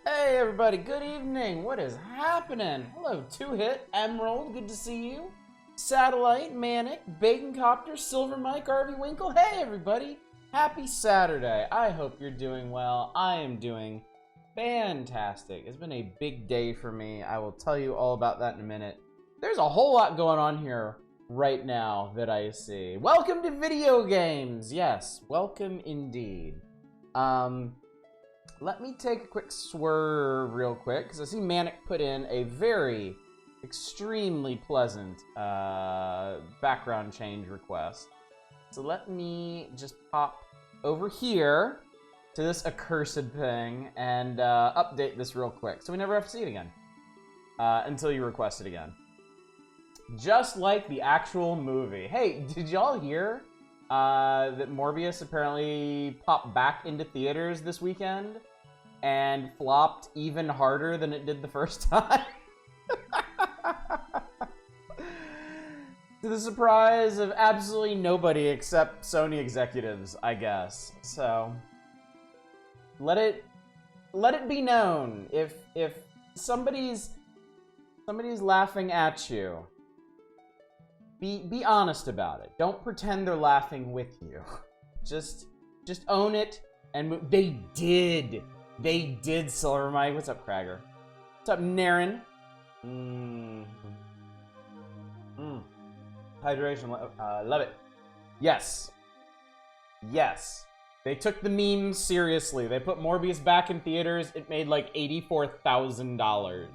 Hey everybody, good evening. What is happening? Hello, Two Hit, Emerald, good to see you. Satellite, Manic, Bacon Copter, Silver Mike, RV Winkle. Hey everybody, happy Saturday. I hope you're doing well. I am doing fantastic. It's been a big day for me. I will tell you all about that in a minute. There's a whole lot going on here right now that I see. Welcome to video games. Yes, welcome indeed. Let me take a quick swerve real quick, because I see Manic put in a very extremely pleasant background change request. So let me just pop over here to this accursed thing and update this real quick, so we never have to see it again until you request it again. Just like the actual movie. Hey, did y'all hear that Morbius apparently popped back into theaters this weekend and flopped even harder than it did the first time? To the surprise of absolutely nobody except Sony executives, I guess. So let it be known, if somebody's laughing at you, be honest about it. Don't pretend they're laughing with you. Just own it and move. They did, Silver Mike. What's up, Cragger? What's up, Naren? Hydration, love it. Yes. They took the meme seriously. They put Morbius back in theaters. It made like $84,000.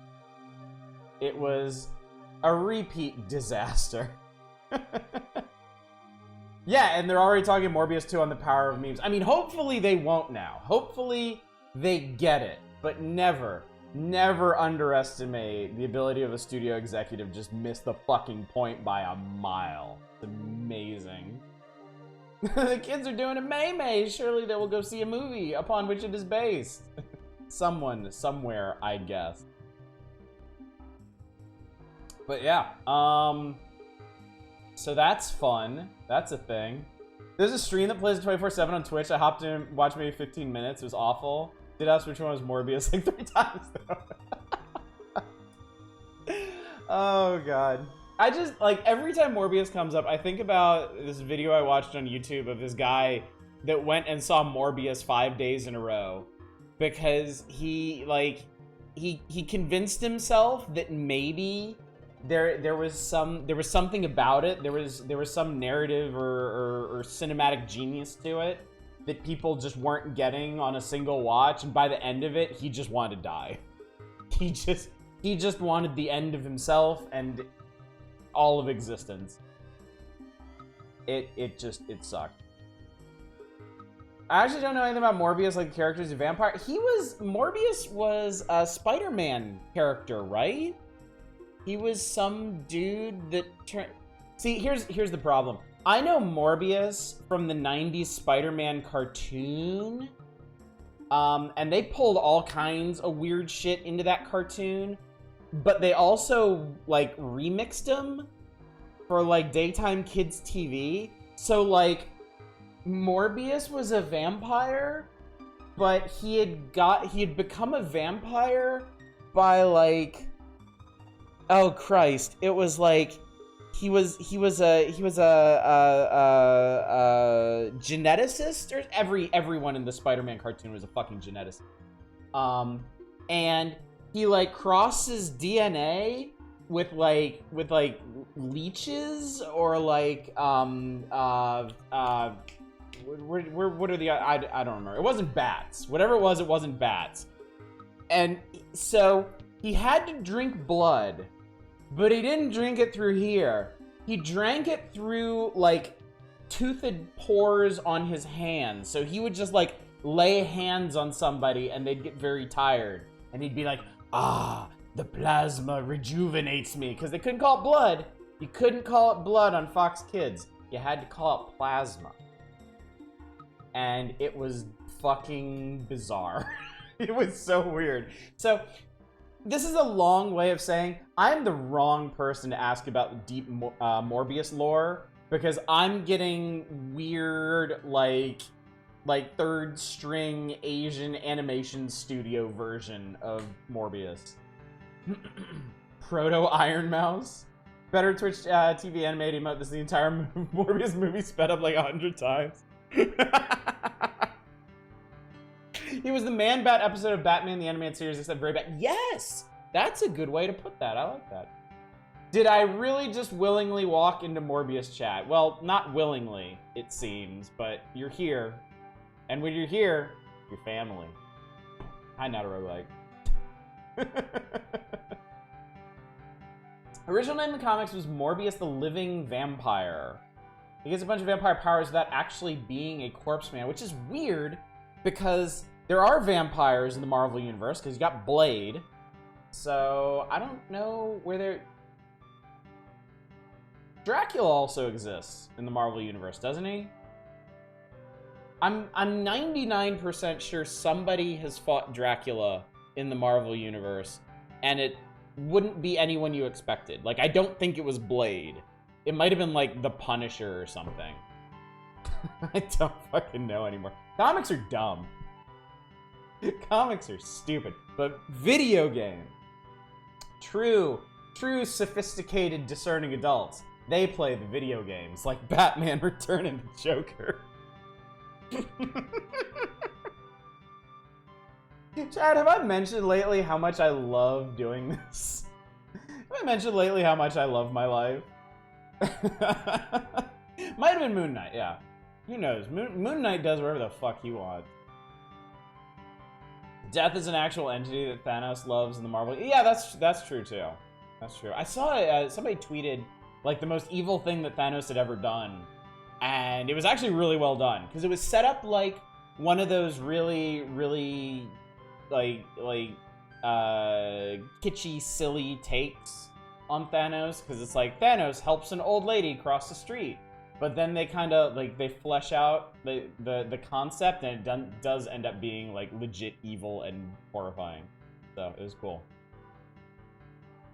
It was a repeat disaster. Yeah, and they're already talking Morbius 2 on the power of memes. I mean, hopefully they won't now. Hopefully they get it. But never underestimate the ability of a studio executive to just miss the fucking point by a mile. It's amazing. The kids are doing a May. Surely they will go see a movie upon which it is based. Someone, somewhere, I guess. But yeah, so that's fun. That's a thing. There's a stream that plays 24/7 on Twitch. I hopped in, watched maybe 15 minutes. It was awful. Did ask which one was Morbius like 3 times though. Oh god. I just, like, every time Morbius comes up, I think about this video I watched on YouTube of this guy that went and saw Morbius 5 days in a row because he convinced himself that maybe there was something about it. There was some narrative or cinematic genius to it that people just weren't getting on a single watch, and by the end of it, he just wanted to die. He just wanted the end of himself and all of existence. It sucked. I actually don't know anything about Morbius, like the character is a vampire. Morbius was a Spider-Man character, right? He was some dude that See, here's the problem. I know Morbius from the 90s Spider-Man cartoon. And they pulled all kinds of weird shit into that cartoon. But they also, like, remixed him for, like, daytime kids TV. So, like, Morbius was a vampire, but he had become a vampire by, like, oh Christ! It was like he was a geneticist, or everyone in the Spider-Man cartoon was a fucking geneticist. And he like crosses DNA with like leeches or like what are the I don't remember. It wasn't bats. Whatever it wasn't bats. And so he had to drink blood, but he didn't drink it through here. He drank it through, like, toothed pores on his hands. So he would just, like, lay hands on somebody and they'd get very tired. And he'd be like, ah, the plasma rejuvenates me. Because they couldn't call it blood. You couldn't call it blood on Fox Kids. You had to call it plasma. And it was fucking bizarre. It was so weird. So this is a long way of saying I'm the wrong person to ask about the deep Morbius lore, because I'm getting weird, like, like third string Asian animation studio version of Morbius. Proto Iron Mouse. Better Twitch TV animated emote. This is the entire Morbius movie sped up like 100 times. He was the Man-Bat episode of Batman the Animated Series, except very bad. Yes! That's a good way to put that. I like that. Did I really just willingly walk into Morbius chat? Well, not willingly, it seems, but you're here. And when you're here, you're family. Hi, not a roguelike. Original name in the comics was Morbius the Living Vampire. He gets a bunch of vampire powers without actually being a corpse man, which is weird because there are vampires in the Marvel Universe, because you got Blade. So, I don't know where they're... Dracula also exists in the Marvel Universe, doesn't he? I'm 99% sure somebody has fought Dracula in the Marvel Universe, and it wouldn't be anyone you expected. Like, I don't think it was Blade. It might have been, like, the Punisher or something. I don't fucking know anymore. Comics are dumb. Comics are stupid. But video games. True, sophisticated, discerning adults. They play the video games, like Batman Return the Joker. Chad, have I mentioned lately how much I love doing this? Have I mentioned lately how much I love my life? Might have been Moon Knight, yeah. Who knows? Moon Knight does whatever the fuck he wants. Death is an actual entity that Thanos loves in the Marvel. Yeah, that's true too. That's true. I saw somebody tweeted like the most evil thing that Thanos had ever done, and it was actually really well done because it was set up like one of those really like kitschy, silly takes on Thanos, because it's like Thanos helps an old lady cross the street, but then they kind of like they flesh out the concept, and it does end up being like legit evil and horrifying. So it was cool.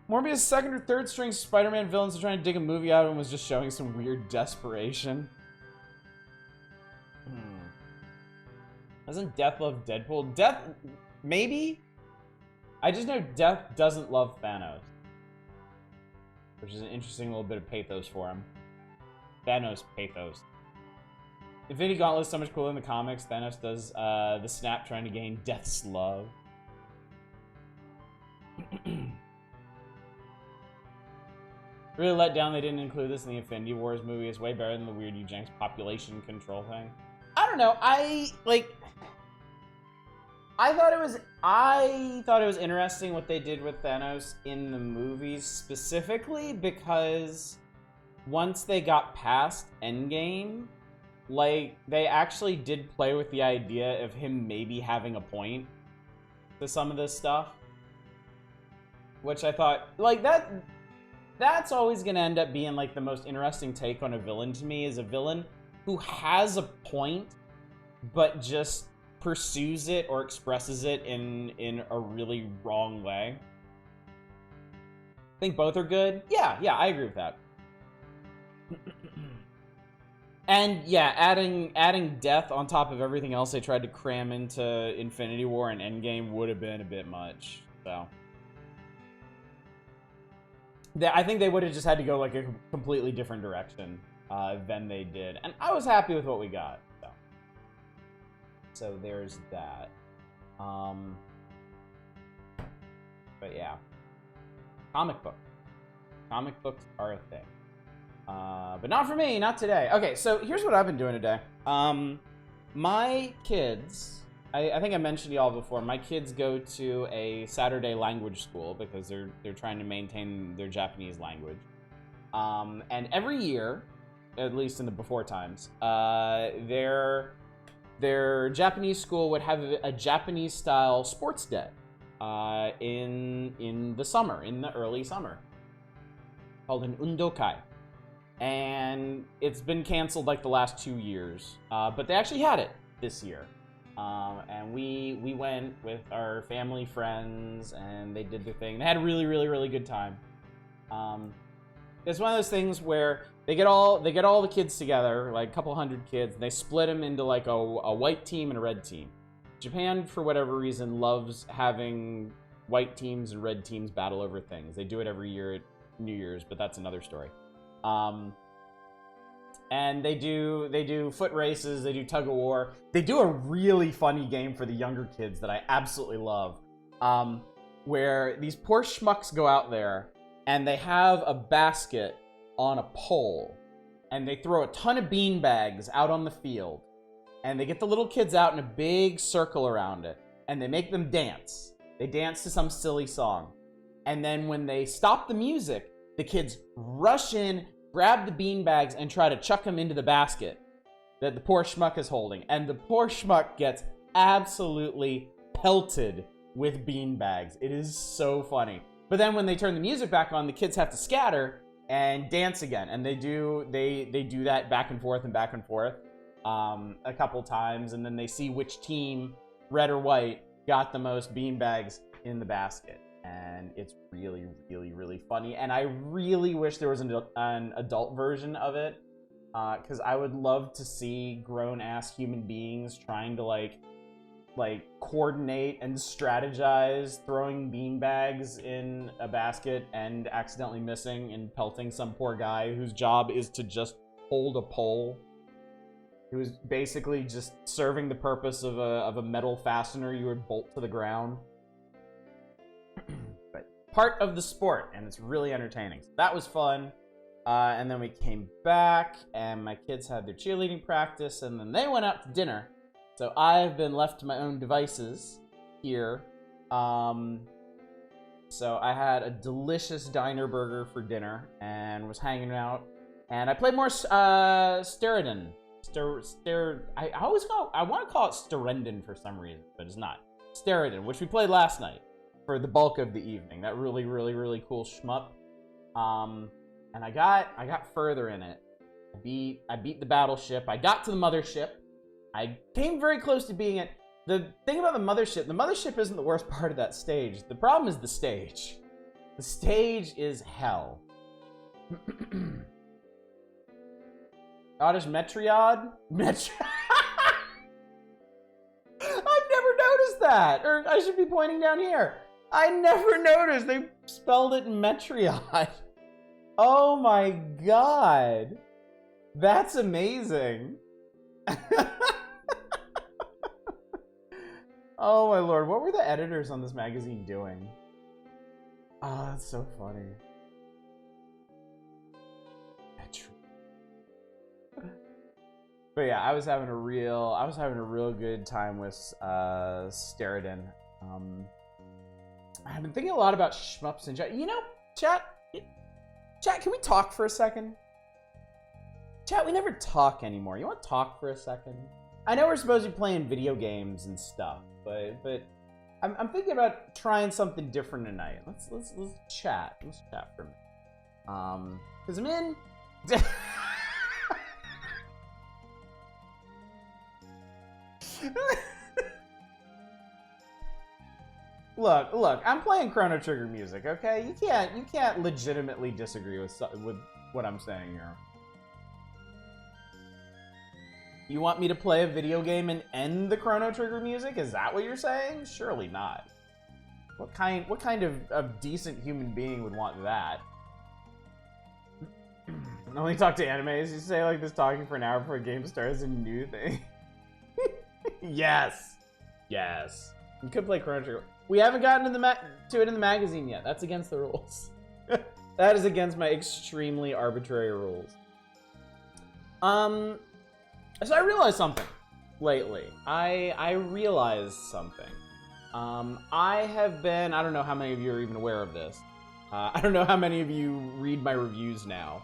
Morbius' second or third string Spider-Man villains are trying to dig a movie out of him was just showing some weird desperation. Doesn't Death love Deadpool? Death, maybe? I just know Death doesn't love Thanos. Which is an interesting little bit of pathos for him. Thanos pathos. Infinity Gauntlet is so much cooler in the comics. Thanos does the snap trying to gain Death's love. Really let down they didn't include this in the Infinity Wars movie. It's way better than the weird Eugenix population control thing. I don't know. I thought it was interesting what they did with Thanos in the movies, specifically because once they got past Endgame, like they actually did play with the idea of him maybe having a point to some of this stuff, which I thought like that's always going to end up being like the most interesting take on a villain to me, is a villain who has a point but just pursues it or expresses it in a really wrong way. Think both are good? Yeah, I agree with that. And yeah, adding Death on top of everything else they tried to cram into Infinity War and Endgame would have been a bit much. So I think they would have just had to go like a completely different direction than they did. And I was happy with what we got. So there's that. But yeah. Comic book. Comic books are a thing. But not for me, not today. Okay, so here's what I've been doing today. My kids, I think I mentioned to y'all before, my kids go to a Saturday language school because they're trying to maintain their Japanese language. And every year, at least in the before times, their Japanese school would have a Japanese-style sports day in the summer, in the early summer, called an undokai. And it's been canceled like the last 2 years, but they actually had it this year. And we went with our family friends, and they did their thing. They had a really good time. It's one of those things where they get all the kids together, like a couple hundred kids, and they split them into like a white team and a red team. Japan, for whatever reason, loves having white teams and red teams battle over things. They do it every year at New Year's, but that's another story. And they do foot races, they do tug of war. They do a really funny game for the younger kids that I absolutely love, where these poor schmucks go out there and they have a basket on a pole and they throw a ton of bean bags out on the field and they get the little kids out in a big circle around it and they make them dance. They dance to some silly song. And then when they stop the music, the kids rush in, grab the bean bags, and try to chuck them into the basket that the poor schmuck is holding. And the poor schmuck gets absolutely pelted with bean bags. It is so funny. But then when they turn the music back on, the kids have to scatter and dance again. And they do that back and forth a couple times. And then they see which team, red or white, got the most bean bags in the basket. And it's really, really, really funny. And I really wish there was an adult version of it, because I would love to see grown-ass human beings trying to like coordinate and strategize throwing beanbags in a basket and accidentally missing and pelting some poor guy whose job is to just hold a pole, who's basically just serving the purpose of a metal fastener you would bolt to the ground. But part of the sport, and it's really entertaining. So that was fun. And then we came back, and my kids had their cheerleading practice, and then they went out to dinner. So I've been left to my own devices here. So I had a delicious diner burger for dinner, and was hanging out. And I played more Steriden. I want to call it Sterenden for some reason, but it's not. Steriden, which we played last night for the bulk of the evening. That really, really, really cool shmup. And I got further in it. I beat the battleship. I got to the mothership. I came very close to being it. The thing about the mothership isn't the worst part of that stage. The problem is the stage. The stage is hell. Oddish Metriod? I've never noticed that! Or I should be pointing down here. I never noticed. They spelled it Metriod. Oh my god. That's amazing. Oh my lord. What were the editors on this magazine doing? Oh, that's so funny. But yeah, I was having a real good time with Steriden. I've been thinking a lot about shmups and chat. You know, chat, can we talk for a second? Chat, we never talk anymore. You want to talk for a second? I know we're supposed to be playing video games and stuff, but I'm thinking about trying something different tonight. Let's chat. Let's chat for a minute. Cause I'm in. Look, I'm playing Chrono Trigger music, okay? You can't legitimately disagree with what I'm saying here. You want me to play a video game and end the Chrono Trigger music? Is that what you're saying? Surely not. What kind of decent human being would want that? Only talk to animes. You say like this talking for an hour before a game starts is a new thing. Yes. You could play Chrono Trigger. We haven't gotten to it in the magazine yet. That's against the rules. That is against my extremely arbitrary rules. So I realized something lately. I realized something. I don't know how many of you are even aware of this. I don't know how many of you read my reviews now.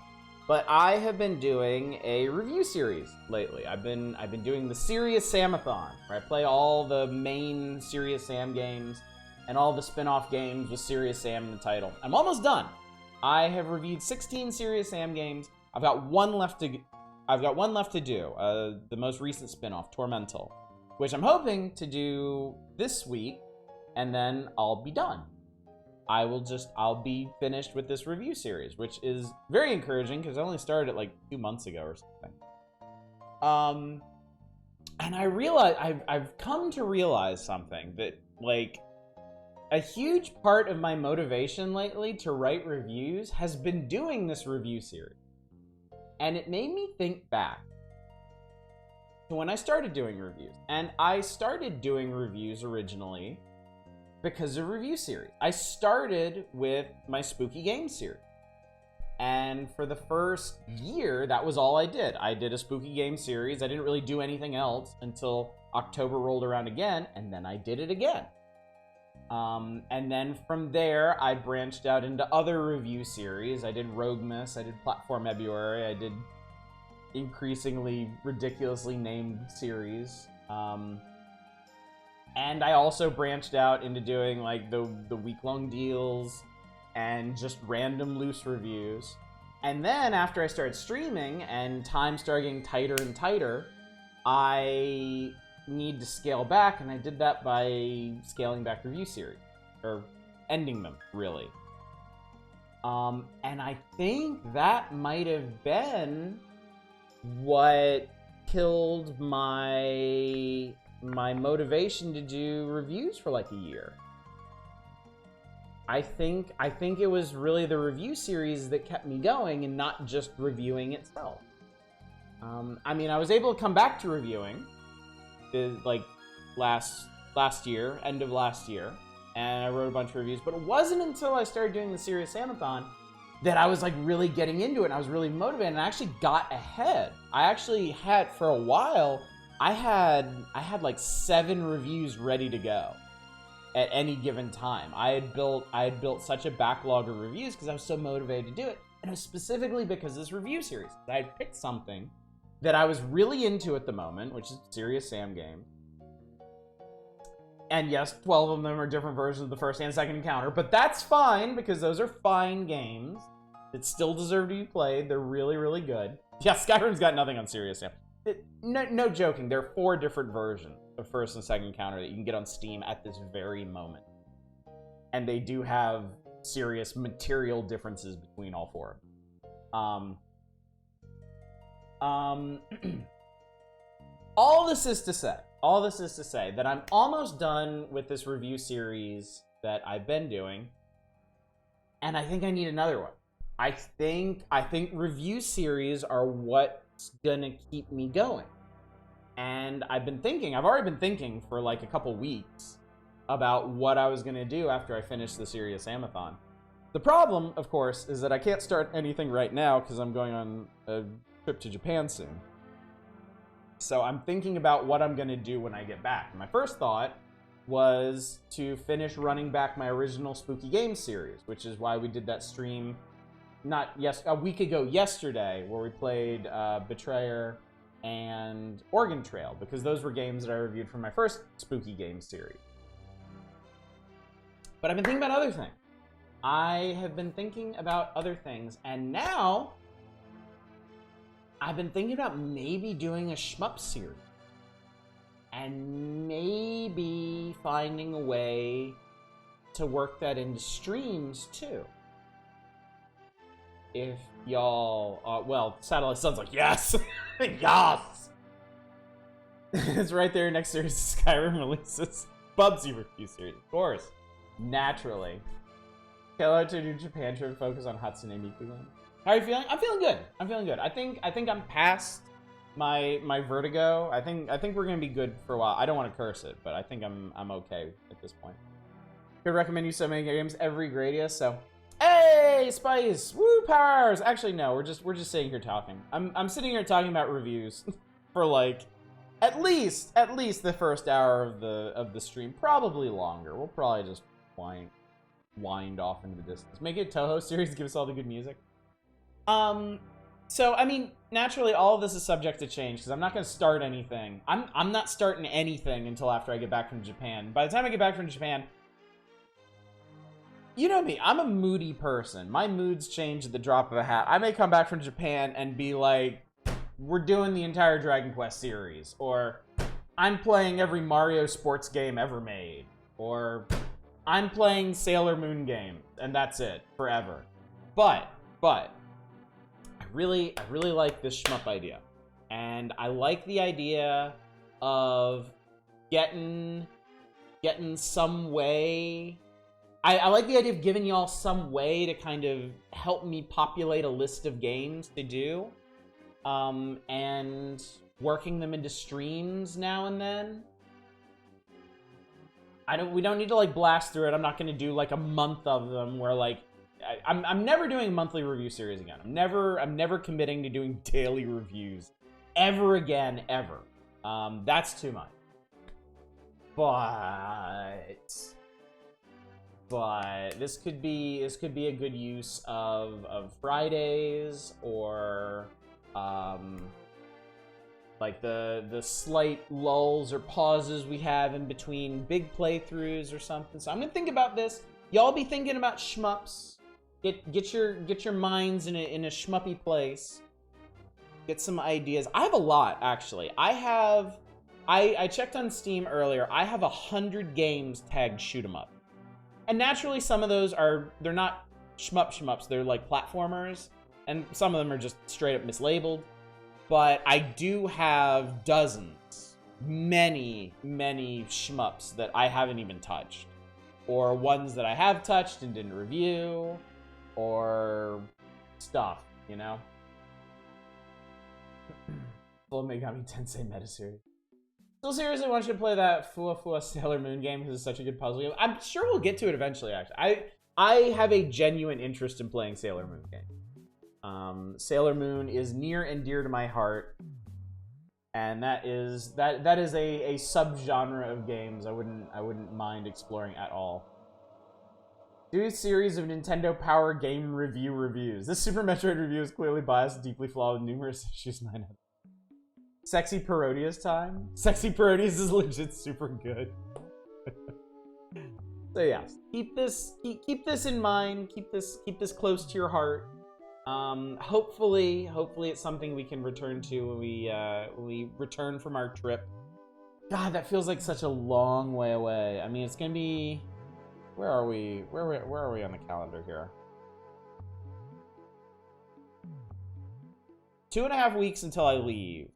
But I have been doing a review series lately. I've been doing the Serious Sam-a-thon, where I play all the main Serious Sam games and all the spin-off games with Serious Sam in the title. I'm almost done. I have reviewed 16 Serious Sam games. I've got one left to do. The most recent spin-off, Tormental, which I'm hoping to do this week, and then I'll be done. I'll be finished with this review series, which is very encouraging because I only started it like 2 months ago or something. And I realize, I've come to realize something, that like a huge part of my motivation lately to write reviews has been doing this review series. And it made me think back to when I started doing reviews. And I started doing reviews originally because of review series. I started with my Spooky Games series. And for the first year, that was all I did. I did a Spooky Games series. I didn't really do anything else until October rolled around again, and then I did it again. And then from there, I branched out into other review series. I did Roguemas, I did Platform Ebuary, I did increasingly ridiculously named series. And I also branched out into doing like the week-long deals and just random loose reviews. And then after I started streaming and time started getting tighter and tighter, I need to scale back, and I did that by scaling back review series, or ending them, really. And I think that might have been what killed my motivation to do reviews for like a year. I think it was really the review series that kept me going and not just reviewing itself. I mean, I was able to come back to reviewing like last year, end of last year, and I wrote a bunch of reviews, but it wasn't until I started doing the Serious Samathon that I was like really getting into it, and I was really motivated, and I actually got ahead. I actually had, for a while, I had like 7 reviews ready to go at any given time. I had built such a backlog of reviews because I was so motivated to do it, and it was specifically because of this review series. I had picked something that I was really into at the moment, which is Serious Sam Games. And yes, 12 of them are different versions of the first and second encounter, but that's fine because those are fine games that still deserve to be played. They're really, really good. Yeah, Skyrim's got nothing on Serious Sam. No joking, there are 4 different versions of first and second encounter that you can get on Steam at this very moment. And they do have serious material differences between all 4. All this is to say that I'm almost done with this review series that I've been doing, and I think I need another one. I think review series are what's gonna keep me going. And I've already been thinking for like a couple weeks about what I was gonna do after I finished the Serious Samathon. The problem, of course, is that I can't start anything right now because I'm going on a trip to Japan soon. So I'm thinking about what I'm gonna do when I get back. My first thought was to finish running back my original Spooky Games series, which is why we did that stream a week ago yesterday, where we played Betrayer and Oregon Trail, because those were games that I reviewed from my first Spooky Games series. But I've been thinking about other things. I have been thinking about other things, and now I've been thinking about maybe doing a shmup series. And maybe finding a way to work that into streams, too. If y'all... well, Satellite Sun's like, yes! Yes! It's right there next series of Skyrim releases. Bubsy review series, of course. Naturally. Hello to a new Japan trip, focus on Hatsune Miku. How are you feeling? I'm feeling good. I think I'm past my vertigo. I think we're gonna be good for a while. I don't want to curse it, but I think I'm okay at this point. Could recommend you so many games every Gradius. So, hey, Spice, woo powers. Actually, no, we're just sitting here talking. I'm sitting here talking about reviews for like at least the first hour of the stream. Probably longer. We'll probably just wind off into the distance. Make it a Toho series. Give us all the good music. So, I mean, naturally, all of this is subject to change, because I'm not going to start anything. I'm not starting anything until after I get back from Japan. By the time I get back from Japan, you know me, I'm a moody person. My moods change at the drop of a hat. I may come back from Japan and be like, we're doing the entire Dragon Quest series, or I'm playing every Mario sports game ever made, or I'm playing Sailor Moon game, and that's it forever. But I really like this shmup idea, and I like the idea of getting some way. I like the idea of giving y'all some way to kind of help me populate a list of games to do, and working them into streams now and then. We don't need to like blast through it. I'm not going to do like a month of them where like I'm never doing a monthly review series again. I'm never committing to doing daily reviews ever again, ever. That's too much. But this could be a good use of Fridays, or like the slight lulls or pauses we have in between big playthroughs or something. So I'm gonna think about this. Y'all be thinking about shmups. Get your minds in a shmuppy place. Get some ideas. I have a lot, actually. I checked on Steam earlier. I have 100 games tagged shoot 'em up. And naturally, some of those they're not shmups. They're like platformers. And some of them are just straight up mislabeled. But I do have dozens, many shmups that I haven't even touched. Or ones that I have touched and didn't review. Or stuff, you know? Full Megami Tensei meta series. So seriously, want you to play that Fua Sailor Moon game because it's such a good puzzle game. I'm sure we'll get to it eventually, actually. I have a genuine interest in playing Sailor Moon game. Sailor Moon is near and dear to my heart. And that is a subgenre of games I wouldn't mind exploring at all. Do a series of Nintendo Power game reviews. This Super Metroid review is clearly biased, deeply flawed, with numerous issues. 9 out of 10. Sexy Parodius time. Sexy Parodius is legit super good. So yeah, keep this in mind. Keep this close to your heart. Hopefully it's something we can return to when we return from our trip. God, that feels like such a long way away. I mean, it's gonna be. Where are we? Where are we on the calendar here? 2.5 weeks until I leave.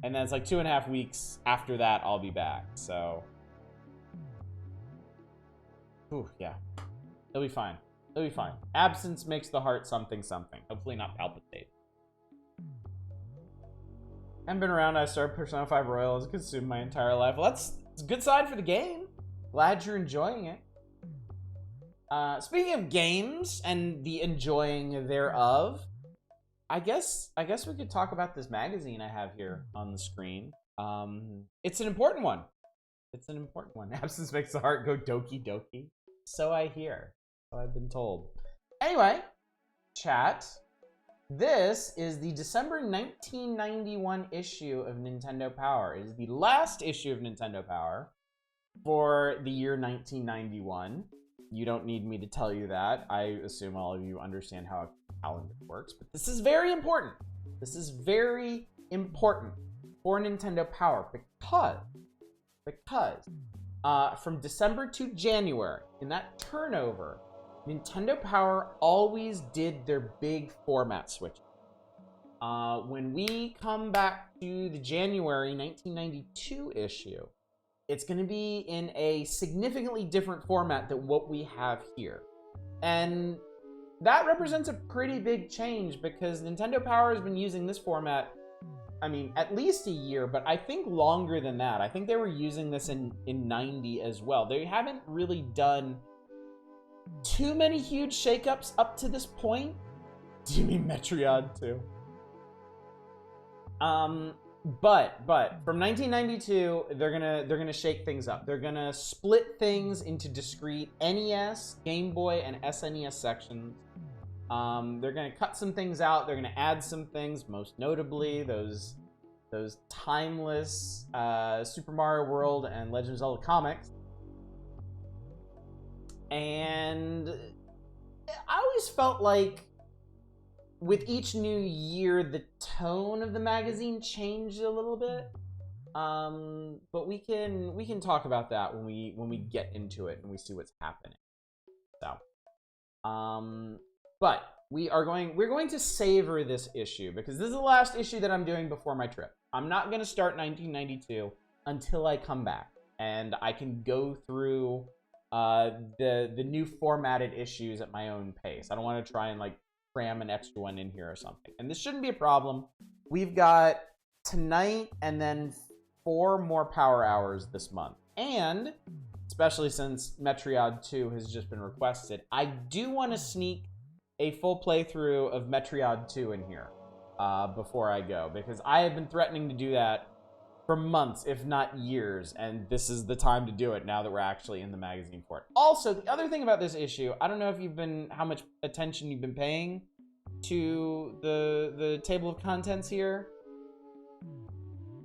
And then it's like 2.5 weeks after that I'll be back, so. Ooh, yeah. It'll be fine. It'll be fine. Absence makes the heart something. Hopefully not palpitate. I haven't been around. I started Persona 5 Royal. It's consumed my entire life. Well, it's a good side for the game. Glad you're enjoying it. Speaking of games and the enjoying thereof, I guess we could talk about this magazine I have here on the screen. It's an important one. Absence makes the heart go doki doki. So I hear. So I've been told. Anyway, chat. This is the December 1991 issue of Nintendo Power. It is the last issue of Nintendo Power for the year 1991. You don't need me to tell you that. I assume all of you understand how a calendar works, but this is very important. This is very important for Nintendo Power because from December to January, in that turnover, Nintendo Power always did their big format switch. When we come back to the January 1992 issue, it's going to be in a significantly different format than what we have here. And that represents a pretty big change because Nintendo Power has been using this format, I mean, at least a year, but I think longer than that. I think they were using this in 90 as well. They haven't really done too many huge shakeups up to this point. Do you mean Metroid too? But from 1992, they're gonna shake things up. They're gonna split things into discrete NES, Game Boy, and SNES sections. They're gonna cut some things out. They're gonna add some things, most notably those timeless Super Mario World and Legend of Zelda comics. And I always felt like with each new year, the tone of the magazine changed a little bit. But we can talk about that when we get into it and we see what's happening. So, but we're going to savor this issue because this is the last issue that I'm doing before my trip. I'm not going to start 1992 until I come back and I can go through the new formatted issues at my own pace. I don't want to try and like cram an extra one in here or something. And this shouldn't be a problem. We've got tonight and then 4 more power hours this month. And especially since Metroid 2 has just been requested, I do want to sneak a full playthrough of Metroid 2 in here before I go, because I have been threatening to do that for months, if not years, and this is the time to do it now that we're actually in the magazine for it. Also, the other thing about this issue, I don't know if how much attention you've been paying to the table of contents here.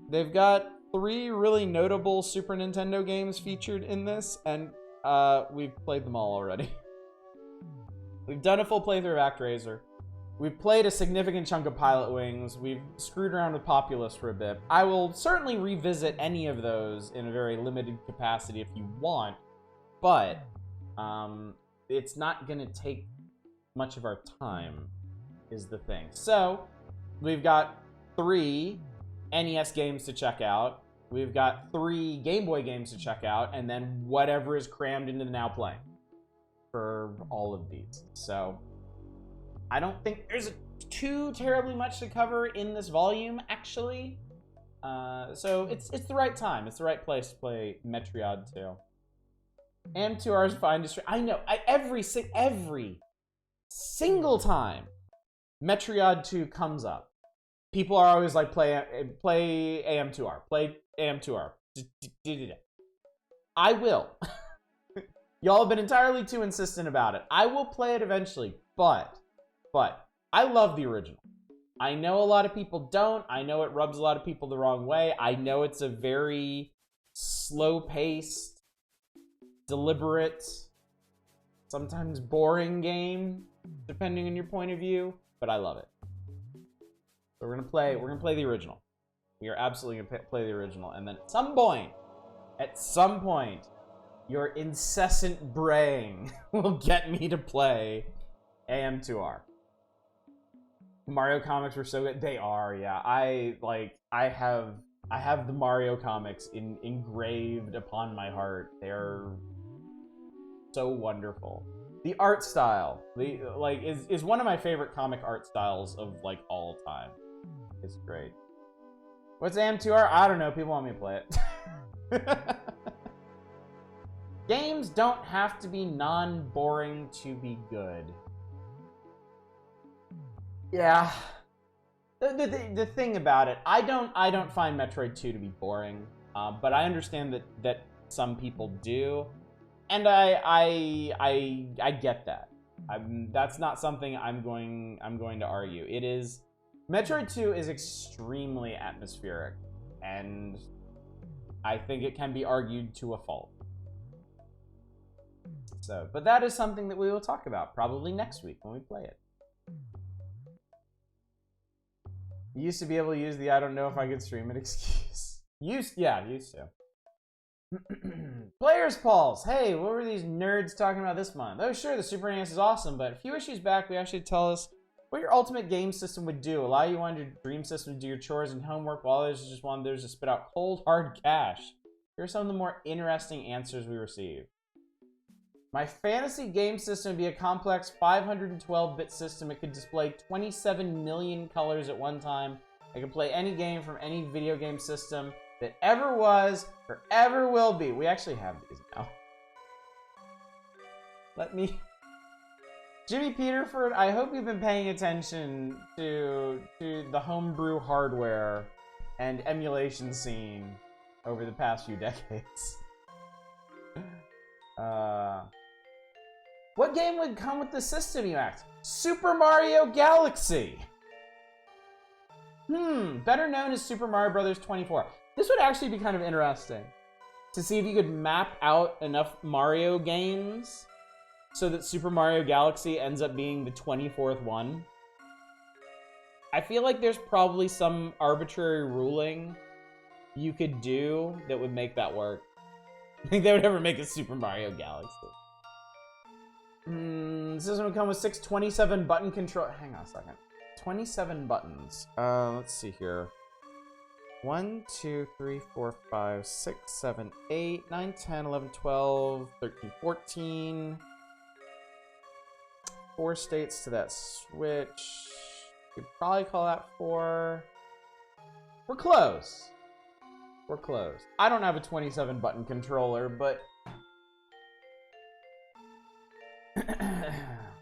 They've got 3 really notable Super Nintendo games featured in this, and we've played them all already. We've done a full playthrough of ActRaiser. We've played a significant chunk of Pilot Wings. We've screwed around with Populous for a bit. I will certainly revisit any of those in a very limited capacity if you want, but it's not going to take much of our time, is the thing. So, we've got 3 NES games to check out. We've got 3 Game Boy games to check out, and then whatever is crammed into the Now Playing for all of these. So, I don't think there's too terribly much to cover in this volume, actually. So it's the right time. It's the right place to play Metroid 2. And 2 hours of industry. I know. Every single time Metroid 2 comes up, people are always like, play AM2R. Play AM2R. I will. Y'all have been entirely too insistent about it. I will play it eventually, but I love the original. I know a lot of people don't. I know it rubs a lot of people the wrong way. I know it's a very slow-paced, deliberate, sometimes boring game, depending on your point of view, but I love it. So we're gonna play the original. We are absolutely gonna play the original, and then at some point, your incessant braying will get me to play AM2R. Mario comics were so good. They are, yeah. I have the Mario comics engraved upon my heart. They're so wonderful. The art style, is one of my favorite comic art styles of like all time. It's great. What's AM2R? I don't know. People want me to play it. Games don't have to be non-boring to be good. Yeah. The thing about it, I don't find Metroid 2 to be boring, but I understand that some people do, and I get that. That's not something I'm going to argue. It is Metroid 2 is extremely atmospheric, and I think it can be argued to a fault. So, but that is something that we will talk about probably next week when we play it. You used to be able to use the I don't know if I could stream it excuse. Used to. Players Pulse. Hey, what were these nerds talking about this month? Oh, sure, the Super NES is awesome, but a few issues back, we actually tell us what your ultimate game system would do. Allow you on your dream system to do your chores and homework, while others just want theirs to spit out cold, hard cash. Here are some of the more interesting answers we received. My fantasy game system would be a complex 512-bit system. It could display 27 million colors at one time. I could play any game from any video game system that ever was or ever will be. We actually have these now. Jimmy Peterford, I hope you've been paying attention to the homebrew hardware and emulation scene over the past few decades. What game would come with the system, you ask? Super Mario Galaxy! Better known as Super Mario Bros. 24. This would actually be kind of interesting to see if you could map out enough Mario games so that Super Mario Galaxy ends up being the 24th one. I feel like there's probably some arbitrary ruling you could do that would make that work? I think they would ever make a Super Mario Galaxy. System would come with 627 button control. Hang on a second. 27 buttons. Let's see here. 1, 2, 3, 4, 5, 6, 7, 8, 9, 10, 11, 12, 13, 14. 4 states to that switch. You could probably call that 4. We're close. We're close. I don't have a 27 button controller, but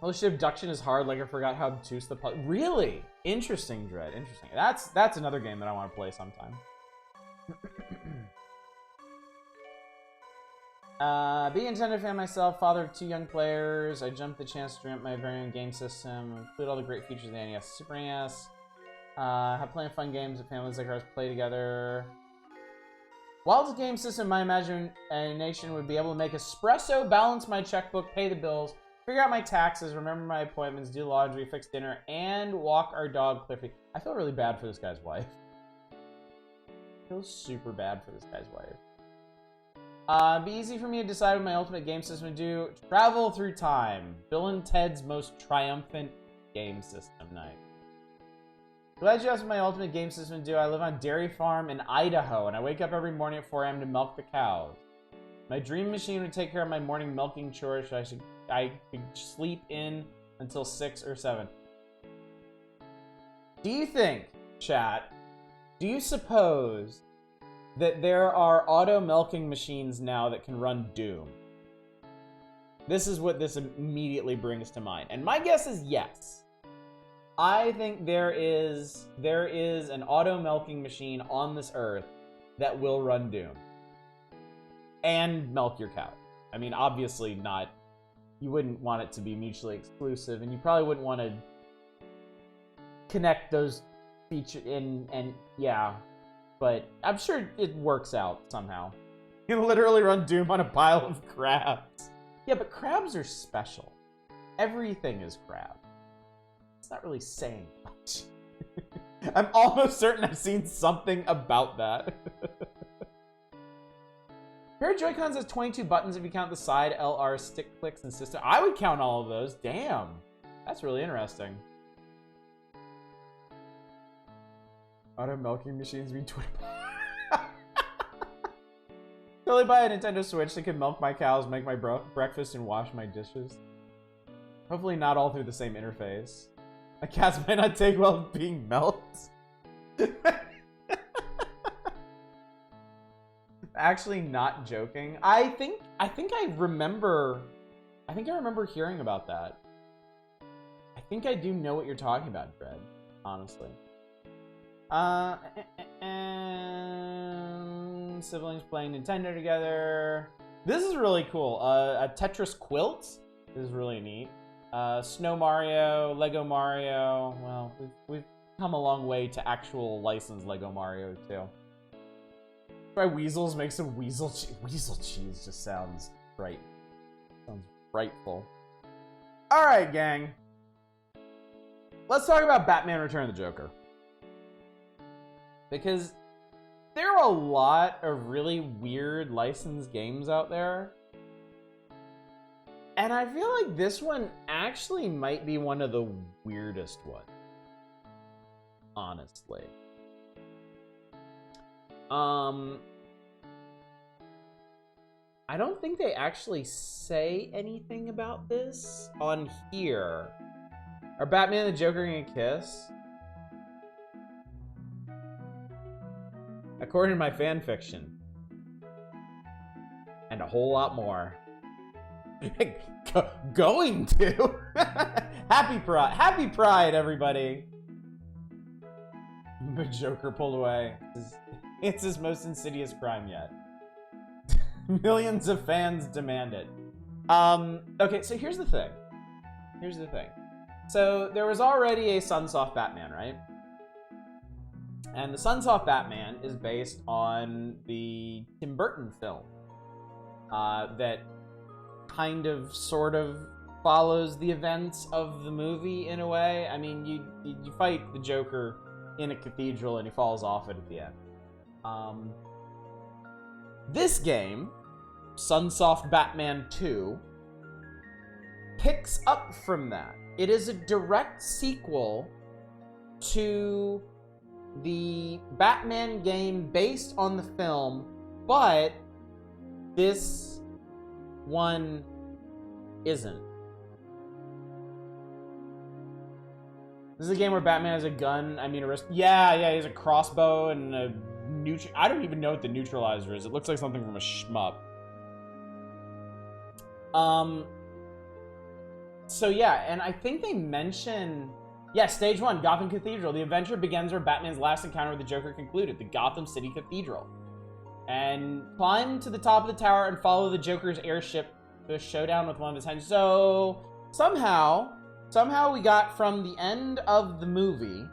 Militia Abduction is hard. Like I forgot how obtuse the really interesting, Dread. Interesting. That's another game that I want to play sometime. Being a Nintendo fan myself, father of 2 young players, I jumped the chance to dream up my very own game system, include all the great features of the NES, Super NES. Have plenty of fun games that families like ours play together. While the game system, my imagination would be able to make espresso, balance my checkbook, pay the bills, figure out my taxes, remember my appointments, do laundry, fix dinner, and walk our dog Cliffy. I feel really bad for this guy's wife. I feel super bad for this guy's wife. Be easy for me to decide what my ultimate game system would do. Travel through time. Bill and Ted's most triumphant game system night. Glad you asked what my ultimate game system would do. I live on a dairy farm in Idaho, and I wake up every morning at 4 a.m. to milk the cows. My dream machine would take care of my morning milking chores, so I could sleep in until 6 or 7. Do you think, chat, do you suppose that there are auto milking machines now that can run Doom? This is what this immediately brings to mind. And my guess is yes. I think there is an auto milking machine on this earth that will run Doom. And milk your cow. I mean, obviously not. You wouldn't want it to be mutually exclusive, and you probably wouldn't want to connect those features in, and yeah. But I'm sure it works out somehow. You can literally run Doom on a pile of crabs. Yeah, but crabs are special. Everything is crab. It's not really saying much. I'm almost certain I've seen something about that. Pair of Joy-Cons has 22 buttons if you count the side LR stick clicks and system. I would count all of those. Damn. That's really interesting. Auto milking machines mean 20. Totally buy a Nintendo Switch that can milk my cows, make my breakfast, and wash my dishes. Hopefully not all through the same interface. My cats might not take well being milked. Actually, not joking. I think I remember hearing about that. I think I do know what you're talking about, Fred. Honestly. Siblings playing Nintendo together. This is really cool. A Tetris quilt. This is really neat. Snow Mario, Lego Mario. Well, we've come a long way to actual licensed Lego Mario too. Try Weasels, make some weasel cheese. Weasel cheese just sounds right. Sounds frightful. All right, gang. Let's talk about Batman: Return of the Joker. Because there are a lot of really weird licensed games out there. And I feel like this one actually might be one of the weirdest ones. Honestly. I don't think they actually say anything about this on here. Are Batman and the Joker gonna kiss? According to my fan fiction. And a whole lot more. Going to? Happy Pride, everybody. The Joker pulled away. It's his most insidious crime yet. Millions of fans demand it. Okay, so here's the thing. So there was already a Sunsoft Batman, right? And the Sunsoft Batman is based on the Tim Burton film that kind of, sort of follows the events of the movie in a way. I mean, you fight the Joker in a cathedral and he falls off it at the end. This game, Sunsoft Batman 2, picks up from that. It is a direct sequel to the Batman game based on the film, but this one isn't. This is a game where Batman has a gun. I mean, yeah, he has a crossbow and a I don't even know what the neutralizer is. It looks like something from a shmup. So yeah, and I think they mention, yeah, stage 1, Gotham Cathedral. The adventure begins where Batman's last encounter with the Joker concluded, the Gotham City Cathedral. And climb to the top of the tower and follow the Joker's airship to a showdown with one of his henchmen. So somehow we got from the end of the movie,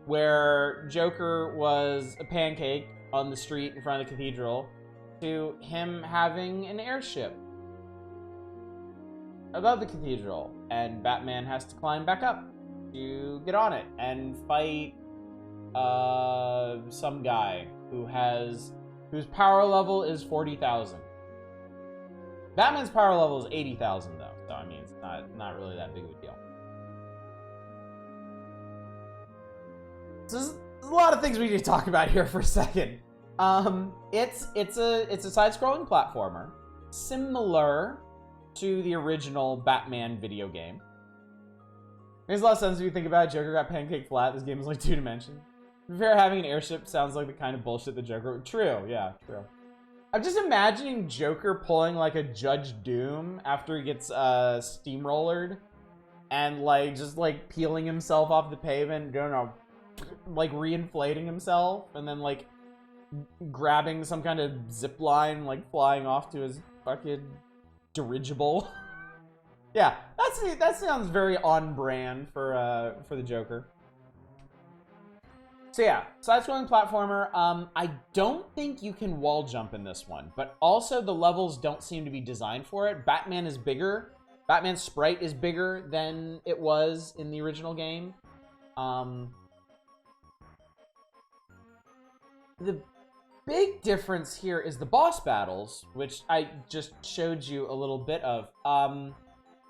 where Joker was a pancake on the street in front of the cathedral, to him having an airship above the cathedral, and Batman has to climb back up to get on it and fight some guy whose power level is 40,000. Batman's power level is 80,000 though, so I mean it's not really that big of a deal. So there's a lot of things we need to talk about here for a second. It's a side-scrolling platformer, similar to the original Batman video game. Makes a lot of sense if you think about it. Joker got pancake flat. This game is like 2 dimensions. To be fair, having an airship sounds like the kind of bullshit the Joker would. True, yeah, true. I'm just imagining Joker pulling like a Judge Doom after he gets steamrollered and like just like peeling himself off the pavement, don't know, like reinflating himself and then like grabbing some kind of zip line, like flying off to his fucking dirigible. Yeah, that sounds very on brand for the Joker. So yeah, side-scrolling platformer. I don't think you can wall jump in this one, but also the levels don't seem to be designed for it. Batman is bigger. Batman's sprite is bigger than it was in the original game. The big difference here is the boss battles, which I just showed you a little bit of.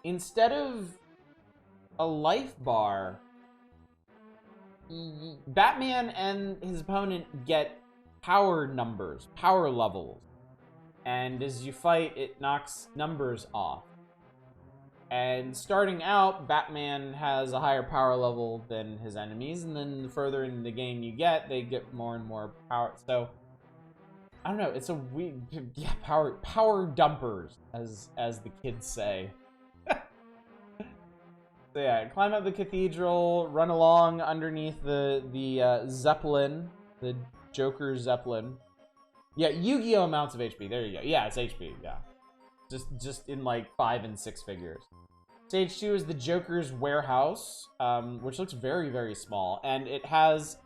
Instead of a life bar, Batman and his opponent get power numbers, power levels. And as you fight, it knocks numbers off. And starting out, Batman has a higher power level than his enemies, and then the further into the game you get, they get more and more power. So I don't know, it's a weird, yeah, power dumpers, as the kids say. So yeah, climb up the cathedral, run along underneath the Zeppelin, the Joker Zeppelin. Yeah, Yu-Gi-Oh amounts of HP. There you go. Yeah, it's HP. Yeah, just in like 5 and 6 figures. Stage 2 is the Joker's warehouse, which looks very, very small, and it has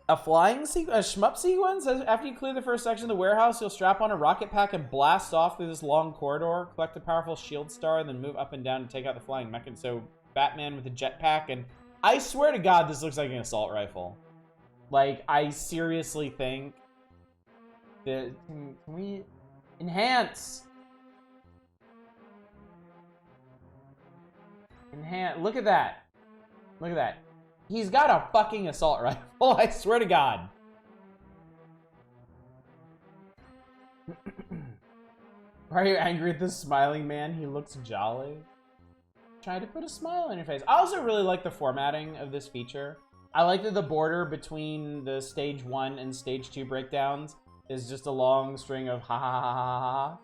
a shmup sequence. After you clear the first section of the warehouse, you'll strap on a rocket pack and blast off through this long corridor, collect a powerful shield star, and then move up and down to take out the flying mech. So Batman with a jetpack, and I swear to God, this looks like an assault rifle. Like, I seriously think that, can we enhance? Look at that. Look at that. He's got a fucking assault rifle, I swear to God. Are you angry at this smiling man? He looks jolly. Try to put a smile on your face. I also really like the formatting of this feature. I like that the border between the stage 1 and stage 2 breakdowns is just a long string of ha ha ha ha ha.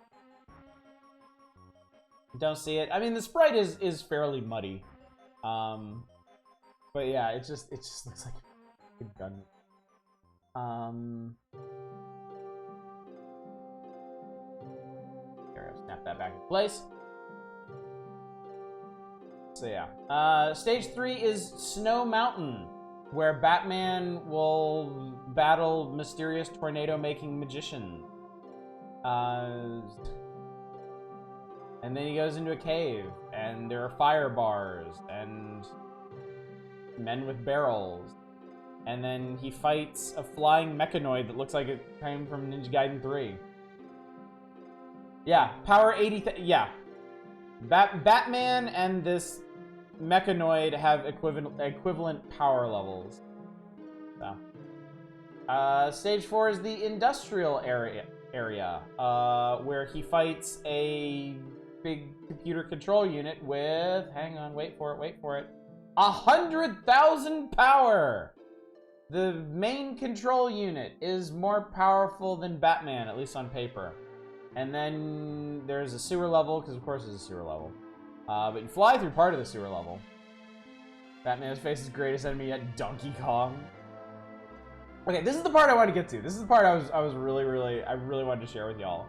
Don't see it. I mean, the sprite is fairly muddy. But yeah, it just looks like a gun. There, snap that back in place. So yeah, stage 3 is Snow Mountain, where Batman will battle mysterious tornado-making magicians. And then he goes into a cave, and there are fire bars, and men with barrels. And then he fights a flying mechanoid that looks like it came from Ninja Gaiden 3. Yeah, power 80... yeah. Batman and this mechanoid have equivalent power levels. So. Stage 4 is the industrial area, where he fights a big computer control unit with... hang on, wait for it. 100,000 power! The main control unit is more powerful than Batman, at least on paper. And then there's a sewer level, because of course there's a sewer level. But you fly through part of the sewer level. Batman faces his greatest enemy yet, Donkey Kong. Okay, this is the part I wanted to get to. This is the part I really wanted to share with y'all.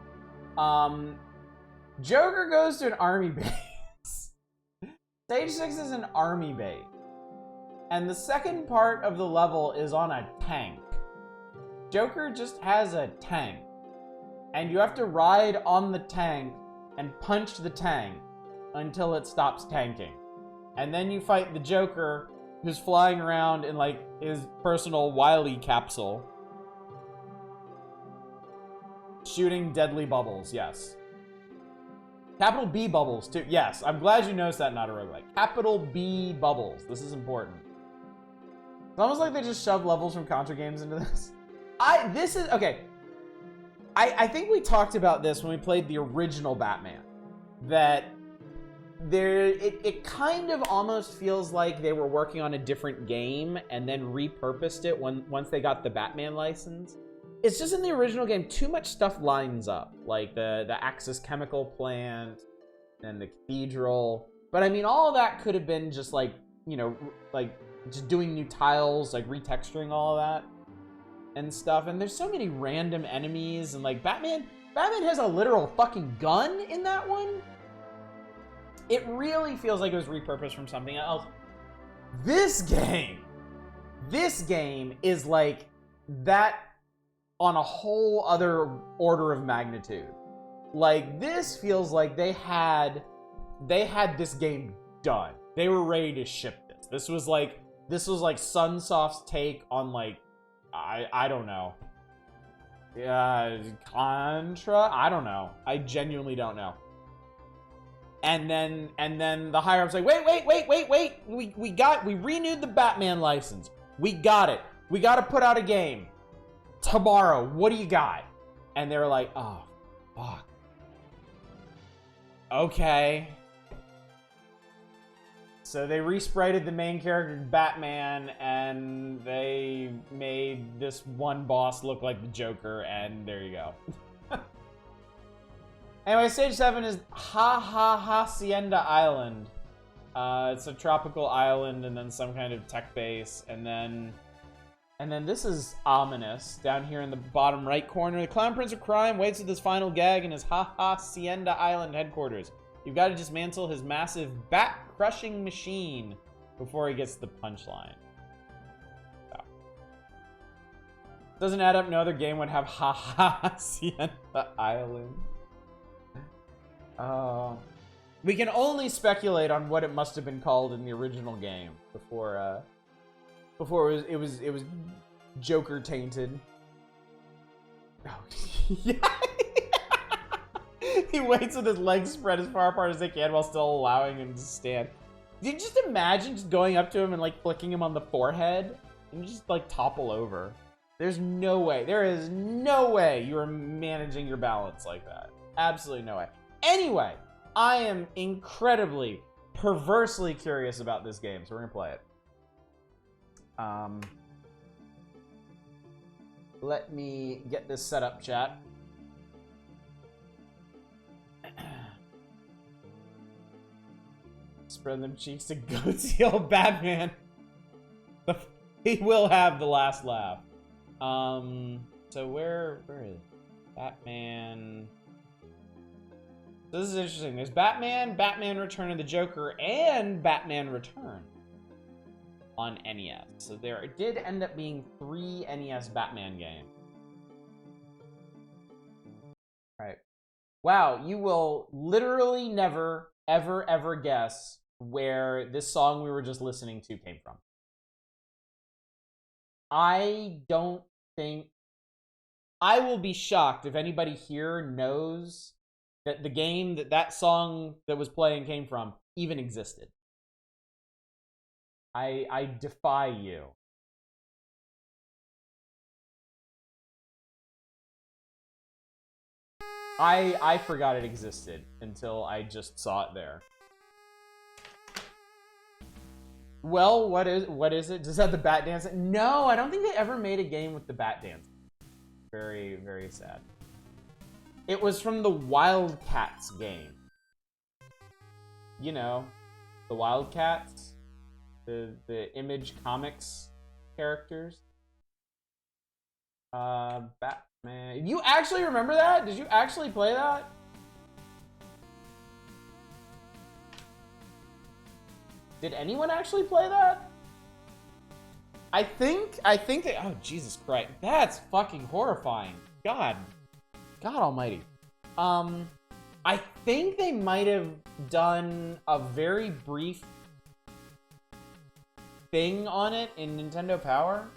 Joker goes to an army base. Stage 6 is an army base. And the second part of the level is on a tank. Joker just has a tank. And you have to ride on the tank and punch the tank until it stops tanking. And then you fight the Joker, who's flying around in, like, his personal Wily capsule. Shooting deadly bubbles, yes. Capital B bubbles, too. Yes, I'm glad you noticed that, not a roguelike. Capital B bubbles. This is important. It's almost like they just shoved levels from Contra games into this. Okay. I think we talked about this when we played the original Batman. That it kind of almost feels like they were working on a different game and then repurposed it once they got the Batman license. It's just in the original game, too much stuff lines up. Like the Axis chemical plant and the cathedral. But I mean, all of that could have been just like, you know, like just doing new tiles, like retexturing all of that and stuff. And there's so many random enemies, and like Batman has a literal fucking gun in that one. It really feels like it was repurposed from something else. This game is like that on a whole other order of magnitude. Like, this feels like they had this game done. They were ready to ship this. This was like Sunsoft's take on, like, I don't know. Contra? I don't know. I genuinely don't know. And then the higher ups like, wait. We renewed the Batman license. We got it. We got to put out a game tomorrow. What do you got? And they were like, oh, fuck. Okay. So they resprited the main character to Batman, and they made this one boss look like the Joker, and there you go. Anyway, stage 7 is Hacienda Island. It's a tropical island, and then some kind of tech base, and then this is ominous. Down here in the bottom right corner, the Clown Prince of Crime waits with his final gag in his Hacienda Island headquarters. You've got to dismantle his massive bat-crushing machine before he gets to the punchline. So. Doesn't add up. No other game would have Hacienda Island. We can only speculate on what it must have been called in the original game before it was Joker tainted. Oh, yeah. He waits with his legs spread as far apart as they can while still allowing him to stand. Did you just imagine just going up to him and like flicking him on the forehead and just like topple over? There's no way. There is no way you are managing your balance like that. Absolutely no way. Anyway, I am incredibly, perversely curious about this game, so we're gonna play it. Let me get this set up, chat. Spread them cheeks to goat's heel Batman. He will have the last laugh. So where is Batman? So this is interesting. There's Batman, Batman Return of the Joker, and Batman Return on NES. So there did end up being 3 NES Batman games. Right. Wow, you will literally never, ever guess where this song we were just listening to came from. I don't think... I will be shocked if anybody here knows that the game that song that was playing came from even existed. I defy you. I forgot it existed until I just saw it there. Well, what is it? Does it have the bat dance? No, I don't think they ever made a game with the bat dance. Very, very sad. It was from the Wildcats game. You know, the Wildcats, the Image Comics characters. Batman. You actually remember that? Did you actually play that? Did anyone actually play that? I think that, oh, Jesus Christ. That's fucking horrifying. God almighty. I think they might have done a very brief thing on it in Nintendo Power.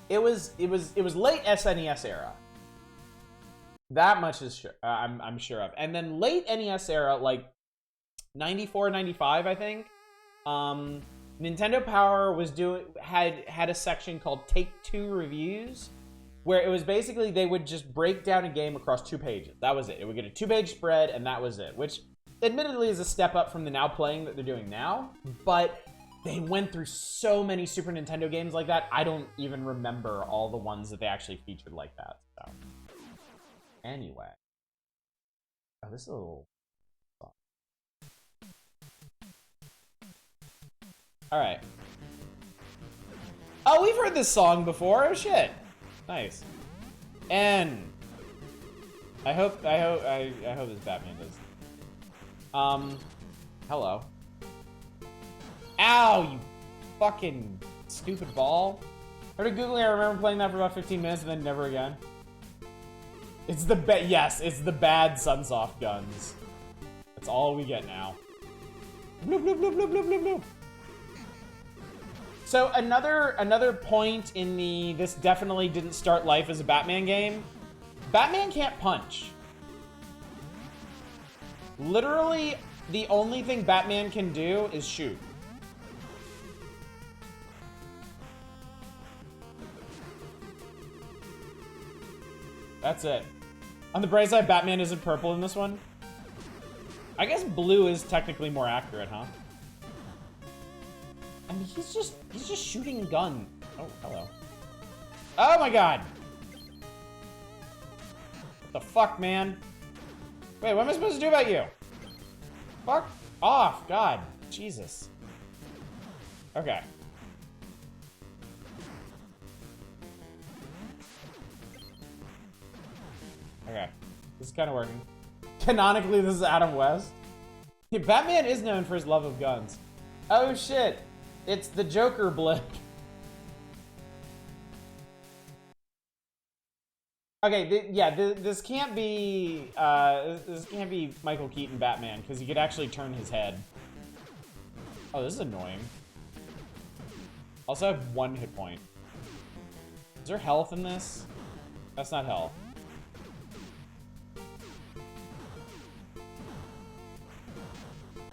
It was late SNES era. That much is sure, I'm sure of. And then late NES era, like 94, 95, I think. Nintendo Power was had a section called Take Two Reviews, where it was basically they would just break down a game across 2 pages. That was it. It would get a 2-page spread, and that was it. Which, admittedly, is a step up from the Now Playing that they're doing now. But they went through so many Super Nintendo games like that. I don't even remember all the ones that they actually featured like that. So, anyway, oh, this is a little. All right. Oh, we've heard this song before. Oh shit. Nice. And I hope this Batman does. Hello. Ow, you fucking stupid ball. Started Googling, I remember playing that for about 15 minutes and then never again. It's the yes, it's the bad Sunsoft guns. That's all we get now. Bloop, bloop, bloop, bloop, bloop, bloop, bloop. So another point in the this definitely didn't start life as a Batman game. Batman can't punch. Literally, the only thing Batman can do is shoot. That's it. On the bright side, Batman isn't purple in this one. I guess blue is technically more accurate, huh? I mean, he's just shooting a gun. Oh, hello. Oh my god! What the fuck, man? Wait, what am I supposed to do about you? Fuck off, God. Jesus. Okay. Okay. This is kind of working. Canonically, this is Adam West. Batman is known for his love of guns. Oh shit. It's the Joker blip. Okay, this can't be Michael Keaton Batman because he could actually turn his head. Oh, this is annoying. Also, I have 1 hit point. Is there health in this? That's not health.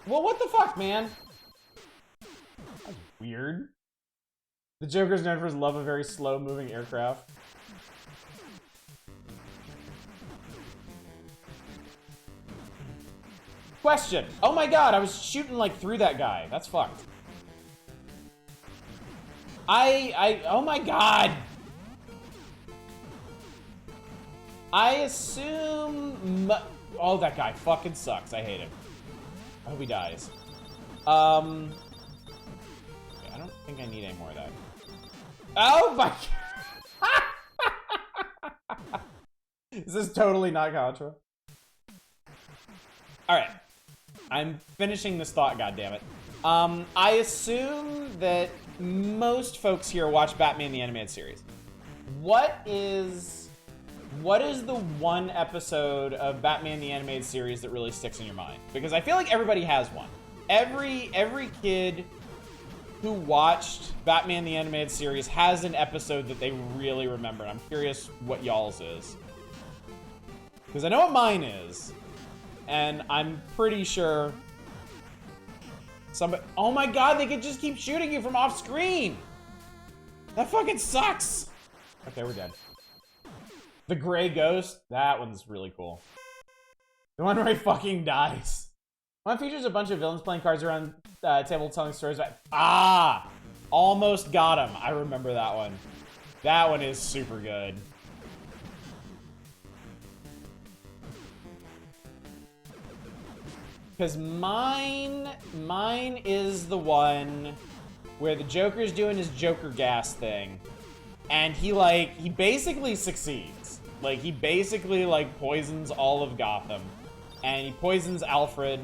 Well, what the fuck, man? That's weird. The Joker's known for his love of very slow-moving aircraft. Question. Oh my god, I was shooting like through that guy. That's fucked. Oh my god. I assume... Oh, that guy fucking sucks. I hate him. I hope he dies. I don't think I need any more of that. Oh my god. This is totally not Contra. Alright. I'm finishing this thought, goddammit. I assume that most folks here watch Batman the Animated Series. What is the one episode of Batman the Animated Series that really sticks in your mind? Because I feel like everybody has one. Every kid who watched Batman the Animated Series has an episode that they really remember. I'm curious what y'all's is. Because I know what mine is. And I'm pretty sure somebody... Oh my god, they could just keep shooting you from off screen! That fucking sucks! Okay, we're dead. The Gray Ghost, that one's really cool. The one where he fucking dies. One features a bunch of villains playing cards around table telling stories about... Ah! Almost got him. I remember that one. That one is super good. Because mine is the one where the Joker's doing his Joker gas thing. And he basically succeeds. Like, he basically, like, poisons all of Gotham. And he poisons Alfred.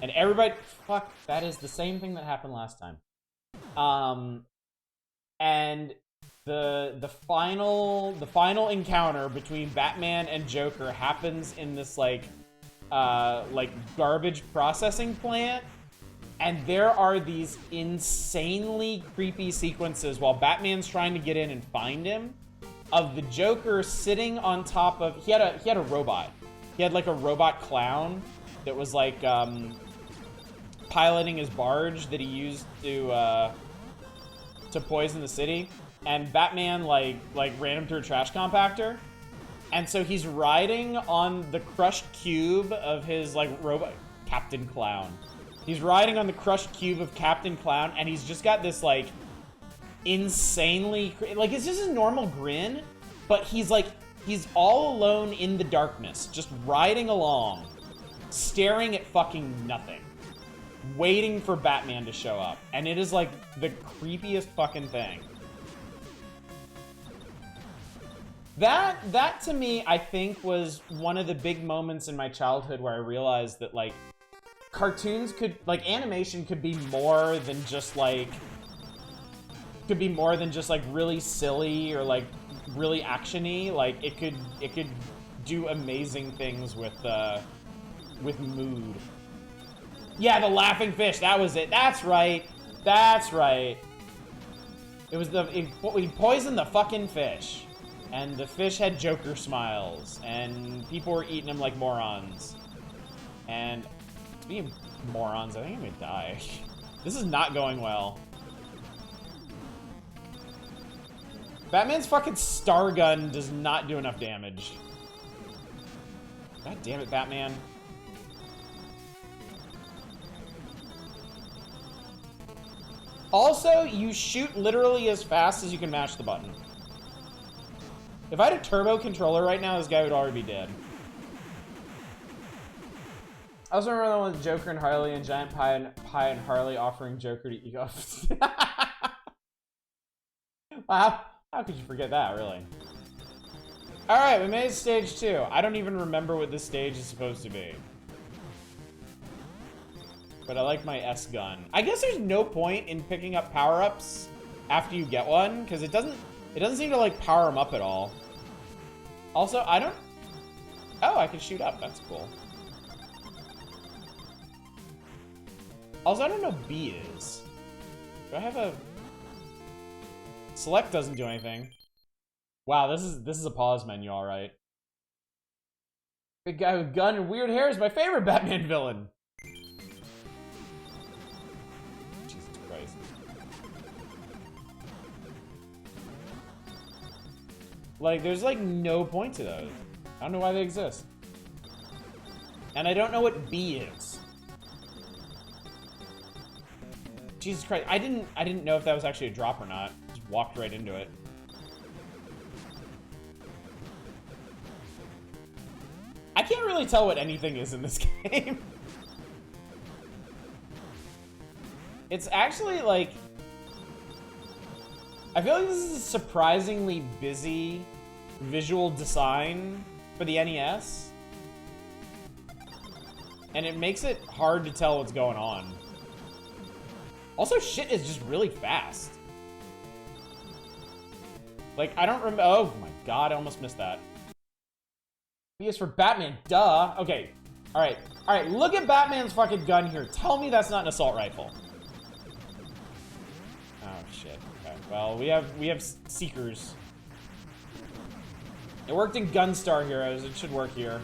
And everybody... Fuck, that is the same thing that happened last time. And the final encounter between Batman and Joker happens in this, like garbage processing plant. And there are these insanely creepy sequences while Batman's trying to get in and find him of the Joker sitting on top of... He had a robot. He had, like, a robot clown that was, like, piloting his barge that he used to poison the city. And Batman, like ran him through a trash compactor. And so he's riding on the crushed cube of his, like, robot... Captain Clown. He's riding on the crushed cube of Captain Clown, and he's just got this, like, insanely... Like, it's just a normal grin, but he's all alone in the darkness, just riding along, staring at fucking nothing, waiting for Batman to show up. And it is, like, the creepiest fucking thing. That to me, I think, was one of the big moments in my childhood where I realized that, like, cartoons could, like, animation could be more than just, like, really silly or, like, really action-y. Like, it could do amazing things with mood. Yeah, the laughing fish, that was it. That's right. That's right. It was he poisoned the fucking fish. And the fish had Joker smiles, and people were eating them like morons. And speaking of morons, I think I'm gonna die. This is not going well. Batman's fucking star gun does not do enough damage. God damn it, Batman. Also, you shoot literally as fast as you can mash the button. If I had a turbo controller right now, this guy would already be dead. I also remember the one with Joker and Harley and Giant Pie and Harley offering Joker to eat off. Wow, how could you forget that, really? Alright, we made it stage 2. I don't even remember what this stage is supposed to be. But I like my S gun. I guess there's no point in picking up power-ups after you get one, because it doesn't seem to, like, power them up at all. Also, I don't... Oh, I can shoot up. That's cool. Also, I don't know B is. Do I have a... Select doesn't do anything. Wow, this is a pause menu, alright. Big guy with gun and weird hair is my favorite Batman villain. Jesus Christ. Like, there's, like, no point to those. I don't know why they exist. And I don't know what B is. Jesus Christ, I didn't know if that was actually a drop or not. Just walked right into it. I can't really tell what anything is in this game. It's actually, like... I feel like this is a surprisingly busy visual design for the NES. And it makes it hard to tell what's going on. Also, shit is just really fast. Like, I don't remember... Oh my god, I almost missed that. B is for Batman, duh. Okay, alright. Alright, look at Batman's fucking gun here. Tell me that's not an assault rifle. shit. Okay. Well, we have Seekers. It worked in Gunstar Heroes. It should work here.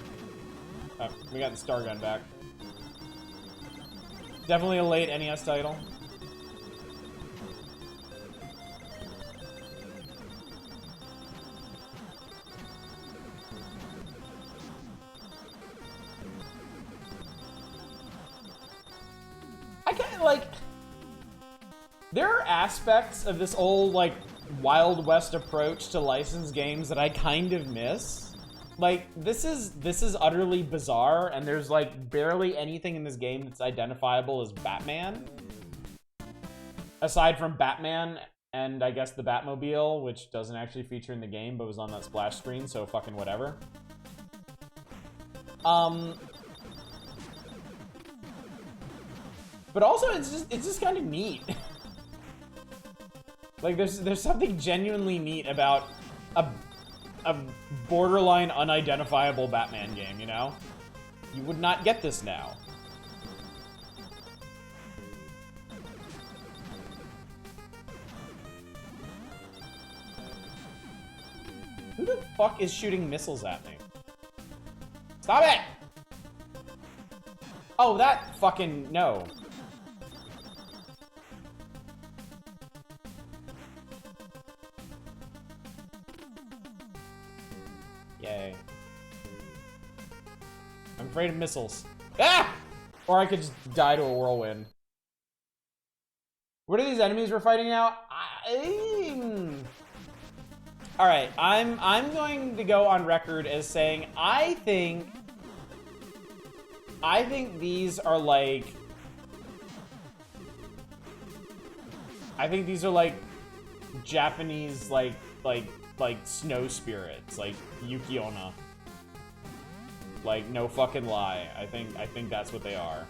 Oh, we got the Star Gun back. Definitely a late NES title. I kind of like... There are aspects of this old, like, Wild West approach to licensed games that I kind of miss. Like, this is utterly bizarre, and there's, like, barely anything in this game that's identifiable as Batman. Aside from Batman and, I guess, the Batmobile, which doesn't actually feature in the game, but was on that splash screen, so fucking whatever. But also, it's just kind of neat. Like, there's something genuinely neat about a borderline unidentifiable Batman game, you know? You would not get this now. Who the fuck is shooting missiles at me? Stop it! Oh, that fucking... no. Yay. I'm afraid of missiles. Ah! Or I could just die to a whirlwind. What are these enemies we're fighting now? Alright, I'm going to go on record as saying I think these are like... I think these are like Japanese like snow spirits, like Yuki-onna. Like, no fucking lie. I think that's what they are.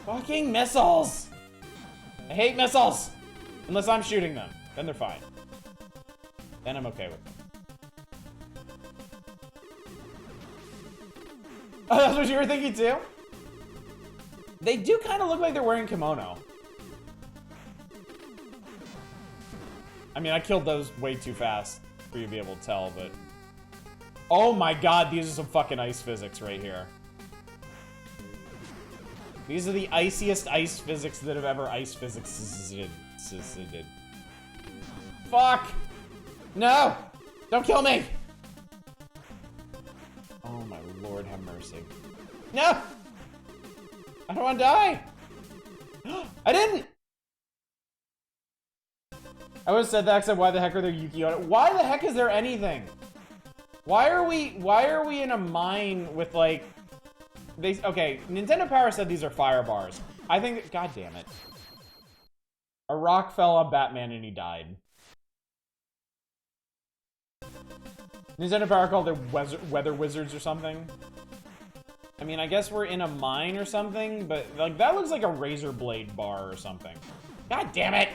Fucking missiles! I hate missiles! Unless I'm shooting them. Then they're fine. Then I'm okay with them. Oh, that's what you were thinking too? They do kind of look like they're wearing kimono. I mean, I killed those way too fast for you to be able to tell, but... Oh my god, these are some fucking ice physics right here. These are the iciest ice physics that have ever ice physics. Fuck! No! Don't kill me! Oh my lord, have mercy. No! I don't want to die! I didn't! I would have said that, except why the heck are there Yuki-onna? Why the heck is there anything? Why are we in a mine with, like... Okay, Nintendo Power said these are fire bars. I think... God damn it. A rock fell on Batman and he died. Nintendo Power called it weather wizards or something. I mean, I guess we're in a mine or something, but, like, that looks like a razor blade bar or something. God damn it!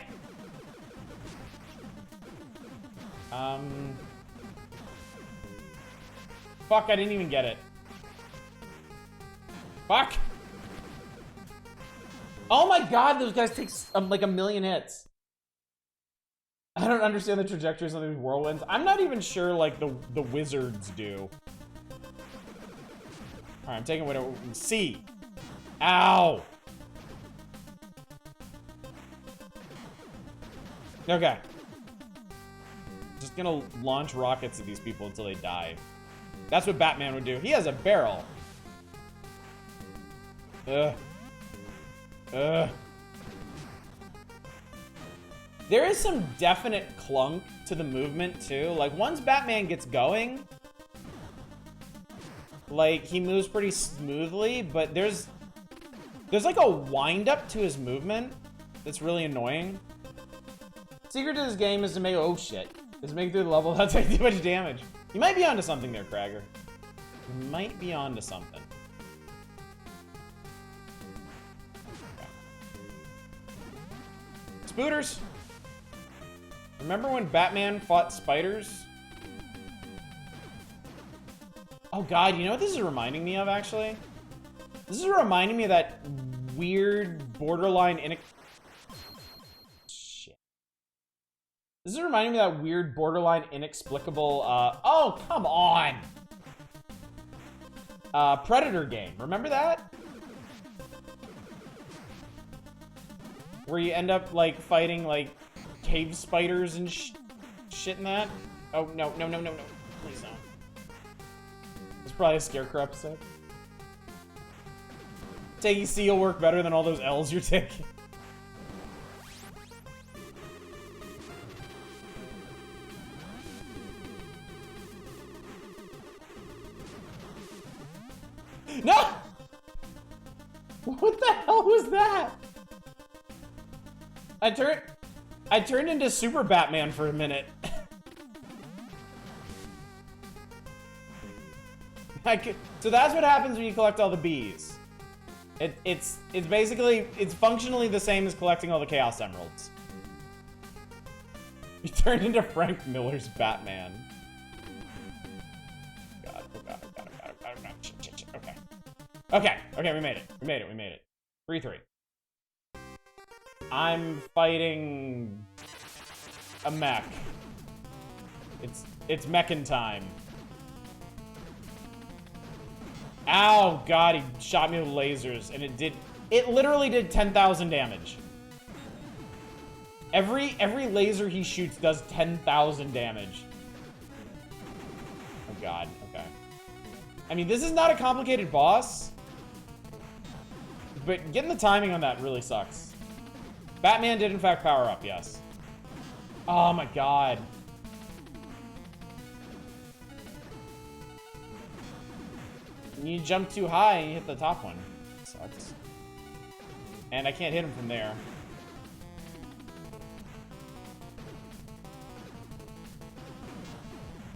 Fuck, I didn't even get it. Fuck! Oh my god, those guys take, like, a million hits. I don't understand the trajectories of these whirlwinds. I'm not even sure, like, the wizards do. Alright, I'm taking what C. Ow! Okay. Just gonna launch rockets at these people until they die. That's what Batman would do. He has a barrel. Ugh. Ugh. There is some definite clunk to the movement, too. Like, once Batman gets going, like, he moves pretty smoothly, but there's like a wind-up to his movement that's really annoying. Secret to this game is to make... Oh, shit. Is to make it through the level without taking too much damage. You might be onto something there, Kragger. You might be onto something. Okay. Spooters! Remember when Batman fought spiders? Oh god, you know what this is reminding me of, actually? This is reminding me of that weird, borderline This is reminding me of that weird, borderline, inexplicable, oh, come on! Predator game. Remember that? Where you end up, like, fighting, like, cave spiders and shit in that? Oh, no, no, no, no, no. Please don't. It's probably a Scarecrow episode. Taking C will work better than all those L's you're taking. No! What the hell was that? I turned into Super Batman for a minute. So that's what happens when you collect all the bees. It's basically, it's functionally the same as collecting all the Chaos Emeralds. You turned into Frank Miller's Batman. God, oh god, oh god, oh god, oh god, oh god, shit, okay. Okay, we made it. 3-3. I'm fighting a mech. It's mechin' time. Ow, god, he shot me with lasers, and it literally did 10,000 damage. Every laser he shoots does 10,000 damage. Oh god, okay. I mean, this is not a complicated boss, but getting the timing on that really sucks. Batman did in fact power up, yes. Oh my god. You jump too high and you hit the top one. Sucks. And I can't hit him from there.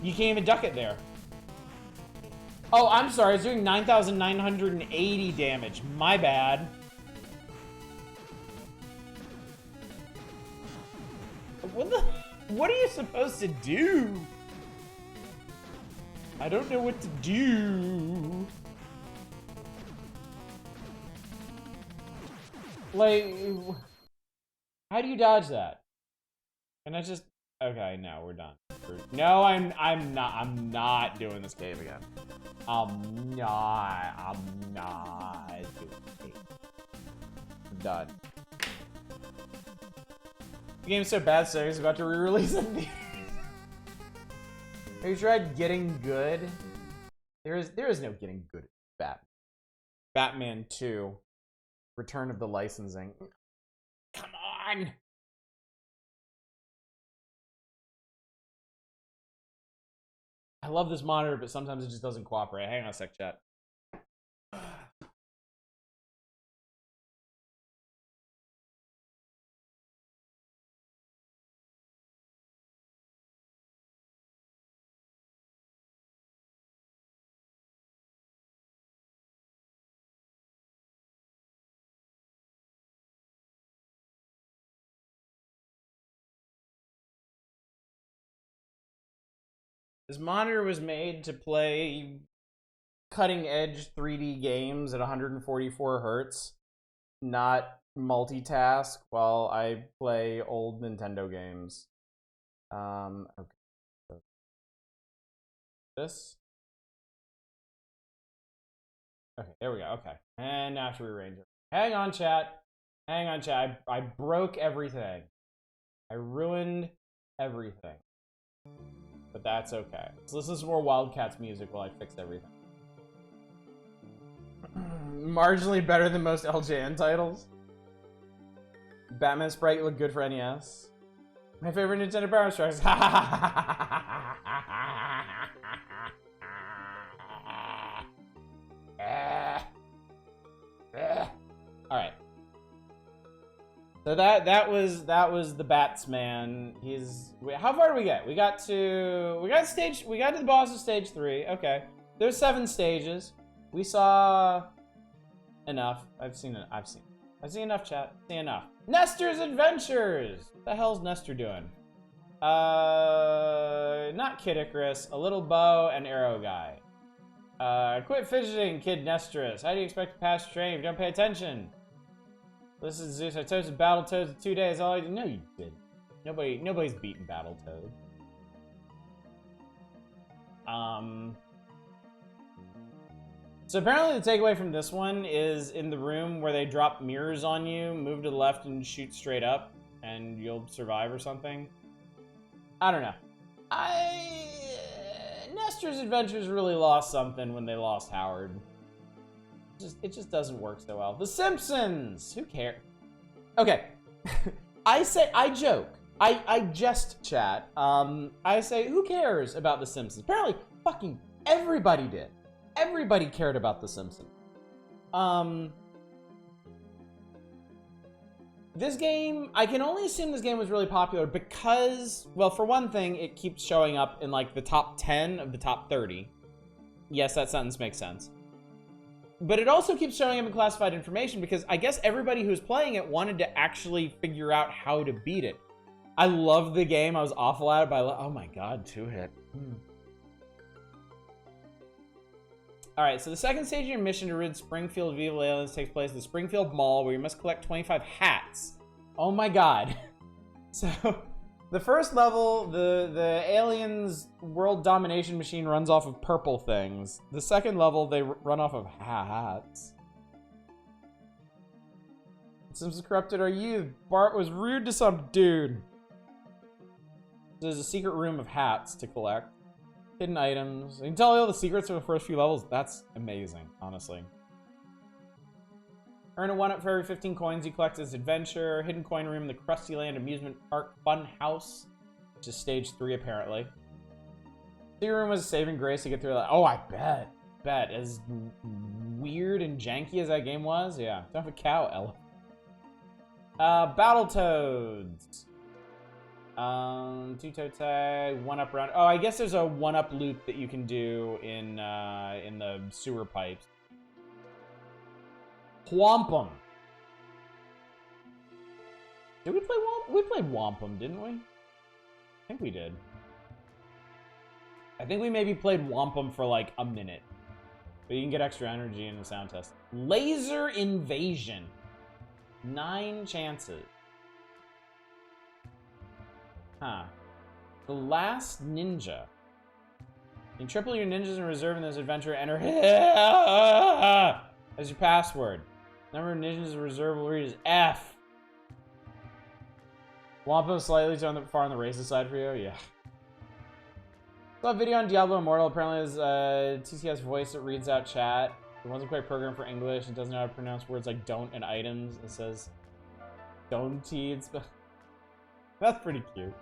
You can't even duck it there. Oh, I'm sorry. I was doing 9,980 damage. My bad. What are you supposed to do? I don't know what to do. Like, how do you dodge that? And I just, okay, no, we're done. No, I'm not doing this cave again. I'm not doing it. I'm done. The game's so bad, so he's about to re-release it. Have you tried Getting Good? There is no Getting Good at Batman 2. Return of the Licensing. Come on! I love this monitor, but sometimes it just doesn't cooperate. Hang on a sec, chat. This monitor was made to play cutting-edge 3D games at 144 hertz, not multitask while I play old Nintendo games. Okay. This. Okay, there we go. Okay, and now should we rearrange it? Hang on, chat. Hang on, chat. I broke everything. I ruined everything. But that's okay. Let's listen to some more Wildcats music while I fix everything. Marginally better than most LJN titles. Batman Sprite look good for NES. My favorite Nintendo Power Strikes. Alright. So that was the Batsman. How far did we get? We got to the boss of stage 3. Okay. There's 7 stages. We saw enough. I've seen enough, chat. Seen enough. Nestor's Adventures! What the hell's Nestor doing? Not Kid Icarus, a little bow and arrow guy. Quit fidgeting, Kid Nestorus. How do you expect to pass train if you don't pay attention? Listen, Zeus, I toasted Battletoads in 2 days. All I did. No, you didn't. Nobody's beaten Battletoads. So apparently the takeaway from this one is in the room where they drop mirrors on you, move to the left and shoot straight up, and you'll survive or something. I don't know. Nestor's Adventures really lost something when they lost Howard. It just doesn't work so well. The Simpsons! Who cares? Okay. I joke. I jest chat. I say, who cares about The Simpsons? Apparently, fucking everybody did. Everybody cared about The Simpsons. This game, I can only assume this game was really popular because, well, for one thing, it keeps showing up in like the top 10 of the top 30. Yes, that sentence makes sense. But it also keeps showing up in classified information because I guess everybody who was playing it wanted to actually figure out how to beat it. I loved the game. I was awful at it, but oh my god, 2-hit. Alright, so the second stage of your mission to rid Springfield of evil aliens takes place at the Springfield Mall, where you must collect 25 hats. Oh my god. So, the first level, the aliens' world domination machine runs off of purple things. The second level, they run off of hats. Simpsons corrupted our youth. Bart was rude to some dude. There's a secret room of hats to collect. Hidden items. You can tell all the secrets from the first few levels. That's amazing, honestly. Earn a 1-up for every 15 coins you collect this adventure. Hidden coin room in the Krusty Land Amusement Park Fun House, which is stage 3 apparently. Secret room was a saving grace to get through that. Oh, I bet. As weird and janky as that game was, yeah. Don't have a cow, Ella. Battletoads. 2-toe tag, 1-up round. Oh, I guess there's a 1-up loop that you can do in the sewer pipes. Wampum. Did we play Wampum? We played Wampum, didn't we? I think we did. I think we maybe played Wampum for like a minute. But you can get extra energy in the sound test. Laser Invasion. 9 chances. Huh. The Last Ninja. You can triple your ninjas in reserve in this adventure. Enter as your password. Number of ninjas in reserve will read as F. Wampum slightly far on the racist side for you? Yeah. Saw a video on Diablo Immortal. Apparently there's a TCS voice that reads out chat. It wasn't quite programmed for English. It doesn't know how to pronounce words like don't and items. It says don't teeds. That's pretty cute.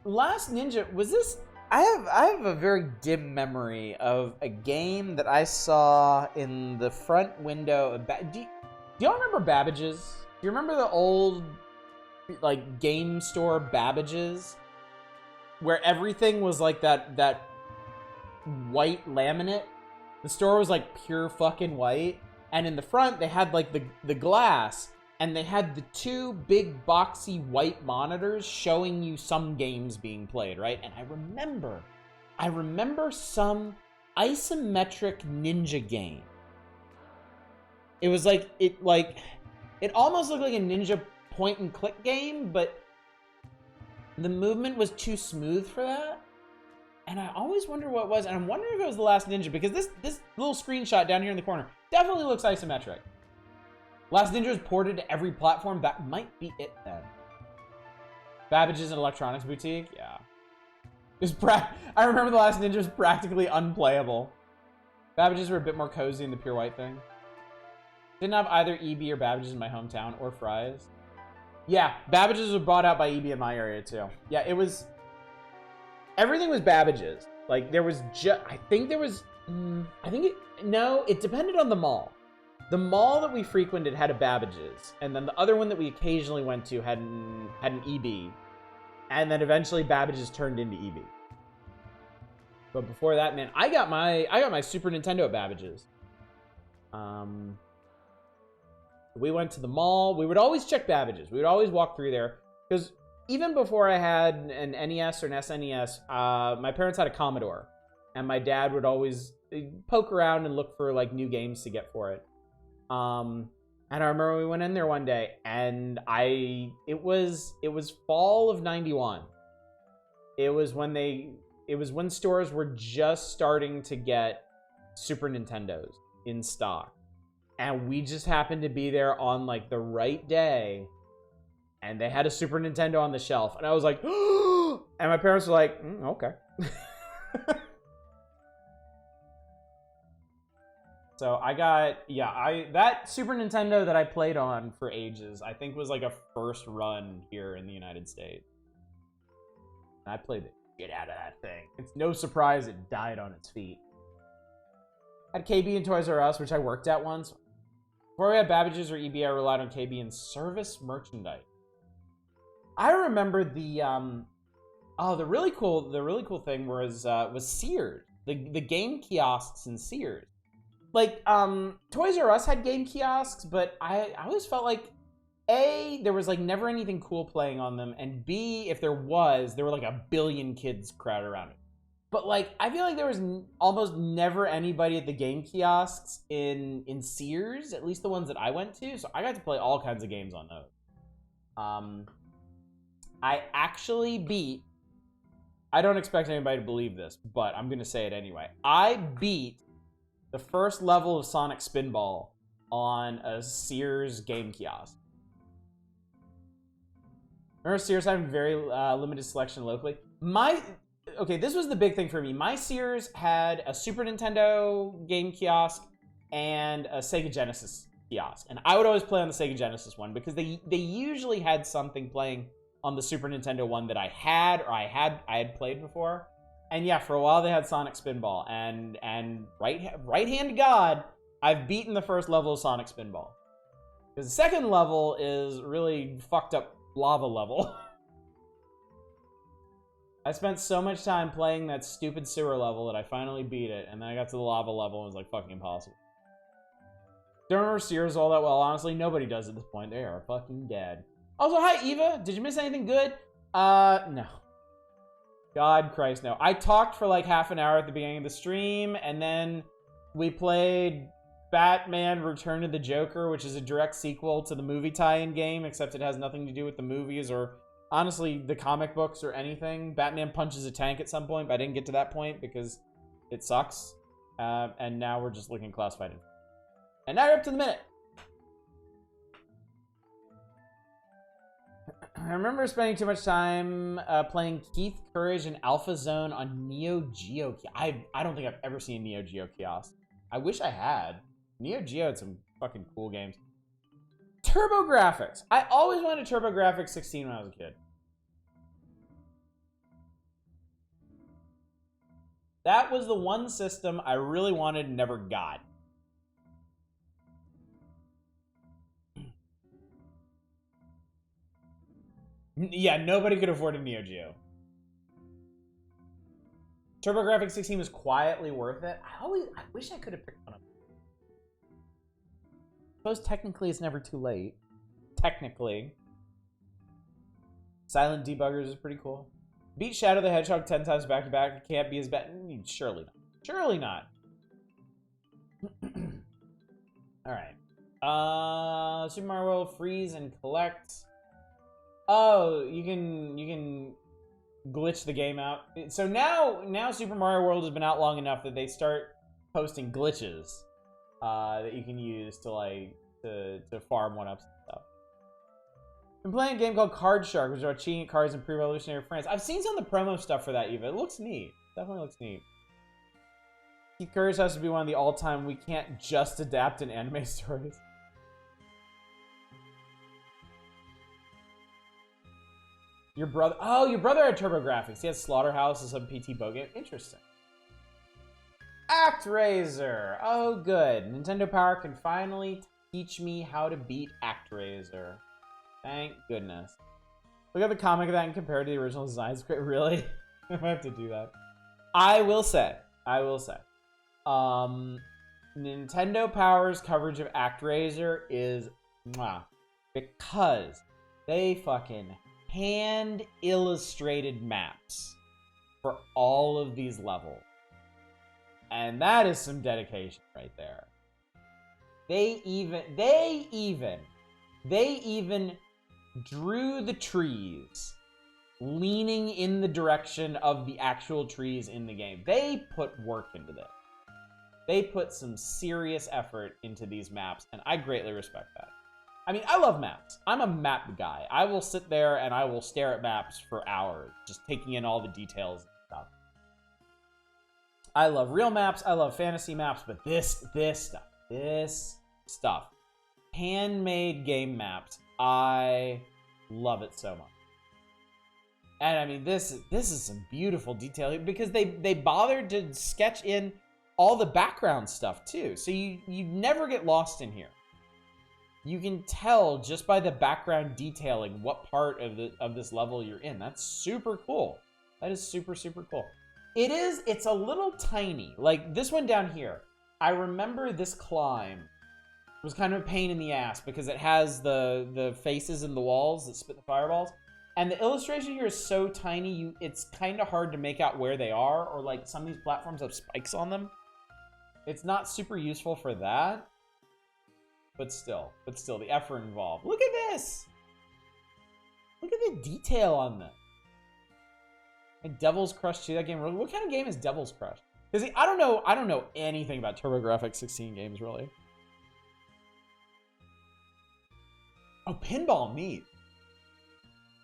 Last Ninja, was this... I have a very dim memory of a game that I saw in the front window of... Do y'all remember Babbage's? Do you remember the old, like, game store Babbage's? Where everything was like that white laminate? The store was like pure fucking white. And in the front, they had like the glass... And they had the 2 big boxy white monitors showing you some games being played, right? And I remember some isometric ninja game. It was like, it almost looked like a ninja point and click game, but the movement was too smooth for that. And I always wonder what it was, and I'm wondering if it was The Last Ninja, because this little screenshot down here in the corner definitely looks isometric. Last Ninja is ported to every platform. That might be it then. Babbage's an electronics boutique? Yeah. I remember The Last Ninja was practically unplayable. Babbage's were a bit more cozy than the pure white thing. Didn't have either EB or Babbage's in my hometown, or Fry's. Yeah, Babbage's was bought out by EB in my area too. Yeah, it was... Everything was Babbage's. Like, there was just... I think there was... No, it depended on the mall. The mall that we frequented had a Babbage's, and then the other one that we occasionally went to had an EB, and then eventually Babbage's turned into EB. But before that, man, I got my Super Nintendo at Babbage's. We went to the mall. We would always check Babbage's. We would always walk through there because even before I had an NES or an SNES, my parents had a Commodore, and my dad would always poke around and look for like new games to get for it. And I remember we went in there one day, and it was fall of '91. It was when stores were just starting to get Super Nintendos in stock. And we just happened to be there on like the right day, and they had a Super Nintendo on the shelf, and I was like, and my parents were like, okay. So I got, that Super Nintendo that I played on for ages, I think was like a first run here in the United States. And I played the shit out of that thing. It's no surprise it died on its feet. I had KB and Toys R Us, which I worked at once. Before we had Babbage's or EB, I relied on KB and service merchandise. I remember the really cool thing was Sears. The game kiosks in Sears. Like, Toys R Us had game kiosks, but I always felt like, A, there was like never anything cool playing on them, and B, if there were like a billion kids crowded around it. But like, I feel like there was almost never anybody at the game kiosks in Sears, at least the ones that I went to. So I got to play all kinds of games on those. I actually beat. I don't expect anybody to believe this, but I'm gonna say it anyway. I beat the first level of Sonic Spinball on a Sears game kiosk. Remember Sears having very limited selection locally? Okay, this was the big thing for me. My Sears had a Super Nintendo game kiosk and a Sega Genesis kiosk. And I would always play on the Sega Genesis one because they usually had something playing on the Super Nintendo one that I had played before. And yeah, for a while they had Sonic Spinball. And right hand to God, I've beaten the first level of Sonic Spinball. Because the second level is really fucked up lava level. I spent so much time playing that stupid sewer level that I finally beat it, and then I got to the lava level and it was like fucking impossible. Don't remember Sears all that well, honestly. Nobody does at this point. They are fucking dead. Also, hi Eva. Did you miss anything good? No. God Christ, no. I talked for like half an hour at the beginning of the stream, and then we played Batman Return of the Joker, which is a direct sequel to the movie tie-in game, except it has nothing to do with the movies or honestly the comic books or anything. Batman punches a tank at some point, but I didn't get to that point because it sucks. And now we're just looking classified. And now you're up to the minute. I remember spending too much time playing Keith Courage and Alpha Zone on Neo Geo. I don't think I've ever seen a Neo Geo kiosk. I wish I had. Neo Geo had some fucking cool games. TurboGrafx. I always wanted a TurboGrafx 16 when I was a kid. That was the one system I really wanted and never got. Yeah, nobody could afford a Neo Geo. TurboGrafx 16 was quietly worth it. I wish I could have picked one up. I suppose technically it's never too late. Technically. Silent Debuggers is pretty cool. Beat Shadow the Hedgehog 10 times back to back. It can't be as bad. Surely not. Surely not. Alright. Super Mario World freeze and collect. Oh, you can glitch the game out. So now Super Mario World has been out long enough that they start posting glitches that you can use to farm one-ups and stuff. Been playing a game called Card Shark, which is about cheating at cards in pre-revolutionary France. I've seen some of the promo stuff for that, Eva. It looks neat. Definitely looks neat. Keith Courage has to be one of the all-time we can't just adapt in anime stories. Your brother... Oh, your brother had TurboGrafx. He had Slaughterhouse as some PT Bo game. Interesting. ActRaiser. Oh, good. Nintendo Power can finally teach me how to beat ActRaiser. Thank goodness. Look at the comic of that and compare it to the original design. It's great. Really? I might have to do that. I will say. Nintendo Power's coverage of ActRaiser is... Mwah, because they fucking... hand-illustrated maps for all of these levels. And that is some dedication right there. They even drew the trees leaning in the direction of the actual trees in the game. They put work into this. They put some serious effort into these maps, and I greatly respect that. I mean, I love maps. I'm a map guy. I will sit there and I will stare at maps for hours, just taking in all the details and stuff. I love real maps. I love fantasy maps, but this stuff, handmade game maps, I love it so much. And I mean, this is some beautiful detail because they bothered to sketch in all the background stuff too, so you never get lost in here. You can tell just by the background detailing what part of this level you're in. That's super cool. That is super, super cool. It's a little tiny. Like this one down here. I remember this climb was kind of a pain in the ass because it has the faces in the walls that spit the fireballs. And the illustration here is so tiny, it's kind of hard to make out where they are, or like some of these platforms have spikes on them. It's not super useful for that. But still, the effort involved. Look at this! Look at the detail on this. And Devil's Crush 2, that game. What kind of game is Devil's Crush? Because I don't know anything about TurboGrafx 16 games, really. Oh, Pinball, neat.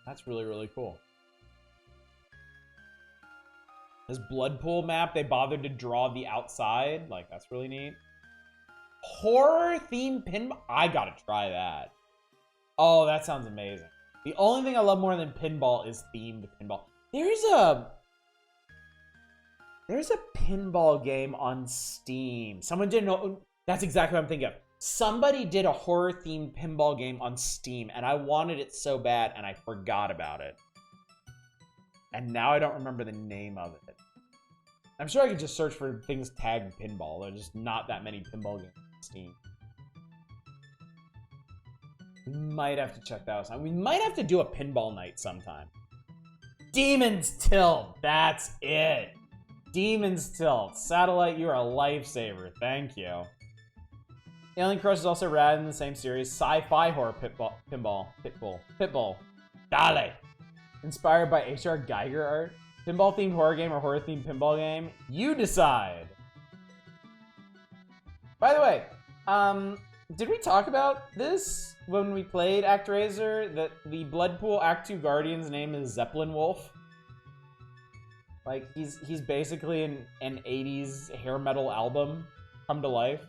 That's really, really cool. This Blood Pool map, they bothered to draw the outside. Like, that's really neat. Horror-themed pinball? I gotta try that. Oh, that sounds amazing. The only thing I love more than pinball is themed pinball. There's a pinball game on Steam. Someone didn't know. That's exactly what I'm thinking of. Somebody did a horror-themed pinball game on Steam, and I wanted it so bad, and I forgot about it. And now I don't remember the name of it. I'm sure I could just search for things tagged pinball. There's just not that many pinball games on Steam. We might have to check that out. We might have to do a pinball night sometime. Demon's Tilt. That's it. Demon's Tilt. Satellite, you are a lifesaver. Thank you. Alien Crush is also rad in the same series. Sci-fi horror Pitbull. Dale. Inspired by H.R. Geiger art. Pinball-themed horror game or horror-themed pinball game? You decide. By the way, did we talk about this when we played ActRaiser? That the Blood Pool Act 2 Guardian's name is Zeppelin Wolf? Like, he's basically an 80s hair metal album come to life.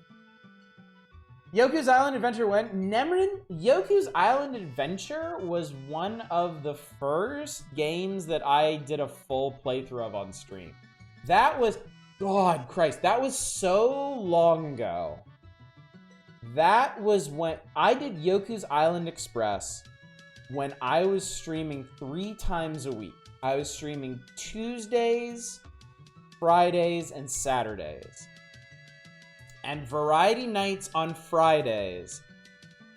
Yoku's Island Adventure went. Nemrin, Yoku's Island Adventure was one of the first games that I did a full playthrough of on stream. That was, God Christ, that was so long ago. That was when I did Yoku's Island Express when I was streaming 3 times a week. I was streaming Tuesdays, Fridays, and Saturdays. And variety nights on Fridays,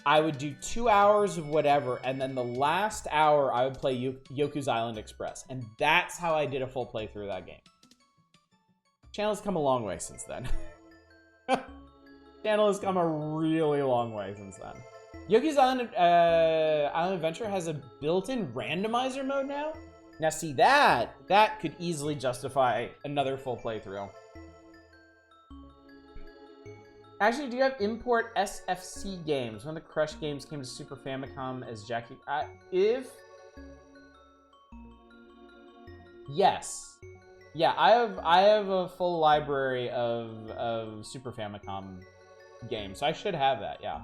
I would do 2 hours of whatever, and then the last hour I would play Yoku's Island Express. And that's how I did a full playthrough of that game. Channel's come a long way since then. Channel has come a really long way since then. Yoku's Island Adventure has a built-in randomizer mode now? Now see, that could easily justify another full playthrough. Actually, do you have import SFC games? One of the Crush games came to Super Famicom as Jackie. Yes, yeah, I have a full library of Super Famicom games, so I should have that. Yeah.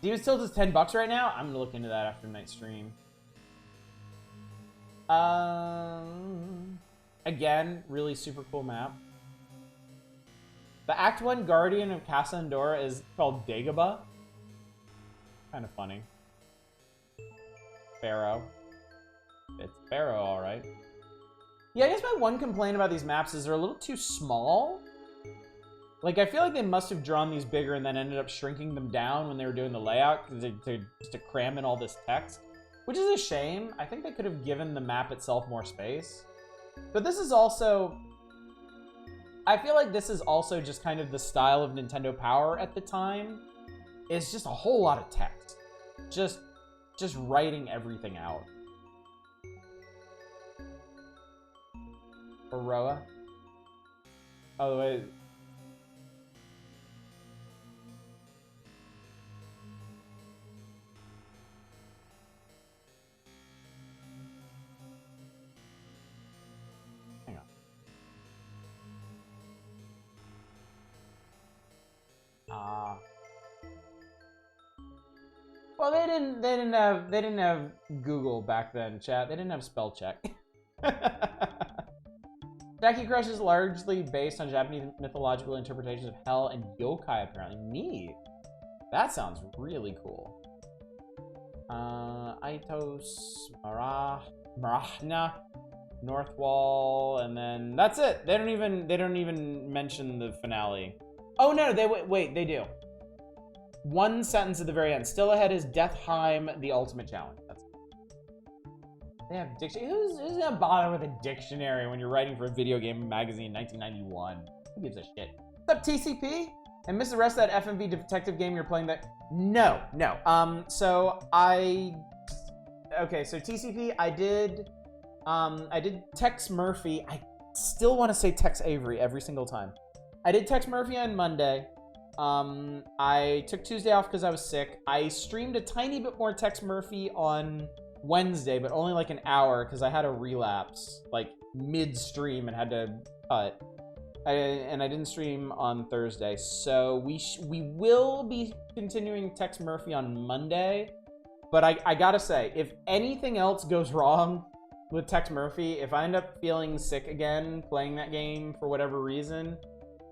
Demon's Tilt is $10 right now. I'm gonna look into that after tonight's stream. Again, really super cool map. The Act 1 Guardian of Casa Andorra is called Dagobah. Kind of funny. Pharaoh. It's Pharaoh, alright. Yeah, I guess my one complaint about these maps is they're a little too small. Like, I feel like they must have drawn these bigger and then ended up shrinking them down when they were doing the layout to cram in all this text. Which is a shame. I think they could have given the map itself more space. But this is also... I feel like this is also just kind of the style of Nintendo Power at the time. It's just a whole lot of text. Just writing everything out. Aroa. Oh, wait. Hang on. Well, they didn't have Google back then, chat. They didn't have spell check. Jackie Crush is largely based on Japanese mythological interpretations of hell and yokai, apparently. Neat. That sounds really cool. Aitos, Marahna, North Wall, and then that's it. They don't even mention the finale. Oh no, wait, they do. One sentence at the very end. Still ahead is Deathheim, the ultimate challenge. That's They have dictionary. Who's gonna bother with a dictionary when you're writing for a video game magazine in 1991? Who gives a shit? What's up, TCP? And miss the rest of that FMV detective game you're playing that? No. So TCP, I did Tex Murphy. I still want to say Tex Avery every single time. I did Tex Murphy on Monday. I took Tuesday off because I was sick. I streamed a tiny bit more Tex Murphy on Wednesday, but only like an hour because I had a relapse like mid-stream and had to cut. And I didn't stream on Thursday, so we will be continuing Tex Murphy on Monday. But I gotta say, if anything else goes wrong with Tex Murphy, if I end up feeling sick again playing that game for whatever reason,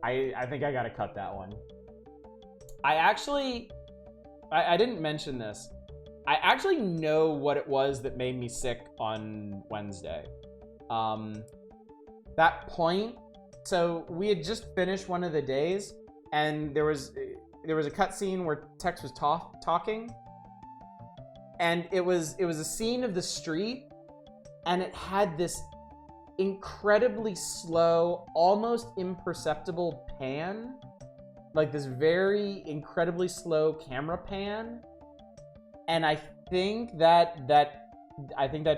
I think I gotta cut that one. I didn't mention this. I actually know what it was that made me sick on Wednesday. That point, so we had just finished one of the days, and there was a cutscene where Tex was talking, and it was a scene of the street, and it had this incredibly slow, almost imperceptible pan, like this very incredibly slow camera pan, and I think that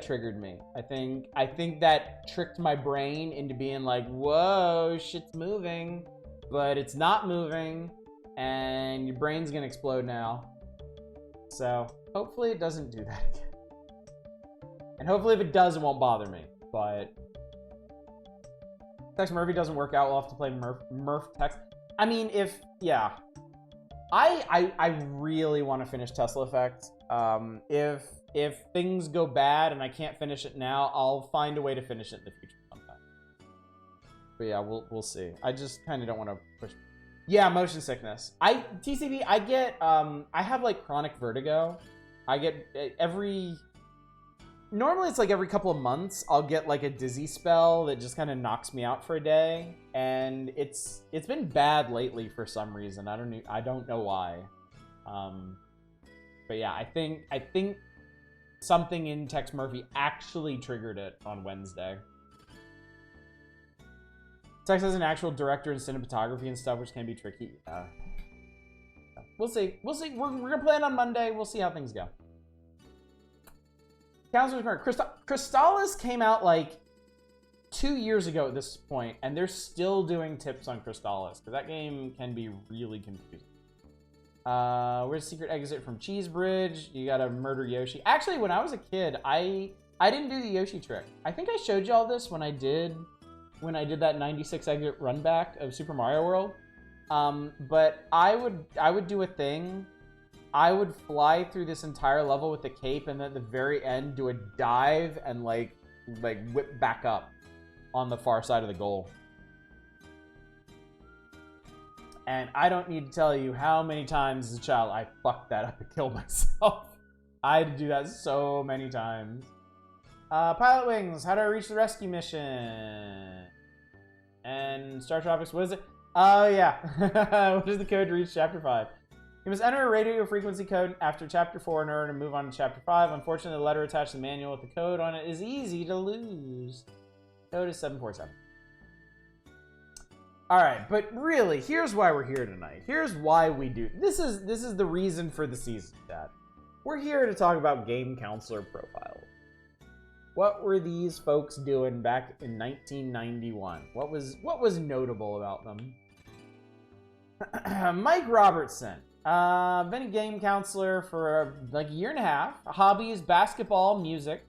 triggered me. I think that tricked my brain into being like, whoa, shit's moving, but it's not moving, and your brain's gonna explode now. So hopefully it doesn't do that again. And hopefully if it does, it won't bother me. But Tex Murphy doesn't work out, we'll have to play Murph Tex. I mean, I really want to finish Tesla Effect. If things go bad and I can't finish it now, I'll find a way to finish it in the future sometime. But yeah, we'll see. I just kind of don't want to push. Yeah, motion sickness. TCB, I have like chronic vertigo. I get normally it's like every couple of months I'll get like a dizzy spell that just kind of knocks me out for a day, and it's been bad lately for some reason. I don't know why. But yeah, I think something in Tex Murphy actually triggered it on Wednesday. Tex has an actual director in cinematography and stuff, which can be tricky. We'll see. We're gonna play it on Monday. We'll see how things go. Counselor's Corner. Crystalis came out like 2 years ago at this point, and they're still doing tips on Crystalis, because that game can be really confusing. Where's the secret exit from Cheese Bridge? You gotta murder Yoshi. Actually, when I was a kid, I didn't do the Yoshi trick. I think I showed y'all this when I did that 96 exit run back of Super Mario World. But I would do a thing. I would fly through this entire level with the cape, and then at the very end do a dive and like whip back up on the far side of the goal. And I don't need to tell you how many times as a child I fucked that up and killed myself. I had to do that so many times. Pilot Wings, how do I reach the rescue mission? And Star Tropics, what is it? Oh yeah, what is the code to reach Chapter 5? You must enter a radio frequency code after Chapter 4 in order to move on to Chapter 5. Unfortunately, the letter attached to the manual with the code on it is easy to lose. Code is 747. All right, but really, here's why we're here tonight. Here's why we do. This is the reason for the season, Dad. We're here to talk about game counselor profiles. What were these folks doing back in 1991? What was notable about them? Mike Robertson, been a game counselor for like a year and a half. Hobbies: basketball, music.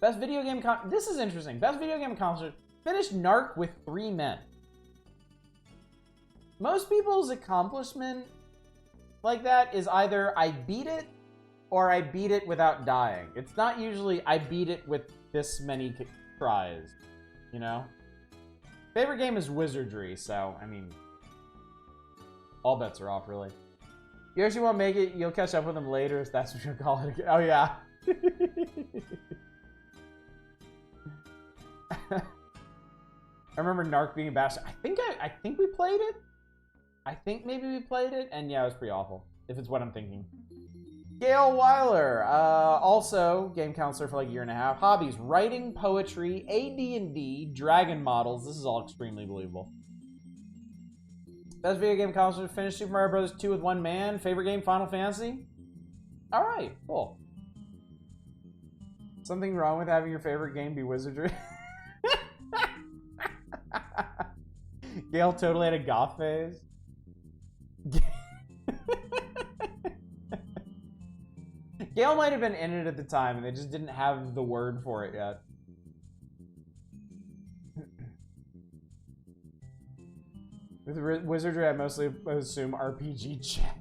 Best video game. This is interesting. Best video game counselor. Finished Narc with 3 men. Most people's accomplishment like that is either I beat it or I beat it without dying. It's not usually I beat it with this many tries, you know? Favorite game is Wizardry, so, I mean, all bets are off, really. You actually won't make it, you'll catch up with them later if that's what you're calling it. Oh, yeah. I remember Narc being a bastard. I think we played it. I think maybe we played it, and yeah, it was pretty awful, if it's what I'm thinking. Gail Weiler, also game counselor for like a year and a half. Hobbies: writing, poetry, AD&D, dragon models. This is all extremely believable. Best video game counselor: finished Super Mario Bros. 2 with 1 man. Favorite game: Final Fantasy. All right, cool. Something wrong with having your favorite game be Wizardry? Gail totally had a goth phase. Gail might have been in it at the time, and they just didn't have the word for it yet. With Wizardry, I mostly assume RPG chat.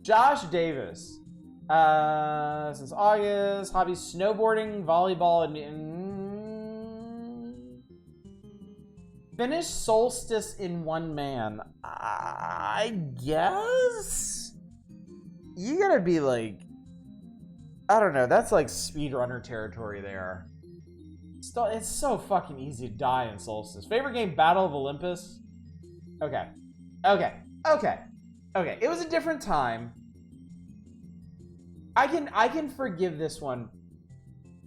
Josh Davis. Since August. Hobbies: snowboarding, volleyball, and finished Solstice in 1 man. I guess? You gotta be like, I don't know, that's like speedrunner territory there. Still, it's so fucking easy to die in Solstice. Favorite game: Battle of Olympus. Okay. It was a different time. I can forgive this one.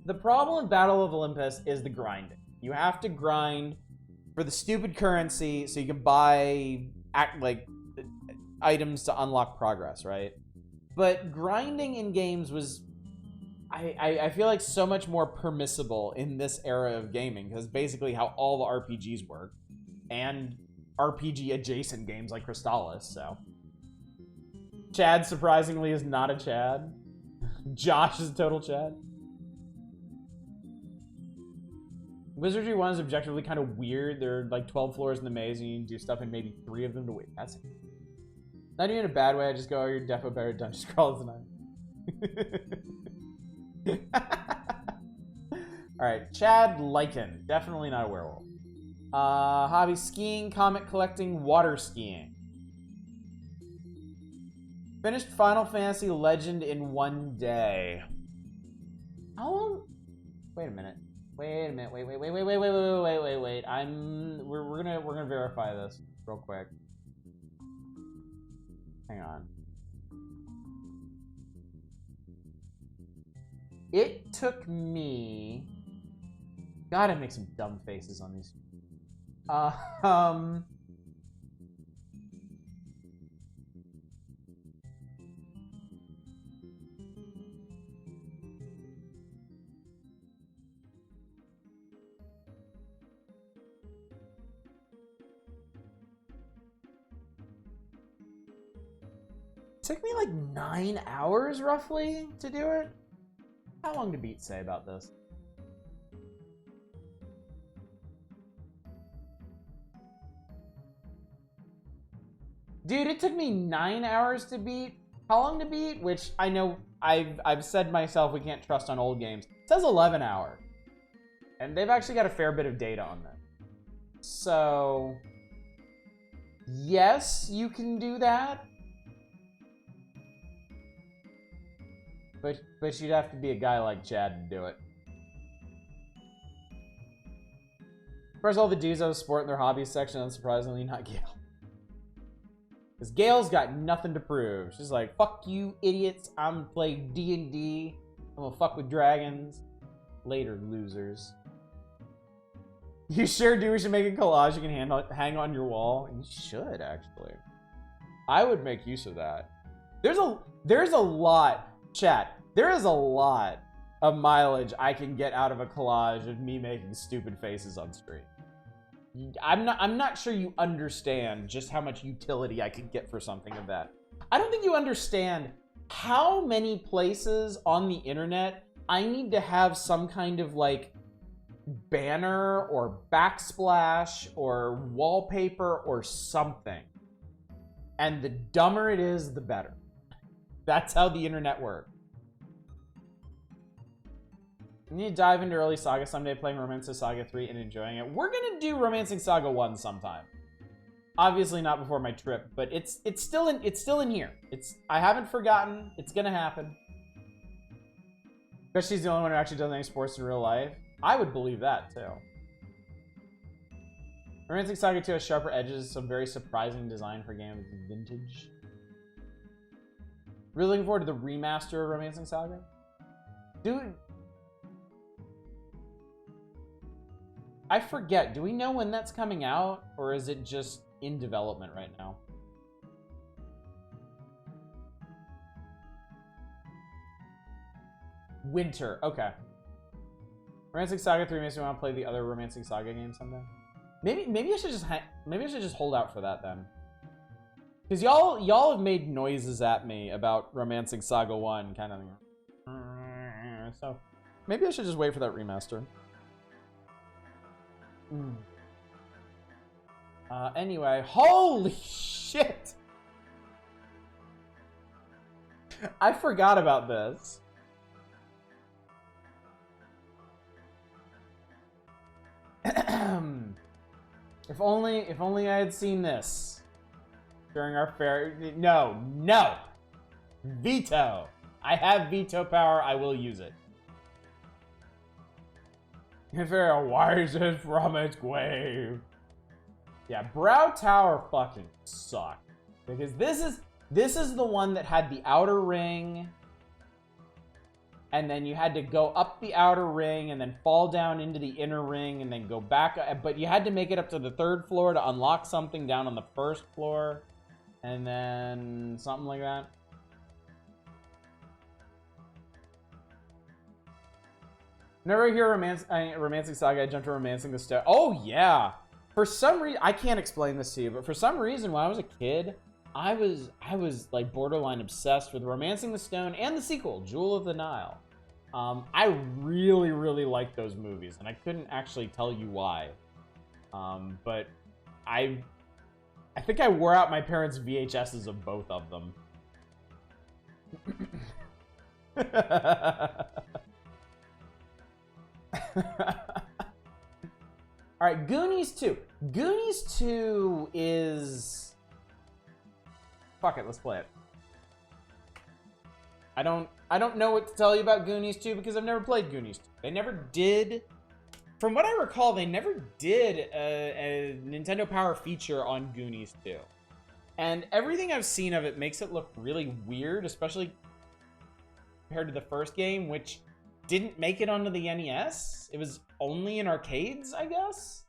The problem with Battle of Olympus is the grinding. You have to grind for the stupid currency so you can buy items to unlock progress, right? But grinding in games was, I feel like, so much more permissible in this era of gaming, because basically how all the RPGs work, and RPG adjacent games like Crystalis. So Chad surprisingly is not a Chad. Josh is a total Chad. Wizardry 1 is objectively kind of weird. There are like 12 floors in the maze, and you can do stuff in maybe 3 of them to wait. That's it. Not even in a bad way. I just go, oh, you're defo better dungeon crawlers than I. Alright, Chad Lycan. Definitely not a werewolf. Hobby: skiing, comic collecting, water skiing. Finished Final Fantasy Legend in 1 day. How long? Wait a minute. Wait. We're gonna verify this real quick. Hang on. It took me. Gotta make some dumb faces on these. Took me like 9 hours roughly to do it. How long did Beat say about this? Dude, it took me 9 hours to beat. How long to beat? Which I know I've said myself we can't trust on old games. It says 11 hours. And they've actually got a fair bit of data on that. So yes, you can do that. But you'd have to be a guy like Chad to do it. First of all, the dudes have a sport in their hobbies section, unsurprisingly, not Gail. Because Gail's got nothing to prove. She's like, fuck you, idiots. I'm gonna play D&D. I'm gonna fuck with dragons. Later, losers. You sure do. We should make a collage you can hang on your wall. You should, actually. I would make use of that. There's a lot, chat. There is a lot of mileage I can get out of a collage of me making stupid faces on screen. I'm not sure you understand just how much utility I could get for something of that. I don't think you understand how many places on the internet I need to have some kind of like banner or backsplash or wallpaper or something. And the dumber it is, the better. That's how the internet works. I need to dive into early Saga someday, playing Romancing Saga 3 and enjoying it. We're gonna do Romancing Saga 1 sometime. Obviously not before my trip, but it's still in here. I haven't forgotten. It's gonna happen. Because she's the only one who actually does any sports in real life. I would believe that too. Romancing Saga 2 has sharper edges, some very surprising design for a game of vintage. Really looking forward to the remaster of Romancing Saga. Dude, I forget, do we know when that's coming out, or is it just in development right now? Winter, okay. Romancing Saga 3 makes me want to play the other Romancing Saga games someday. Maybe I should just hold out for that then. Because y'all have made noises at me about Romancing Saga 1, kind of. So maybe I should just wait for that remaster. Anyway, holy shit! I forgot about this. If only I had seen this during our fair. No. Veto. I have veto power. I will use it. Why is this from its grave? Yeah, Brow Tower fucking sucked. Because this is the one that had the outer ring, and then you had to go up the outer ring and then fall down into the inner ring and then go back, but you had to make it up to the 3rd floor to unlock something down on the 1st floor, and then something like that. Whenever I hear Romancing Saga, I jump to Romancing the Stone. Oh, yeah. For some reason, I can't explain this to you, but for some reason, when I was a kid, I was like borderline obsessed with Romancing the Stone and the sequel, Jewel of the Nile. I really, really liked those movies, and I couldn't actually tell you why. But I think I wore out my parents' VHSs of both of them. All right, Goonies 2. Goonies 2 is... Fuck it, let's play it. I don't know what to tell you about Goonies 2 because I've never played Goonies 2. They never did... From what I recall, they never did a Nintendo Power feature on Goonies 2. And everything I've seen of it makes it look really weird, especially compared to the first game, which didn't make it onto the NES. It was only in arcades, I guess?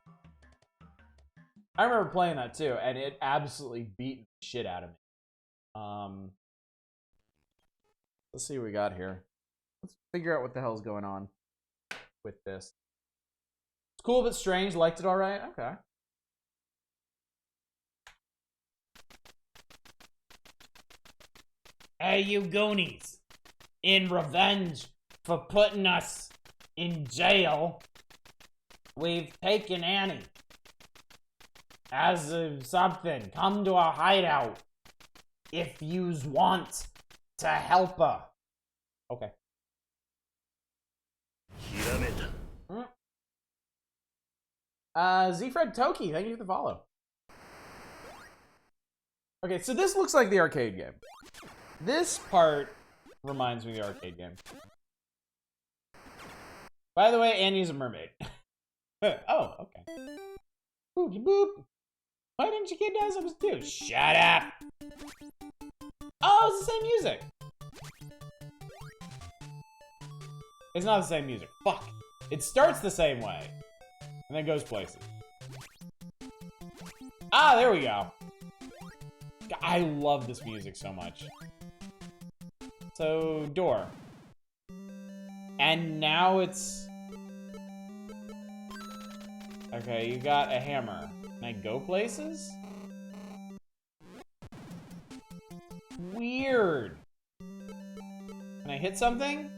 I remember playing that too, and it absolutely beat the shit out of me. Let's see what we got here. Let's figure out what the hell's going on with this. It's cool but strange. Liked it all right? Okay. Hey, you Goonies. In revenge for putting us in jail, we've taken Annie. As of something, come to our hideout if yous want to help her. Okay. Zfred Toki, thank you for the follow. Okay, so this looks like the arcade game. This part reminds me of the arcade game. By the way, Annie's a mermaid. Oh, okay. Boop boop. Why didn't you get down something too? Shut up! Oh, it's the same music. It's not the same music. Fuck. It starts the same way. And then goes places. Ah, there we go. I love this music so much. So, door. And now it's... Okay, you got a hammer. Can I go places? Weird. Can I hit something?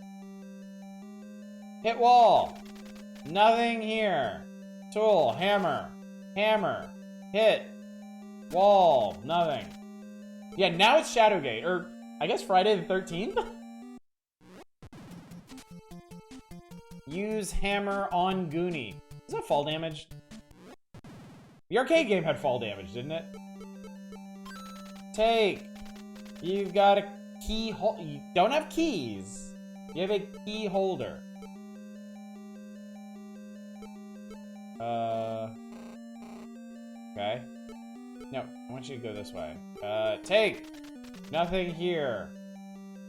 Hit wall. Nothing here. Tool, hammer, hammer, hit, wall, nothing. Yeah, now it's Shadowgate, or I guess Friday the 13th? Use hammer on Goonie. Is that fall damage? The arcade game had fall damage, didn't it? Take. You've got a key hole. You don't have keys. You have a key holder. Okay. No, I want you to go this way. Take. Nothing here.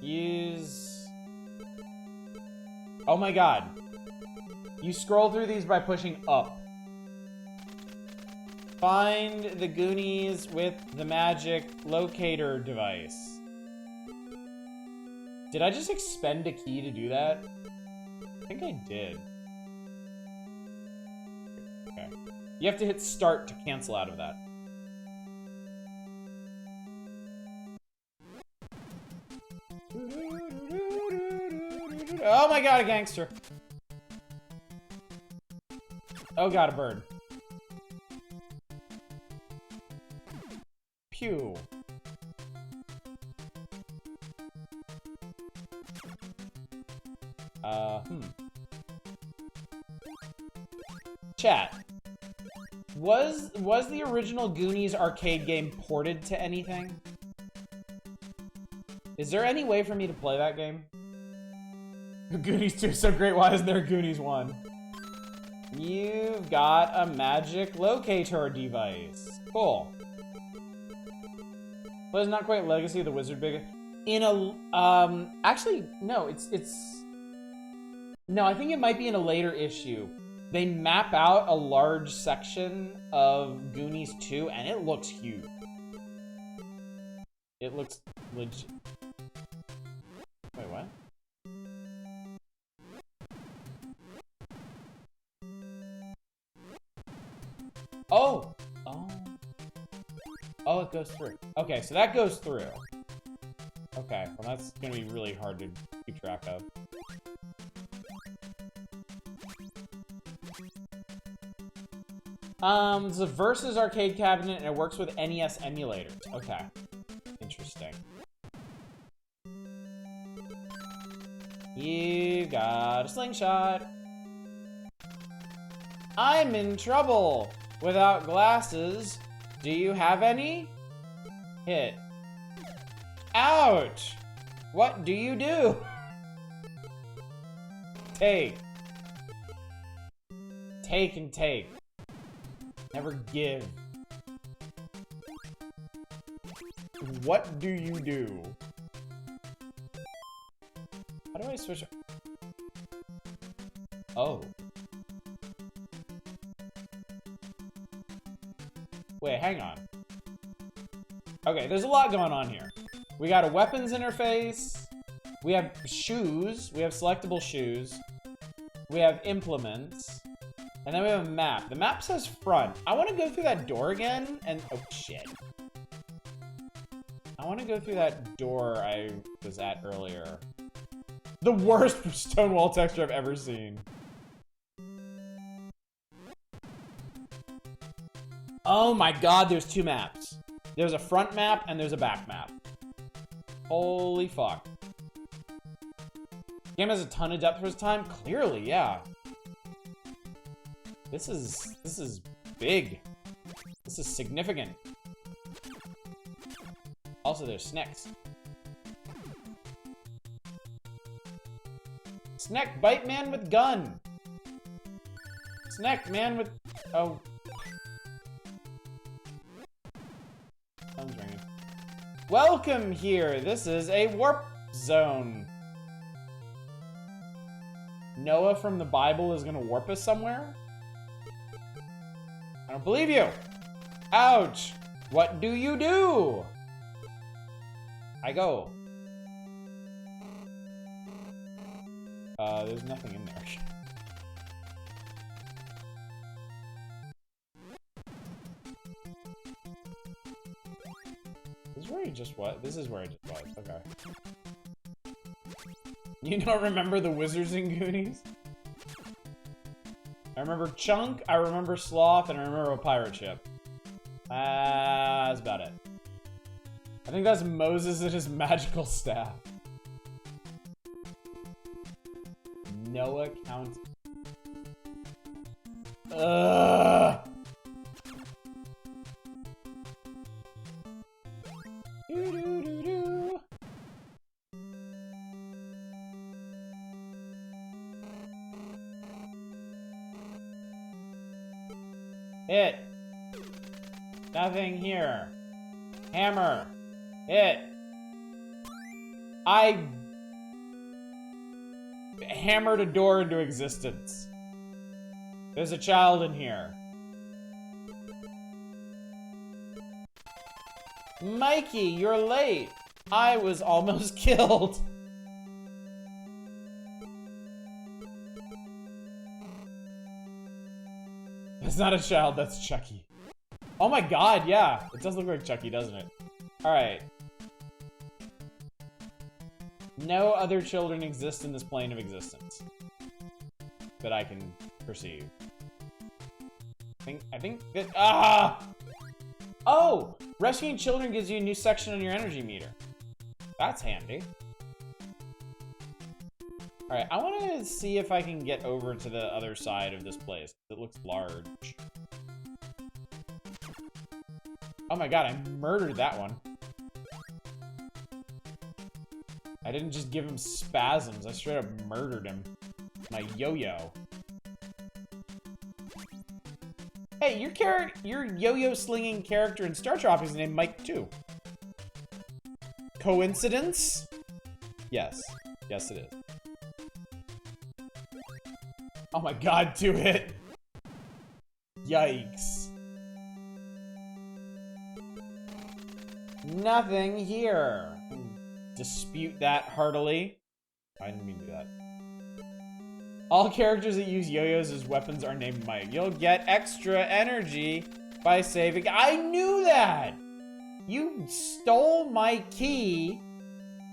Use... Oh my god. You scroll through these by pushing up. Find the Goonies with the magic locator device. Did I just expend a key to do that? I think I did. Okay. You have to hit start to cancel out of that. Oh my god, a gangster. Oh god, a bird. Pew. Chat. Was the original Goonies arcade game ported to anything? Is there any way for me to play that game? Goonies 2 is so great, why isn't there a Goonies 1? You've got a magic locator device. Cool. But it's not quite Legacy of the Wizard Big... In a... Actually, no, it's... No, I think it might be in a later issue. They map out a large section of Goonies 2, and it looks huge. It looks legit. Wait, what? Oh! Oh. Oh, it goes through. Okay, so that goes through. Okay, well that's gonna be really hard to keep track of. It's a Versus arcade cabinet and it works with NES emulators. Okay. Interesting. You got a slingshot. I'm in trouble. Without glasses. Do you have any? Hit. Ouch! What do you do? Take. Take and take. Never give. What do you do? How do I switch? Oh. Wait, hang on. Okay, there's a lot going on here. We got a weapons interface. We have shoes. We have selectable shoes. We have implements. And then we have a map. The map says front. I want to go through that door again and... Oh, shit. I want to go through that door I was at earlier. The worst stone wall texture I've ever seen. Oh my god, there's two maps. There's a front map and there's a back map. Holy fuck. Game has a ton of depth for its time? Clearly, yeah. This is big. This is significant. Also, there's snacks. Snack bite man with gun. Snack man with... Oh. Phone's ringing. Welcome here. This is a warp zone. Noah from the Bible is gonna warp us somewhere? don't believe you. Ouch. What do you do? I go. There's nothing in there. This is where you just was. This is where I just was. Okay. You don't remember the wizards in Goonies? I remember Chunk, I remember Sloth, and I remember a pirate ship. That's about it. I think that's Moses and his magical staff. Noah counts. Ugh. Doo-doo-doo-doo. Hit. Nothing here. Hammer. Hit. I hammered a door into existence. There's a child in here. Mikey, you're late. I was almost killed. That's not a child, that's Chucky. Oh my god, yeah. It does look like Chucky, doesn't it? Alright. No other children exist in this plane of existence that I can perceive. I think that, oh! Rescuing children gives you a new section on your energy meter. That's handy. Alright, I want to see if I can get over to the other side of this place. It looks large. Oh my god, I murdered that one. I didn't just give him spasms, I straight up murdered him. My yo-yo. Hey, your yo-yo slinging character in Star Tropics is named Mike too. Coincidence? Yes. Yes, it is. Oh my god, 2-hit. Yikes. Nothing here. Dispute that heartily. I didn't mean to do that. All characters that use yo-yos as weapons are named Mike. You'll get extra energy by saving. I knew that! You stole my key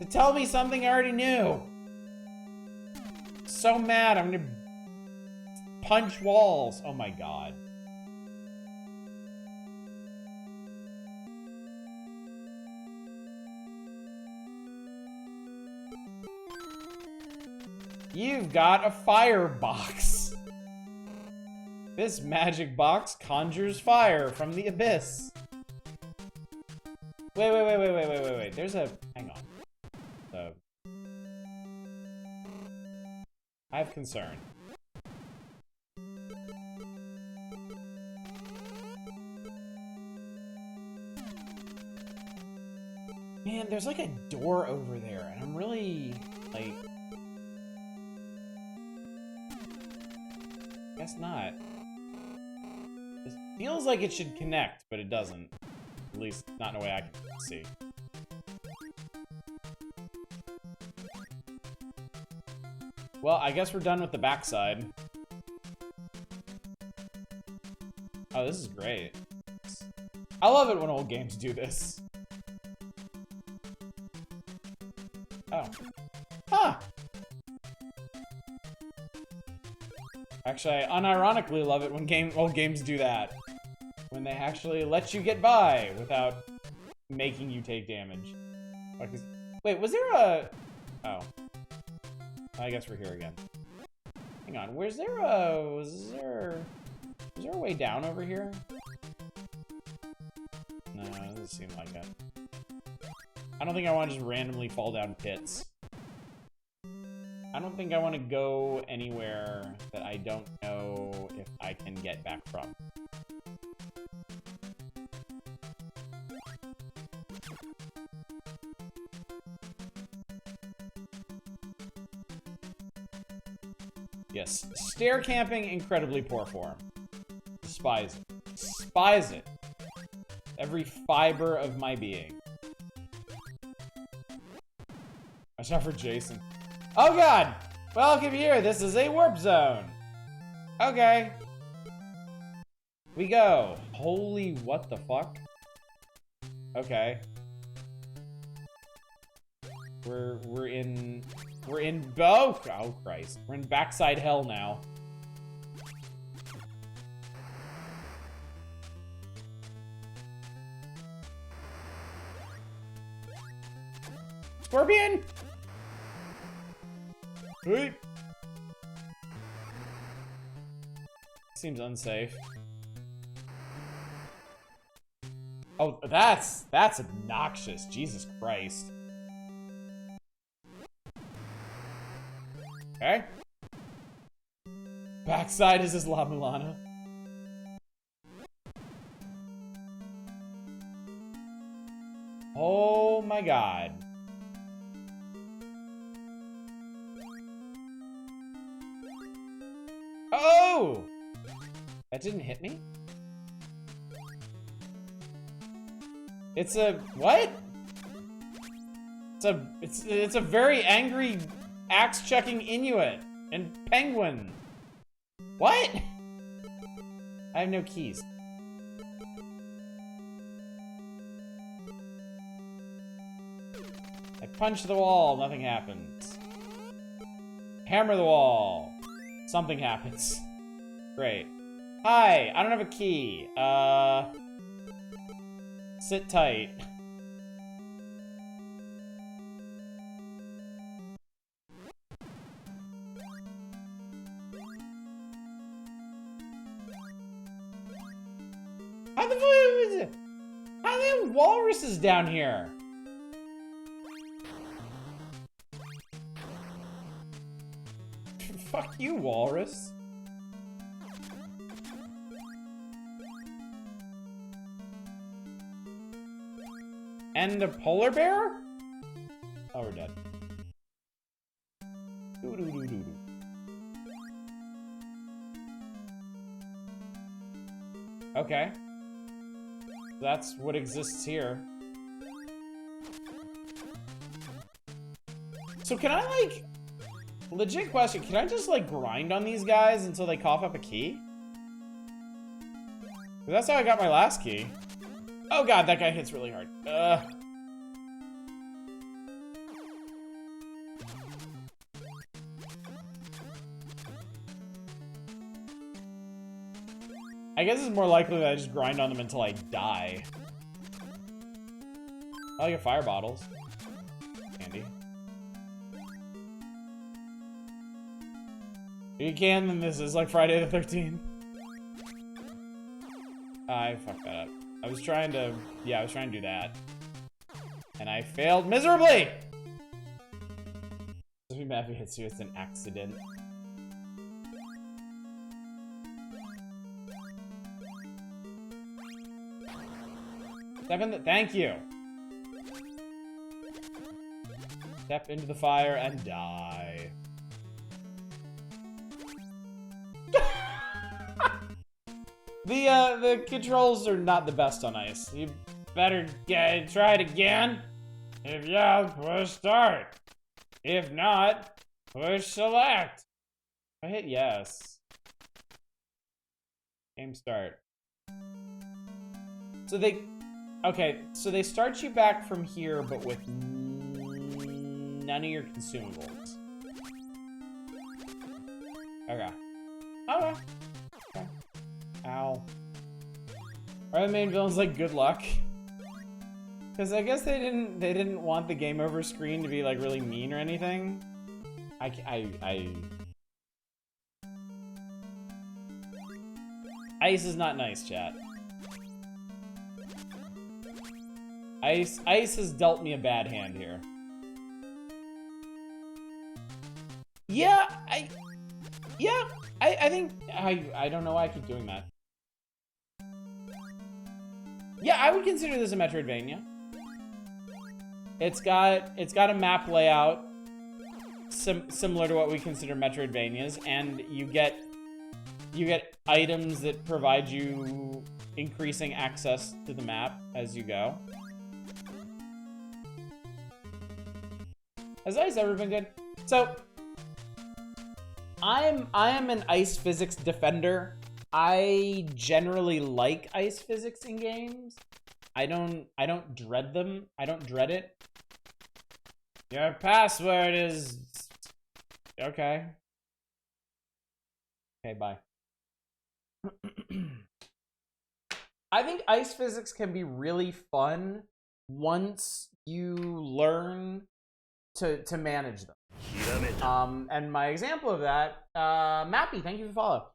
to tell me something I already knew. So mad, I'm gonna punch walls. Oh my god. You've got a firebox. This magic box conjures fire from the abyss. Wait. There's a... Hang on. I have concern. Man, there's like a door over there, and I'm really, like... Guess not. It feels like it should connect, but it doesn't. At least, not in a way I can see. Well, I guess we're done with the backside. Oh, this is great. I love it when old games do this. Oh. Huh! Actually, I unironically love it when old games do that. When they actually let you get by without making you take damage. Wait, was there a... Oh. I guess we're here again. Hang on, was there a way down over here? No, it doesn't seem like it. I don't think I want to just randomly fall down pits. I don't think I want to go anywhere that I don't know if I can get back from. Yes, stair camping, incredibly poor form. Despise it. despise it. Every fiber of my being. Watch out for Jason. Oh god! Welcome here, this is a warp zone. Okay. We go. Holy what the fuck? Okay. We're in oh Christ. We're in backside hell now. Scorpion! Hey. Seems unsafe. Oh, that's obnoxious. Jesus Christ. Okay. Backside is his La Mulana. Oh my god. Oh! That didn't hit me? It's a what? It's a very angry axe-chucking Inuit and penguin. What? I have no keys. I punch the wall, nothing happens. Hammer the wall. Something happens. Great. Hi, I don't have a key. Sit tight. How the fuck is it? How are there walruses down here? Fuck you, walrus. And a polar bear? Oh, we're dead. Doo-doo-doo-doo-doo. Okay. That's what exists here. So can I, like... Legit question, can I just, like, grind on these guys until they cough up a key? 'Cause that's how I got my last key. Oh god, that guy hits really hard. I guess it's more likely that I just grind on them until I die. I like fire bottles. Handy. If you can, then this is like Friday the 13th. I fucked that up. I was trying to do that. And I failed miserably! If you mad if it hits you, it's an accident. Thank you! Step into the fire and die. The controls are not the best on ice. You better try it again. If yeah, push start. If not, push select. I hit yes. Game start. So they start you back from here, but with none of your consumables. Okay. Okay. Okay. Ow. Are the main villains like good luck? Because I guess they didn't want the game over screen to be like really mean or anything. Ice is not nice, chat. Ice has dealt me a bad hand here. Yeah, I think I don't know why I keep doing that. Yeah, I would consider this a Metroidvania. It's got a map layout similar to what we consider Metroidvanias, and you get items that provide you increasing access to the map as you go. Has ice ever been good? So, I am an ice physics defender. I generally like ice physics in games. I don't dread them. I don't dread it. Your password is... Okay. Okay, bye. I think ice physics can be really fun once you learn to manage them. And my example of that, Mappy, thank you for the follow.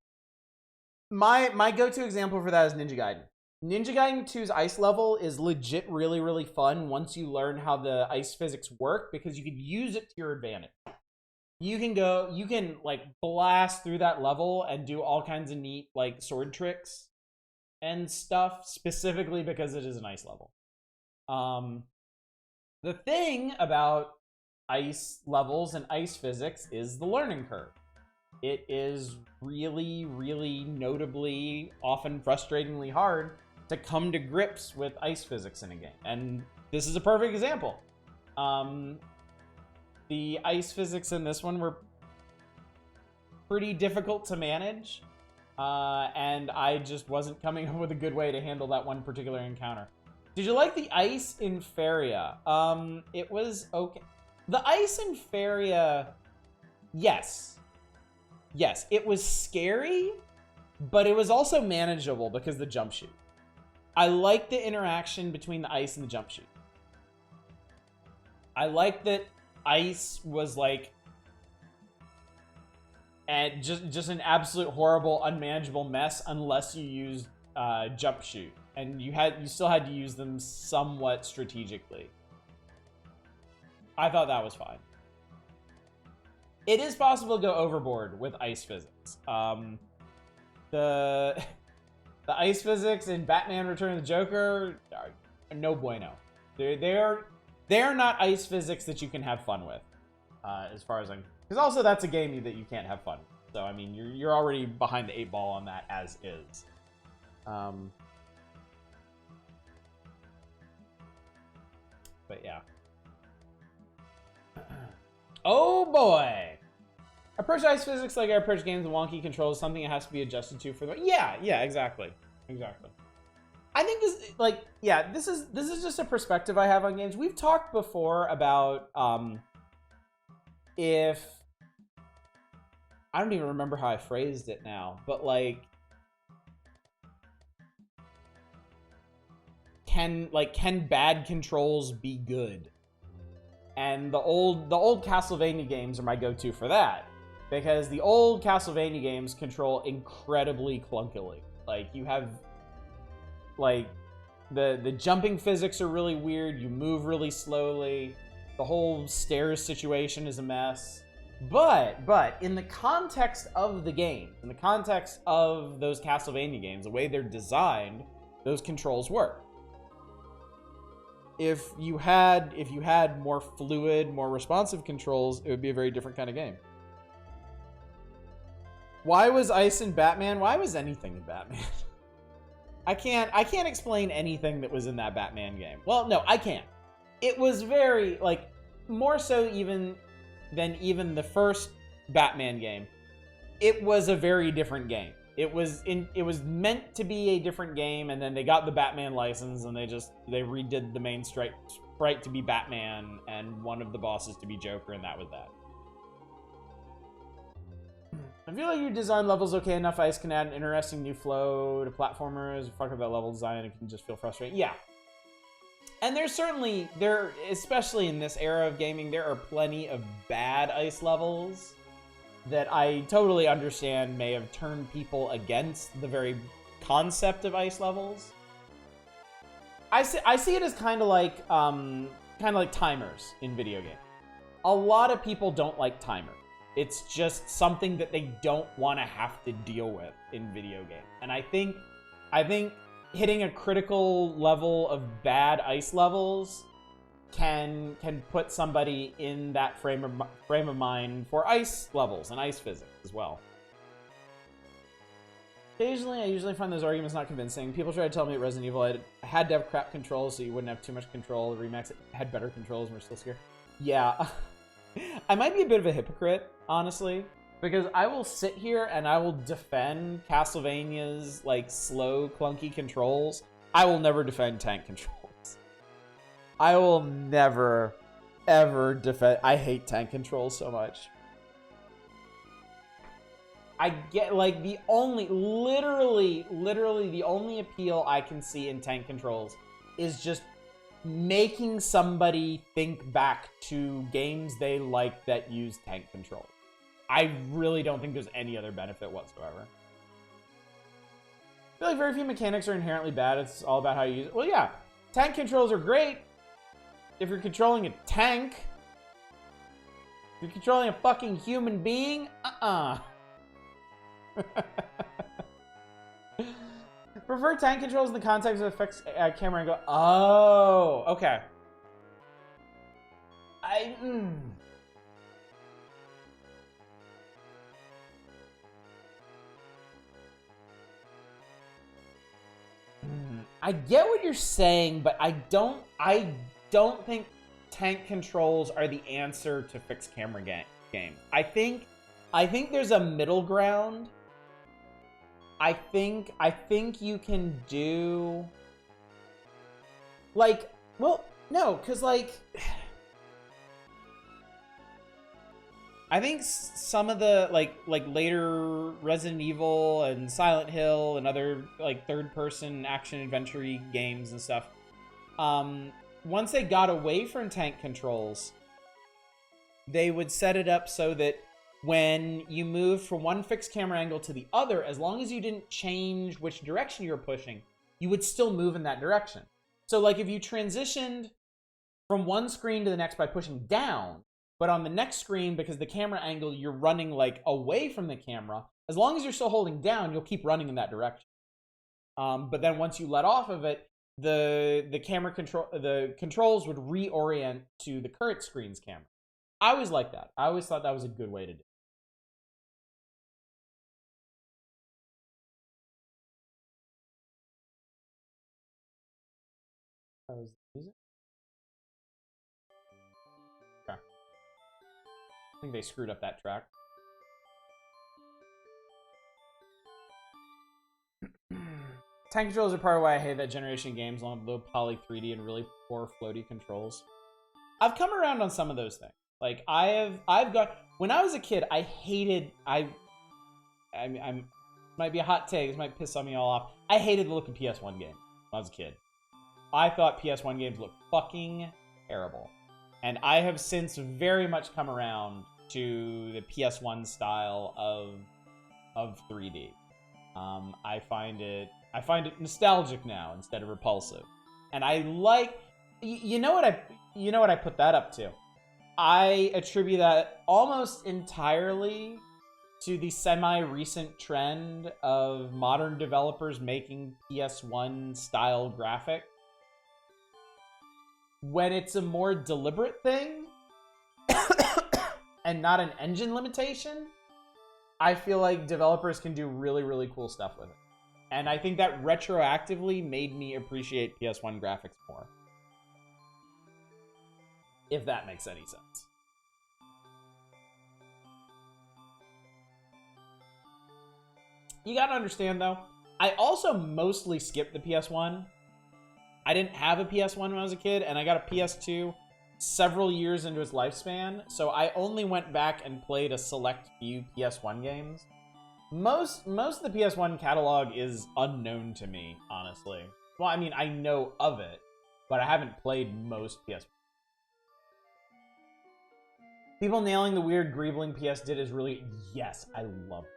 My go-to example for that is Ninja Gaiden. Ninja Gaiden 2's ice level is legit really, really fun once you learn how the ice physics work, because you can use it to your advantage. You can like blast through that level and do all kinds of neat like sword tricks and stuff, specifically because it is an ice level. The thing about ice levels and ice physics is the learning curve. It is really, really notably, often frustratingly hard to come to grips with ice physics in a game. And this is a perfect example. The ice physics in this one were pretty difficult to manage. And I just wasn't coming up with a good way to handle that one particular encounter. Did you like the ice in Feria? It was okay. The ice in Feria, yes. Yes, it was scary, but it was also manageable because of the jump shoot. I like the interaction between the ice and the jump shoot. I like that ice was like and just an absolute horrible, unmanageable mess unless you used jump shoot, and you still had to use them somewhat strategically. I thought that was fine. It is possible to go overboard with ice physics. The ice physics in Batman Return of the Joker are no bueno. They're not ice physics that you can have fun with, as far as I'm. Because also that's a game that you can't have fun with. So I mean, you're already behind the 8 ball on that as is. But yeah. Oh boy. Approach ice physics like I approach games with wonky controls, something that has to be adjusted to for the... Yeah, exactly. I think this is just a perspective I have on games. We've talked before about if... I don't even remember how I phrased it now, but like... Can bad controls be good? And the old Castlevania games are my go-to for that. Because the old Castlevania games control incredibly clunkily. Like, you have... Like, the jumping physics are really weird. You move really slowly. The whole stairs situation is a mess. But, in the context of the game, in the context of those Castlevania games, the way they're designed, those controls work. If you had more fluid, more responsive controls, it would be a very different kind of game. Why was ice in Batman? Why was anything in Batman? I can't explain anything that was in that Batman game. Well, no, I can. It was very, like, more so than even the first Batman game. It was a very different game. It was meant to be a different game, and then they got the Batman license, and they redid the main sprite to be Batman, and one of the bosses to be Joker, and that was that. I feel like your design level's okay enough. Ice can add an interesting new flow to platformers. Fuck about level design, it can just feel frustrating. Yeah. And especially in this era of gaming, there are plenty of bad ice levels that I totally understand may have turned people against the very concept of ice levels. I see it as kind of like timers in video games. A lot of people don't like timers. It's just something that they don't want to have to deal with in video games. And I think hitting a critical level of bad ice levels can put somebody in that frame of mind for ice levels and ice physics as well. Occasionally, I usually find those arguments not convincing. People try to tell me at Resident Evil I had to have crap controls so you wouldn't have too much control. The remakes had better controls and we're still scared. Yeah. I might be a bit of a hypocrite, honestly, because I will sit here and I will defend Castlevania's, like, slow, clunky controls. I will never defend tank controls. I will never, ever defend... I hate tank controls so much. I get, like, the only, literally the only appeal I can see in tank controls is just making somebody think back to games they like that use tank controls. I really don't think there's any other benefit whatsoever. I feel like very few mechanics are inherently bad. It's all about how you use it. Well, yeah, tank controls are great if you're controlling a tank. If you're controlling a fucking human being, Prefer tank controls in the context of fixed camera angle. Oh, okay. I get what you're saying, but I don't think tank controls are the answer to fixed camera games. I think there's a middle ground. I think you can do, like, well, no, because, like, I think some of the, like later Resident Evil and Silent Hill and other, like, third-person action-adventure-y games and stuff, once they got away from tank controls, they would set it up so that when you move from one fixed camera angle to the other, as long as you didn't change which direction you were pushing, you would still move in that direction. So, like, if you transitioned from one screen to the next by pushing down, but on the next screen, because the camera angle, you're running, like, away from the camera, as long as you're still holding down, you'll keep running in that direction. But then once you let off of it, the controls would reorient to the current screen's camera. I always liked that. I always thought that was a good way to do it. That was the music? Okay. I think they screwed up that track. Tank controls are part of why I hate that generation of games on low poly 3D and really poor floaty controls. I've come around on some of those things. Like, I've got, when I was a kid, I hated, might be a hot take, this might piss some of y'all off. I hated the look of PS1 games when I was a kid. I thought PS1 games looked fucking terrible. And I have since very much come around to the PS1 style of 3D. I find it nostalgic now instead of repulsive. And I like, you know what I put that up to? I attribute that almost entirely to the semi-recent trend of modern developers making PS1 style graphics. When it's a more deliberate thing and not an engine limitation, I feel like developers can do really, really cool stuff with it. And I think that retroactively made me appreciate PS1 graphics more. If that makes any sense. You gotta understand, though, I also mostly skipped the PS1. I didn't have a PS1 when I was a kid, and I got a PS2 several years into its lifespan, so I only went back and played a select few PS1 games. Most of the PS1 catalog is unknown to me, honestly. Well, I mean, I know of it, but I haven't played most PS1. People nailing the weird greebling PS did is really... Yes, I love it.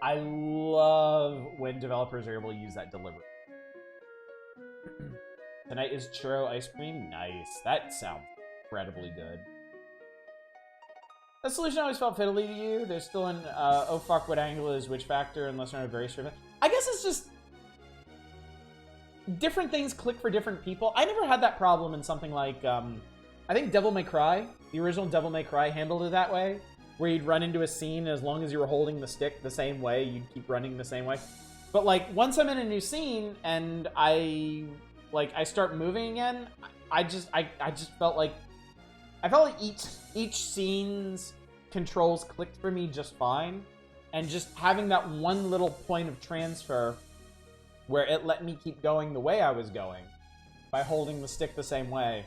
I love when developers are able to use that deliberately. Tonight is churro ice cream? Nice. That sounds incredibly good. That solution always felt fiddly to you. There's still an, oh fuck, what angle is which factor, unless they're on a very straight... I guess it's just... different things click for different people. I never had that problem in something like, I think Devil May Cry, the original Devil May Cry handled it that way, where you'd run into a scene, and as long as you were holding the stick the same way, you'd keep running the same way. But like once I'm in a new scene and I start moving again, I just felt like each scene's controls clicked for me just fine, and just having that one little point of transfer where it let me keep going the way I was going by holding the stick the same way,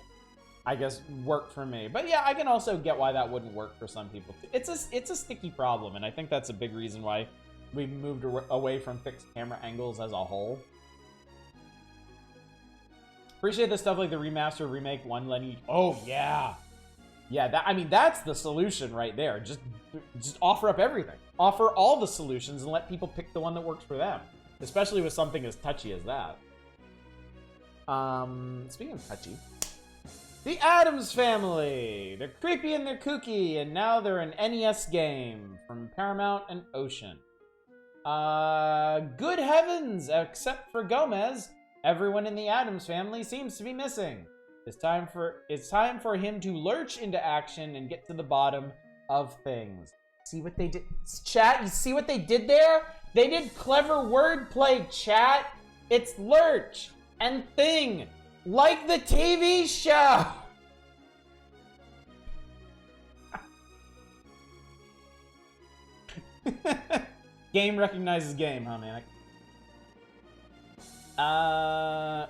I guess worked for me. But yeah, I can also get why that wouldn't work for some people. It's a sticky problem, and I think that's a big reason why we moved away from fixed camera angles as a whole. Appreciate the stuff like the remaster, remake, one letting. Oh yeah, yeah. I mean, that's the solution right there. Just offer up everything. Offer all the solutions and let people pick the one that works for them. Especially with something as touchy as that. Speaking of touchy, the Addams Family. They're creepy and they're kooky, and now they're an NES game from Paramount and Ocean. Good heavens! Except for Gomez, everyone in the Addams Family seems to be missing. It's time for him to lurch into action and get to the bottom of things. See what they did, chat? You see what they did there? They did clever wordplay, chat. It's lurch and thing, like the TV show. Game recognizes game, huh, man?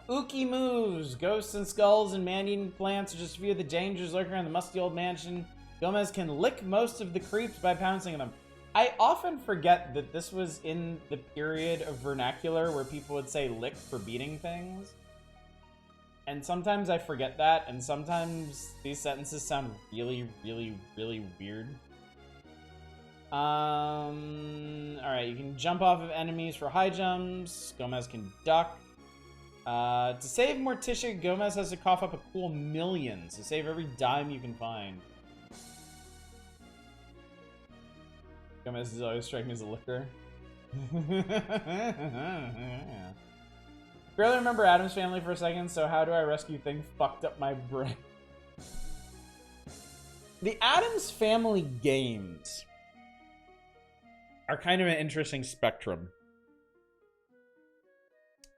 Ookie moves. Ghosts and skulls and man-eating plants are just a few of the dangers lurking around the musty old mansion. Gomez can lick most of the creeps by pouncing them. I often forget that this was in the period of vernacular where people would say lick for beating things. And sometimes I forget that, and sometimes these sentences sound really, really, really weird. Alright, you can jump off of enemies for high jumps. Gomez can duck. To save Morticia, Gomez has to cough up a cool million, so save every dime you can find. Gomez is always striking as a licker. Barely remember Addams Family for a second, so how do I rescue thing fucked up my brain? The Addams Family games are kind of an interesting spectrum.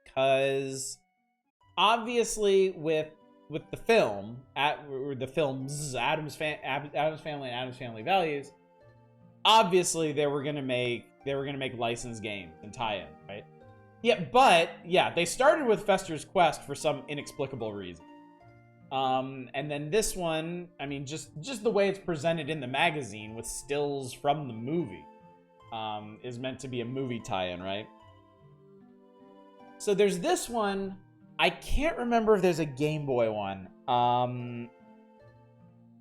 Because obviously with the film, the films, Addams Family and Addams Family Values, obviously they were gonna make licensed games and tie-in, right? Yeah, but yeah, they started with Fester's Quest for some inexplicable reason. And then this one, I mean, just the way it's presented in the magazine with stills from the movie, is meant to be a movie tie-in, right? So there's this one. I can't remember if there's a Game Boy one.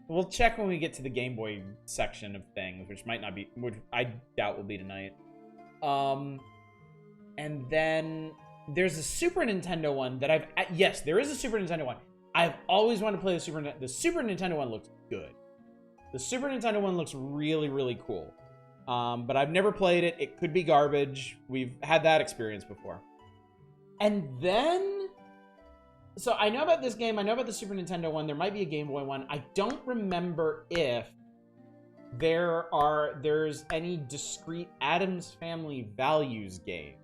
We'll check when we get to the Game Boy section of things, which might not be, which I doubt will be tonight. And then there's a Super Nintendo one that yes, there is a Super Nintendo one. I've always wanted to play the Super Nintendo one looks good. The Super Nintendo one looks really, really cool. But I've never played it. It could be garbage. We've had that experience before. And then, so I know about this game. I know about the Super Nintendo one. There might be a Game Boy one. I don't remember if there's any discrete Addams Family Values game.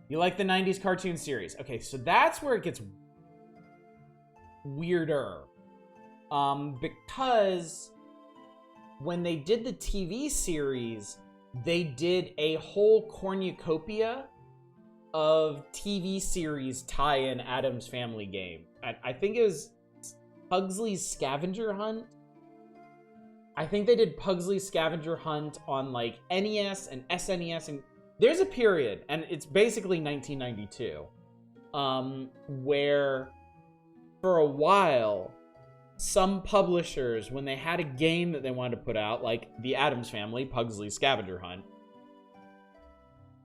You like the 90s cartoon series. Okay, so that's where it gets weirder. Because when they did the TV series, they did a whole cornucopia of TV series tie-in Addams Family game. I think it was Pugsley's Scavenger Hunt. I think they did Pugsley's Scavenger Hunt on like NES and SNES, and there's a period, and it's basically 1992, where for a while, some publishers, when they had a game that they wanted to put out, like the Addams Family, Pugsley's Scavenger Hunt,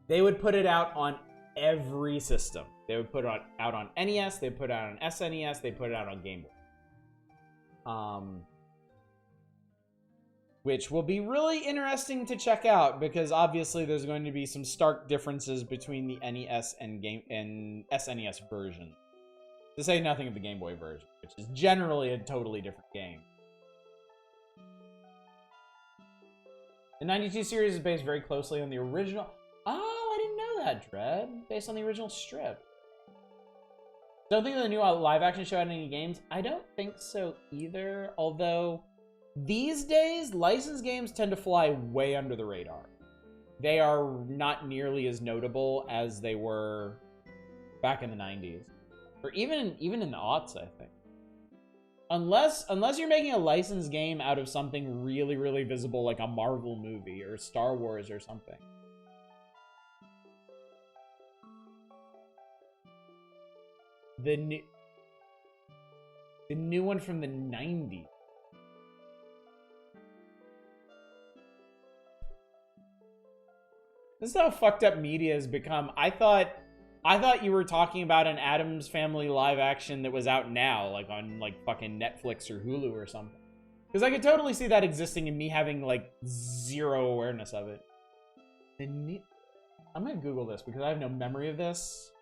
they would put it out on every system. They would put it out on NES, they put it out on SNES, they put it out on Game Boy. Which will be really interesting to check out, because obviously there's going to be some stark differences between the NES and SNES version. To say nothing of the Game Boy version, which is generally a totally different game. The 92 series is based very closely on the original. Oh, I didn't know that, Dread. Based on the original strip. Don't think the new live-action show had any games. I don't think so either. Although, these days, licensed games tend to fly way under the radar. They are not nearly as notable as they were back in the 90s. Or even in the aughts, I think. Unless you're making a licensed game out of something really, really visible, like a Marvel movie or Star Wars or something. The new one from the 90s. This is how fucked up media has become. I thought you were talking about an Addams Family live action that was out now, like on like fucking Netflix or Hulu or something. Because I could totally see that existing and me having like zero awareness of it. I'm gonna Google this because I have no memory of this.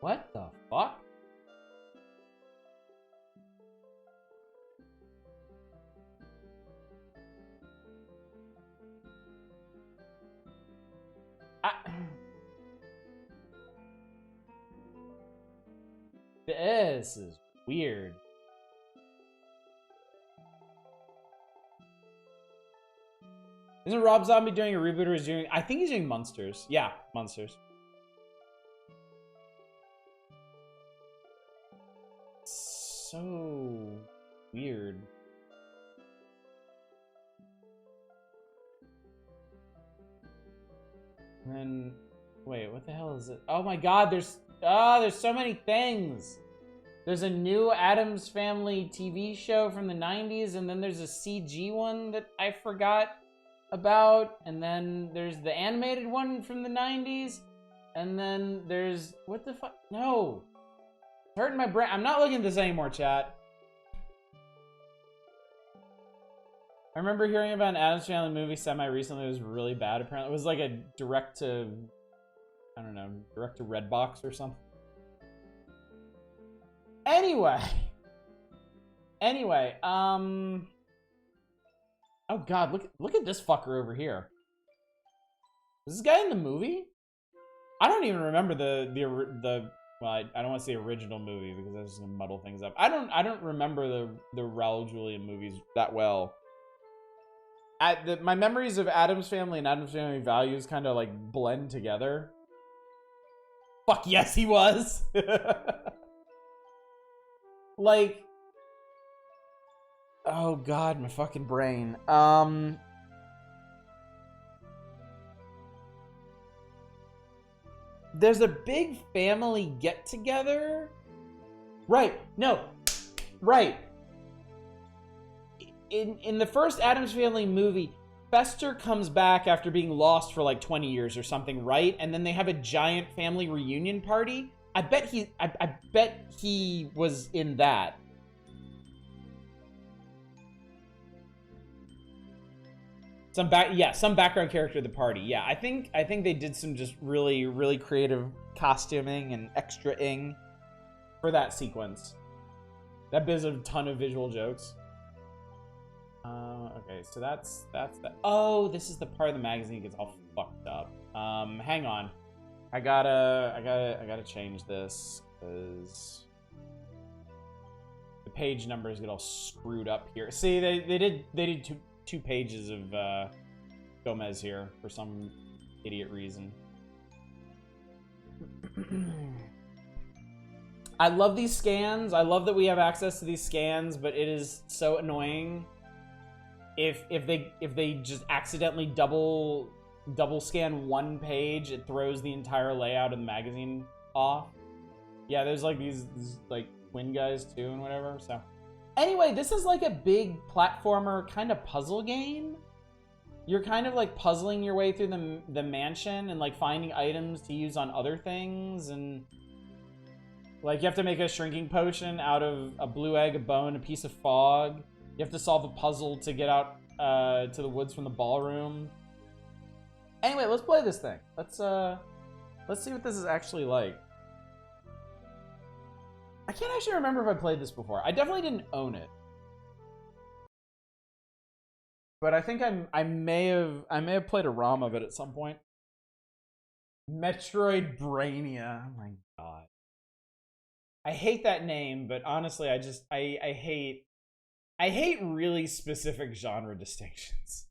What the fuck? This is weird. Isn't Rob Zombie doing a reboot or is doing... I think he's doing Monsters. Yeah, Monsters. So weird. And then, wait, what the hell is it? Oh my god, there's so many things. There's a new Addams Family TV show from the 90s, and then there's a CG one that I forgot about, and then there's the animated one from the 90s, and then there's, what the fuck? No. It's hurting my brain. I'm not looking at this anymore, chat. I remember hearing about an Addams Family movie semi-recently. It was really bad, apparently. It was like a direct to Redbox or something. Anyway, oh god, look at this fucker over here. Is this guy in the movie? I don't even remember the well, I don't want to say original movie because that's just gonna muddle things up. I don't remember the Raul Julia movies that well. My memories of Addams Family and Addams Family Values kind of like blend together. Fuck yes, he was. Like, oh god, my fucking brain. There's a big family get together. Right. No. Right. In the first Addams Family movie, Fester comes back after being lost for like 20 years or something, right? And then they have a giant family reunion party. I bet he was in that. Some background character of the party. Yeah, I think they did some just really, really creative costuming and extra-ing for that sequence. That biz a ton of visual jokes. Okay, so that's that. Oh, this is the part of the magazine that gets all fucked up. Hang on. I gotta change this because the page numbers get all screwed up here. See, they did two pages of Gomez here for some idiot reason. I love these scans. I love that we have access to these scans, but it is so annoying if they just accidentally double scan one page, it throws the entire layout of the magazine off. Yeah, there's like these like twin guys too and whatever. So anyway, this is like a big platformer kind of puzzle game. You're kind of like puzzling your way through the mansion and like finding items to use on other things, and like you have to make a shrinking potion out of a blue egg, a bone, a piece of fog. You have to solve a puzzle to get out to the woods from the ballroom. Anyway, let's play this thing. Let's Let's see what this is actually like. I can't actually remember if I played this before. I definitely didn't own it. But I think I may have played a ROM of it at some point. Metroid Brainia. Oh my god. I hate that name, but honestly, I hate really specific genre distinctions.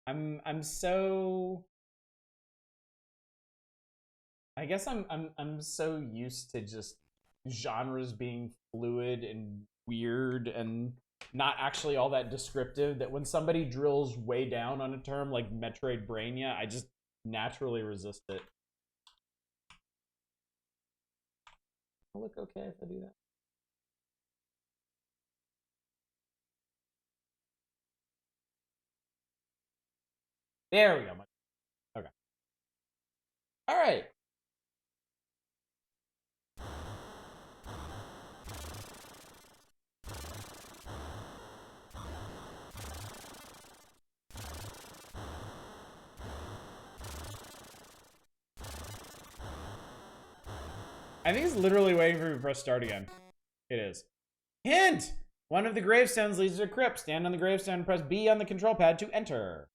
I'm so, I guess I'm so used to just genres being fluid and weird and not actually all that descriptive that when somebody drills way down on a term like Metroid Brainia, I just naturally resist it. Will it look okay if I do that? There we go. Okay. All right. I think it's literally waiting for me to press start again. It is. Hint! One of the gravestones leads to a crypt. Stand on the gravestone and press B on the control pad to enter.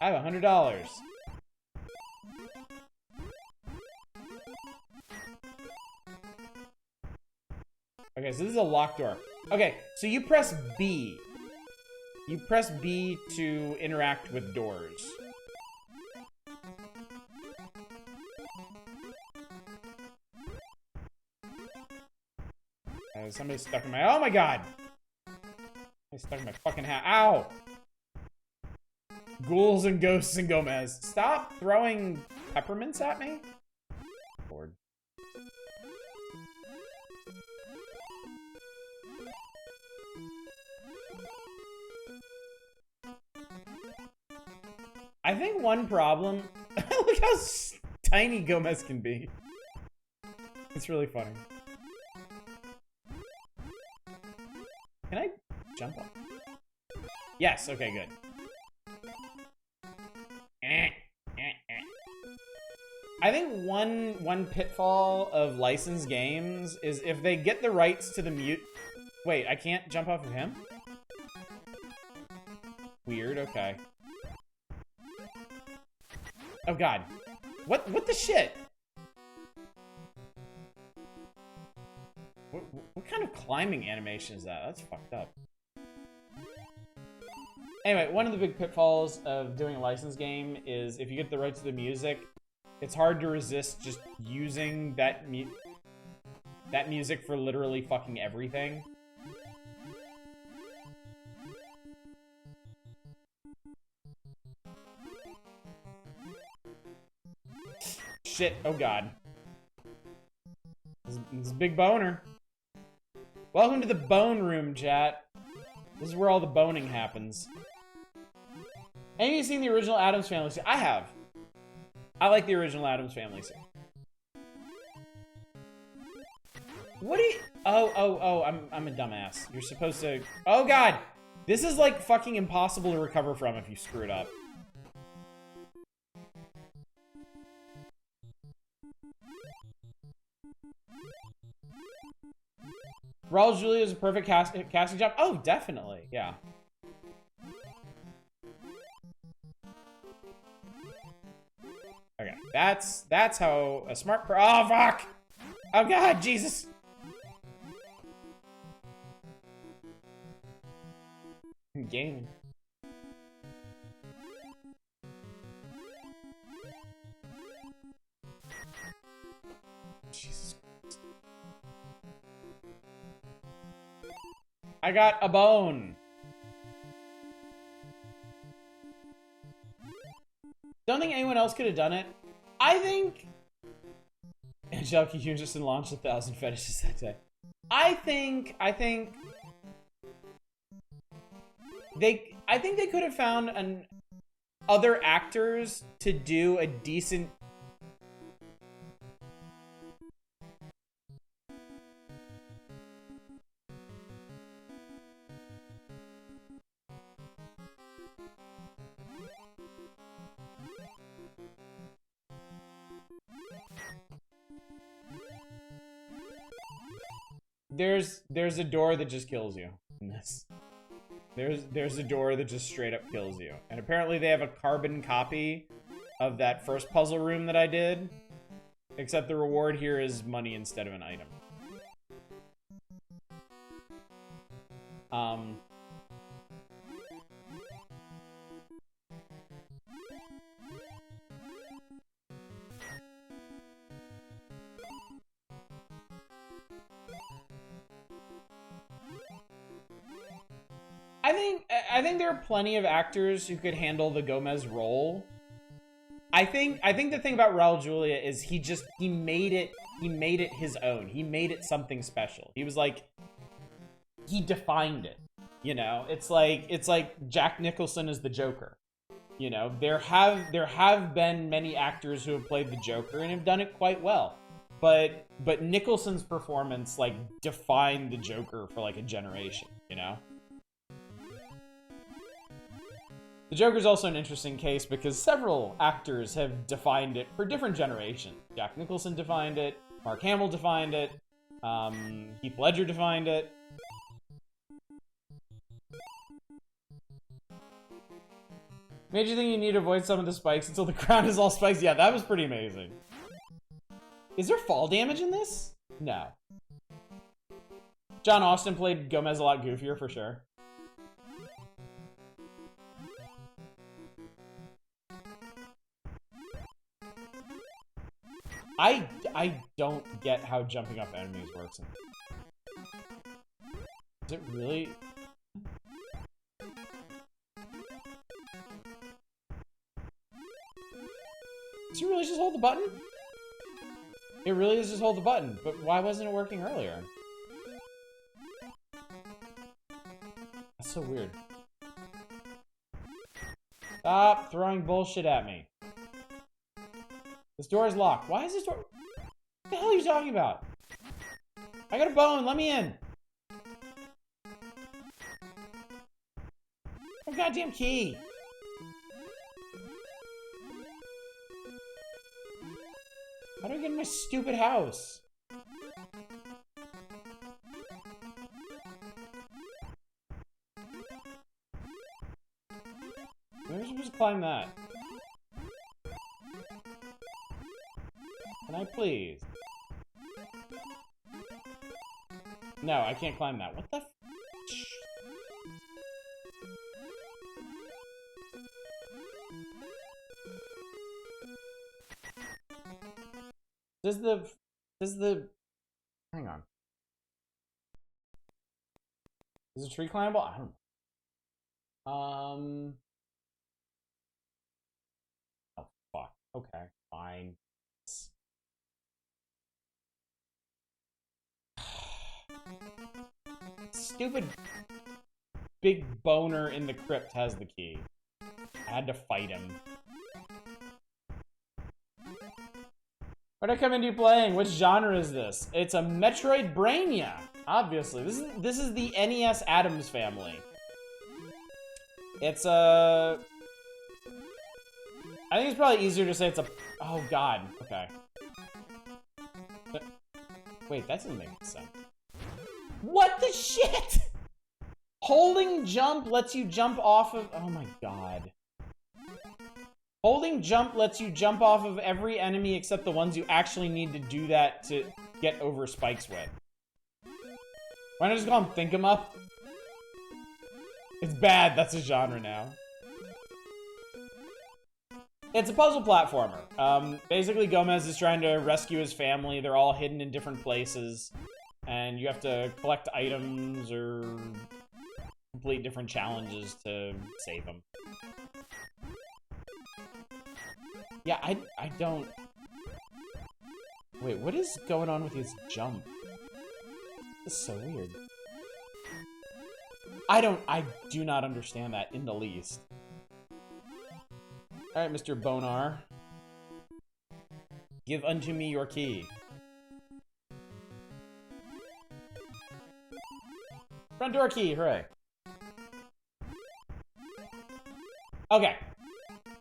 I have $100. Okay, so this is a locked door. Okay, so you press B. You press B to interact with doors. Somebody's stuck in my... Oh my god! Somebody's stuck in my fucking hat. Ow! Ghouls and ghosts and Gomez. Stop throwing peppermints at me. Lord. I think one problem... Look how tiny Gomez can be. It's really funny. Can I jump up? Yes, okay, good. I think one pitfall of licensed games is if they get the rights to the mute... Wait, I can't jump off of him? Weird, okay. Oh god. What the shit? What kind of climbing animation is that? That's fucked up. Anyway, one of the big pitfalls of doing a licensed game is if you get the rights to the music, it's hard to resist just using that music for literally fucking everything. Shit, oh god. This is a big boner. Welcome to the bone room, chat. This is where all the boning happens. Any of you seen the original Addams Family? I have. I like the original Addams Family. What do you... Oh, I'm a dumbass. You're supposed to... Oh god! This is like fucking impossible to recover from if you screw it up. Raul Julia is a perfect casting job. Oh, definitely, yeah. Okay, that's how a smart oh fuck! Oh god, Jesus! I'm gaming. Jesus. I got a bone. Don't think anyone else could have done it. I think Angelica Houston launched 1,000 fetishes that day. I think they could have found other actors to do a decent. there's a door that just kills you in this. There's a door that just straight up kills you. And apparently they have a carbon copy of that first puzzle room that I did. Except the reward here is money instead of an item. I think there are plenty of actors who could handle the Gomez role. I think the thing about Raul Julia is he made it his own. He made it something special. He was like, he defined it. You know, it's like Jack Nicholson is the Joker. You know, there have been many actors who have played the Joker and have done it quite well. But Nicholson's performance like defined the Joker for like a generation, you know? The Joker's also an interesting case because several actors have defined it for different generations. Jack Nicholson defined it, Mark Hamill defined it, Heath Ledger defined it. Made you think you need to avoid some of the spikes until the ground is all spikes? Yeah, that was pretty amazing. Is there fall damage in this? No. John Austin played Gomez a lot goofier for sure. I don't get how jumping off enemies works. Is it really? Does he really just hold the button? It really is just hold the button, but why wasn't it working earlier? That's so weird. Stop throwing bullshit at me. This door is locked. Why is this door? What the hell are you talking about? I got a bone. Let me in. Oh, goddamn key. How do I get in my stupid house? Maybe I should just climb that. Can I please? No, I can't climb that. What the f— Does the hang on. Is the tree climbable? I don't know. Oh fuck. Okay, fine. Stupid big boner in the crypt has the key. I had to fight him. What'd I come into playing? Which genre is this? It's a Metroidvania, obviously. This is the NES Addams Family. It's a— I think it's probably easier to say it's a— oh god, okay. Wait, that doesn't make sense. What the shit? Holding jump lets you jump off of— oh my god. Holding jump lets you jump off of every enemy except the ones you actually need to do that to get over spikes with. Why not just call them Think 'em Up? It's bad, that's a genre now. It's a puzzle platformer. Basically Gomez is trying to rescue his family. They're all hidden in different places. And you have to collect items or complete different challenges to save them. Yeah, I don't— wait, what is going on with his jump? This is so weird. I do not understand that in the least. Alright, Mr. Bonar. Give unto me your key. Front door key, hooray. Okay.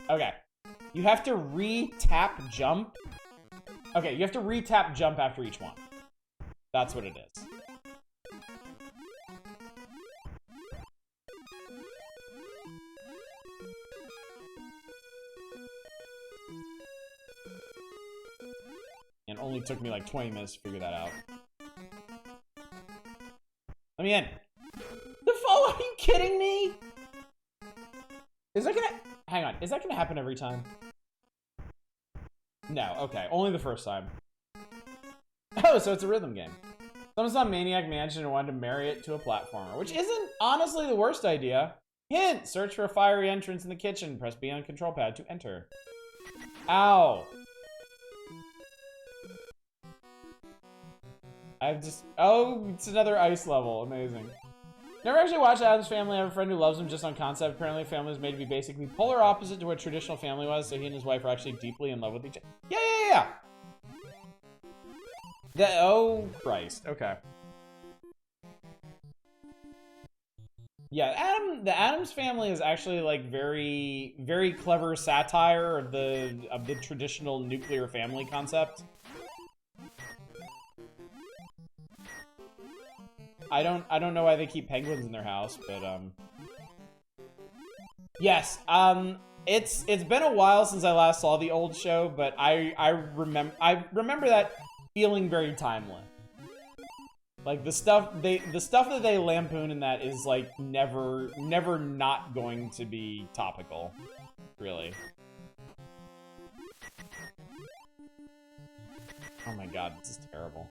Okay. You have to re-tap jump. Okay, you have to re-tap jump after each one. That's what it is. only took me like 20 minutes to figure that out. Let me in. The fall, are you kidding me? Is that gonna, hang on, is that gonna happen every time? No, okay, only the first time. Oh, so it's a rhythm game. Someone saw Maniac Mansion and wanted to marry it to a platformer, which isn't honestly the worst idea. Hint, search for a fiery entrance in the kitchen. Press B on control pad to enter. Ow. I've just, oh, it's another ice level, amazing. Never actually watched Addams Family. I have a friend who loves them just on concept. Apparently, family was made to be basically polar opposite to what traditional family was, so he and his wife are actually deeply in love with each other. Yeah. Oh, Christ. Okay. Yeah, the Addams Family is actually like very, very clever satire of the traditional nuclear family concept. I don't know why they keep penguins in their house, but yes, it's been a while since I last saw the old show, but I remember that feeling very timely. Like the stuff that they lampoon in that is like never not going to be topical, really. Oh my god, this is terrible.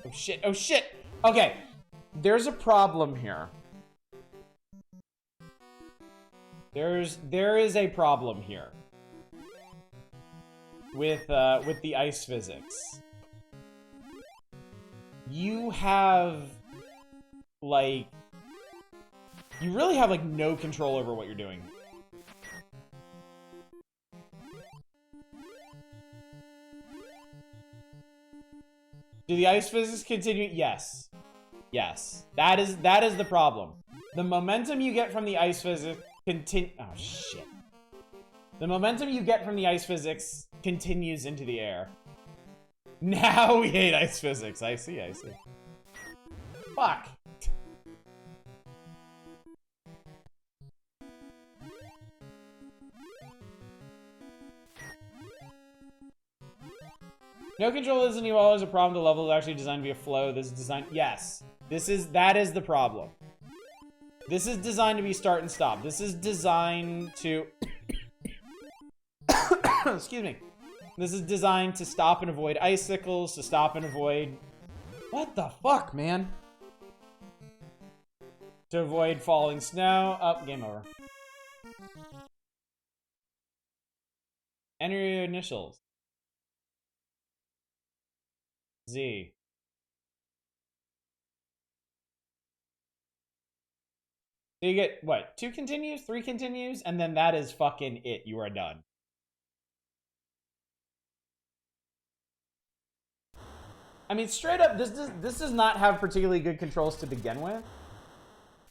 Oh shit, oh shit! Okay, there's a problem here. There is a problem here. With the ice physics. You have, like, you really have, like, no control over what you're doing. Do the ice physics continue? Yes. Yes. That is the problem. The momentum you get from the ice physics oh shit. The momentum you get from the ice physics continues into the air. Now we hate ice physics. I see. Fuck. No control isn't always a problem. The level is actually designed to be a flow. This is designed. Yes. That is the problem. This is designed to be start and stop. This is designed to excuse me. This is designed to stop and avoid icicles, to stop and avoid... What the fuck, man? To avoid falling snow. Up, game over. Enter your initials. Z. So you get, what, 2 continues, 3 continues, and then that is fucking it. You are done. I mean, straight up, this does not have particularly good controls to begin with.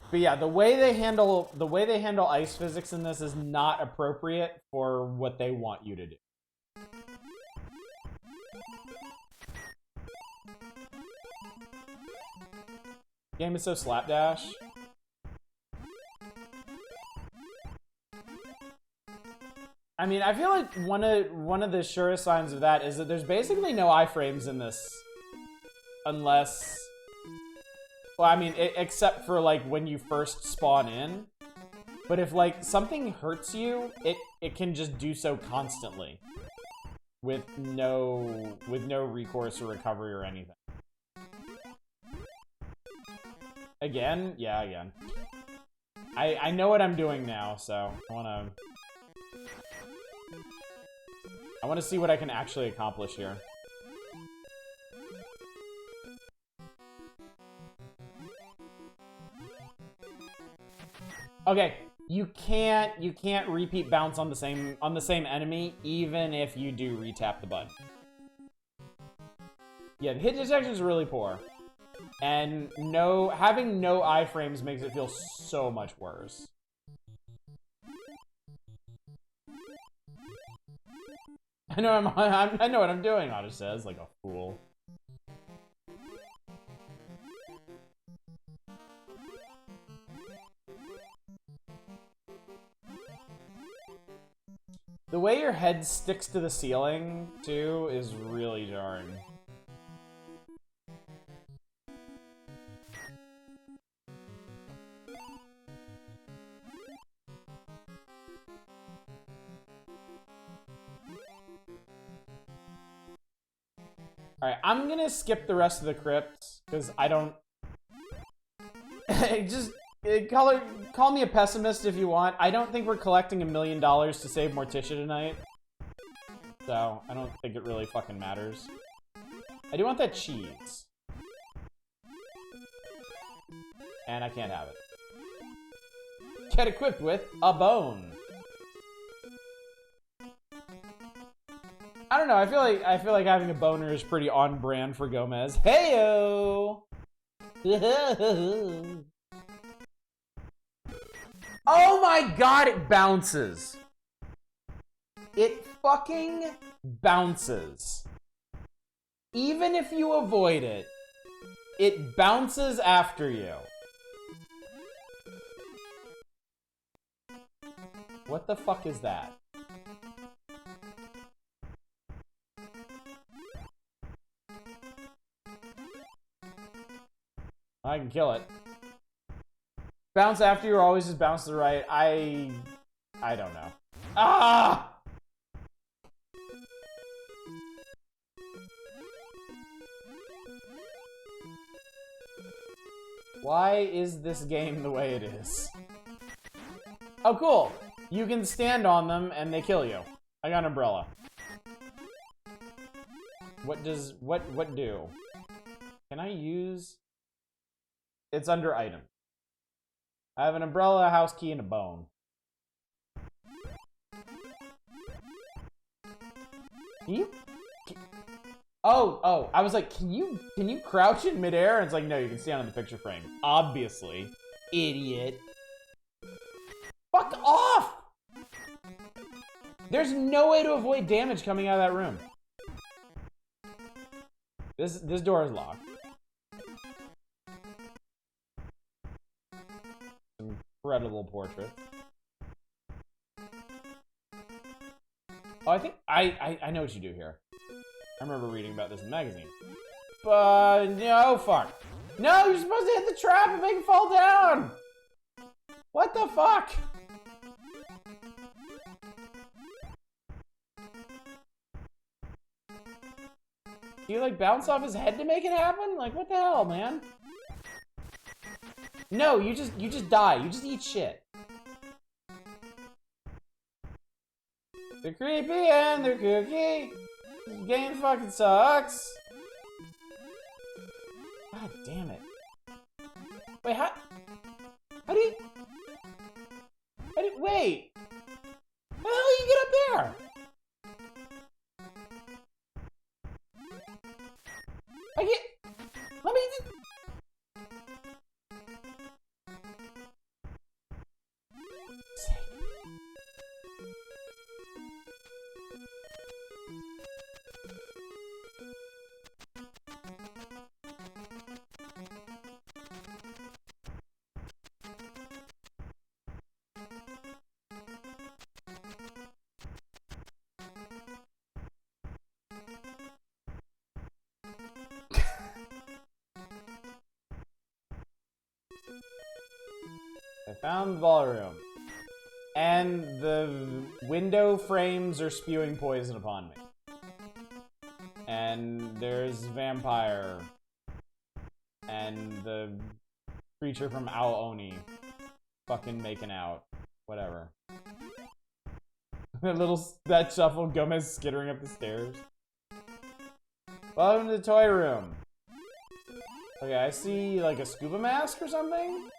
But yeah, the way they handle ice physics in this is not appropriate for what they want you to do. Game is so slapdash. I mean, I feel like one of the surest signs of that is that there's basically no iframes in this, unless, well, I mean, except for like when you first spawn in. But if like something hurts you, it can just do so constantly, with no recourse or recovery or anything. Again, yeah, again. I know what I'm doing now, so I want to see what I can actually accomplish here. Okay, you can't repeat bounce on the same enemy even if you do retap the button. Yeah, the hit detection is really poor. And having no iframes makes it feel so much worse. I know I know what I'm doing, Otto says, like a fool. The way your head sticks to the ceiling, too, is really jarring. Alright, I'm gonna skip the rest of the crypts, because I don't... call me a pessimist if you want. I don't think we're collecting $1 million to save Morticia tonight. So, I don't think it really fucking matters. I do want that cheese. And I can't have it. Get equipped with a bone. I don't know, I feel like having a boner is pretty on brand for Gomez. Heyo! Oh my god, it bounces. It fucking bounces. Even if you avoid it, it bounces after you. What the fuck is that? I can kill it. Bounce after you or always just bounce to the right? I don't know. Ah! Why is this game the way it is? Oh, cool. You can stand on them and they kill you. I got an umbrella. What do? Can I use... It's under item. I have an umbrella, a house key, and a bone. Can you... Oh, I was like, can you crouch in midair? And it's like, no, you can stand on the picture frame. Obviously. Idiot. Fuck off! There's no way to avoid damage coming out of that room. This door is locked. Incredible portrait. Oh, I think I know what you do here. I remember reading about this in the magazine. But no, fuck. No, you're supposed to hit the trap and make it fall down. What the fuck? Do you like bounce off his head to make it happen? Like what the hell, man? No, you just die. You just eat shit. They're creepy and they're cookie. This game fucking sucks. God damn it. Wait, how do you... Wait! How the hell do you get up there? I get... Let me... I found the ballroom. And the window frames are spewing poison upon me. And there's vampire. And the creature from Ao Oni fucking making out. Whatever. That shuffle, Gomez skittering up the stairs. Welcome to the toy room. Okay, I see like a scuba mask or something.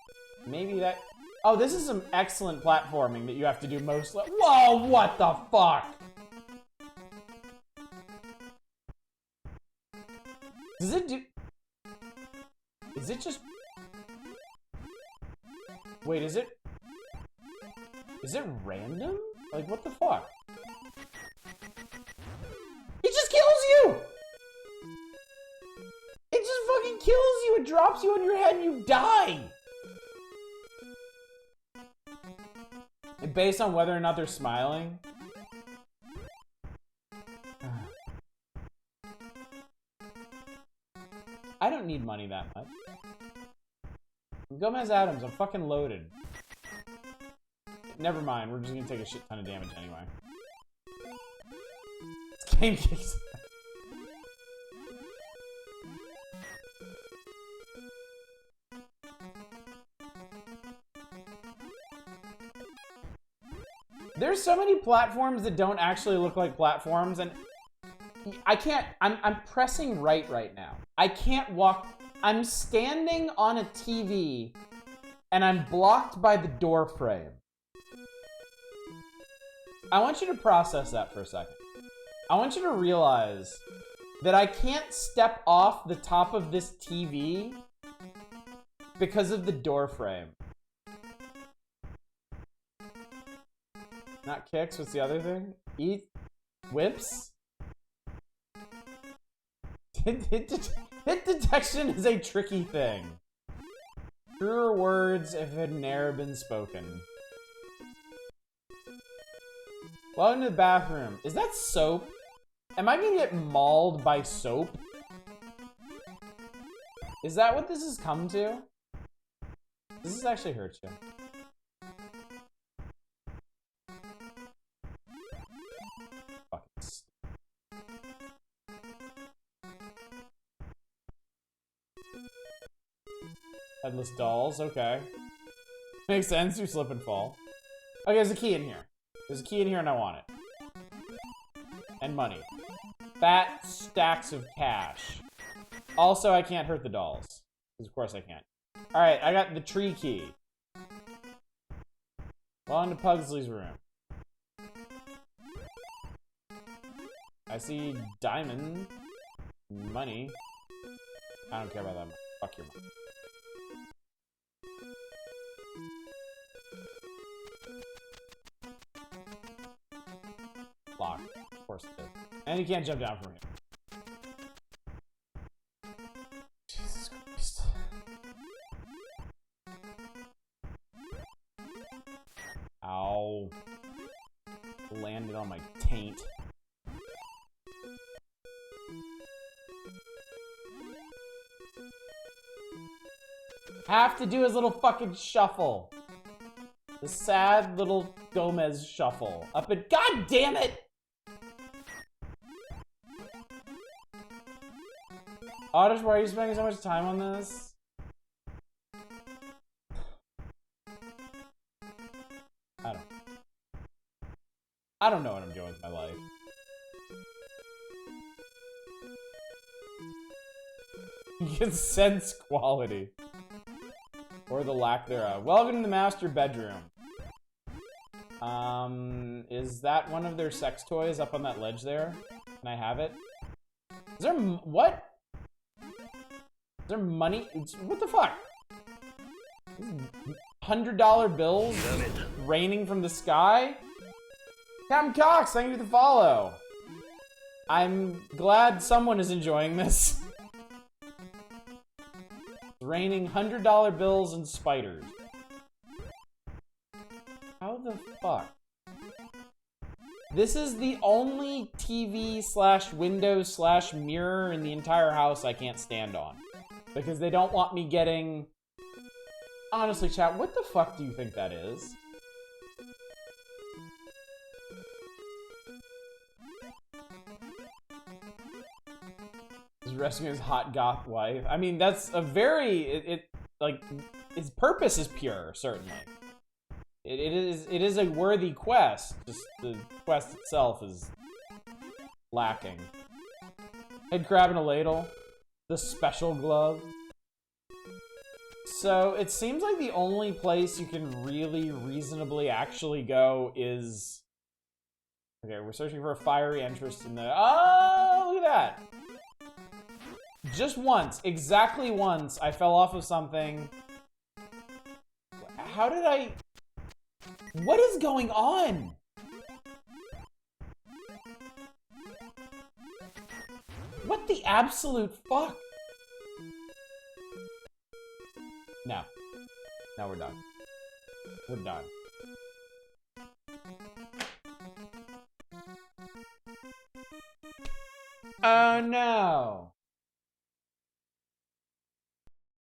Maybe that... Oh, this is some excellent platforming that you have to do most... Whoa, what the fuck? Does it do... Is it just... Wait, is it... Is it random? Like, what the fuck? It just kills you! It just fucking kills you! It drops you on your head and you die! Based on whether or not they're smiling. need money that much. Gomez Adams, I'm fucking loaded. Never mind, we're just gonna take a shit ton of damage anyway. This game kicks. There's so many platforms that don't actually look like platforms, and I can't, I'm pressing right now. I can't walk, I'm standing on a TV, and I'm blocked by the door frame. I want you to process that for a second. I want you to realize that I can't step off the top of this TV because of the door frame. Not kicks, what's the other thing? Eat whips? Hit detection is a tricky thing. Truer words if it had ne'er been spoken. Welcome to the bathroom. Is that soap? Am I gonna get mauled by soap? Is that what this has come to? Does this actually hurt you? Headless dolls, okay. Makes sense, you slip and fall. Okay, there's a key in here. There's a key in here and I want it. And money. Fat stacks of cash. Also, I can't hurt the dolls. Because of course I can't. Alright, I got the tree key. Well, on to Pugsley's room. I see diamond. Money. I don't care about that money. Fuck your money. Lock. Of course it did. And you can't jump down from here. Jesus Christ. Ow. Landed on my taint. Have to do his little fucking shuffle. The sad little Gomez shuffle. Up and God damn it! Otters, why are you spending so much time on this? I don't know what I'm doing with my life. You can sense quality. Or the lack thereof. Welcome to the master bedroom. Is that one of their sex toys up on that ledge there? Can I have it? Is there what? Is there money? What the fuck? $100 bills raining from the sky? Captain Cox, thank you for the follow. I'm glad someone is enjoying this. Raining $100 bills and spiders. How the fuck? This is the only TV slash window slash mirror in the entire house I can't stand on. Because they don't want me getting... Honestly, chat, what the fuck do you think that is? He's rescuing his hot goth wife. I mean, that's a very... like, its purpose is pure, certainly. It is a worthy quest. Just the quest itself is lacking. Head crab in a ladle. The special glove. So, it seems like the only place you can really reasonably actually go is... Okay, we're searching for a fiery entrance in the... Oh, look at that! Just once, exactly once, I fell off of something. How did I... What is going on? What the absolute fuck? No. No, we're done. We're done. Oh no.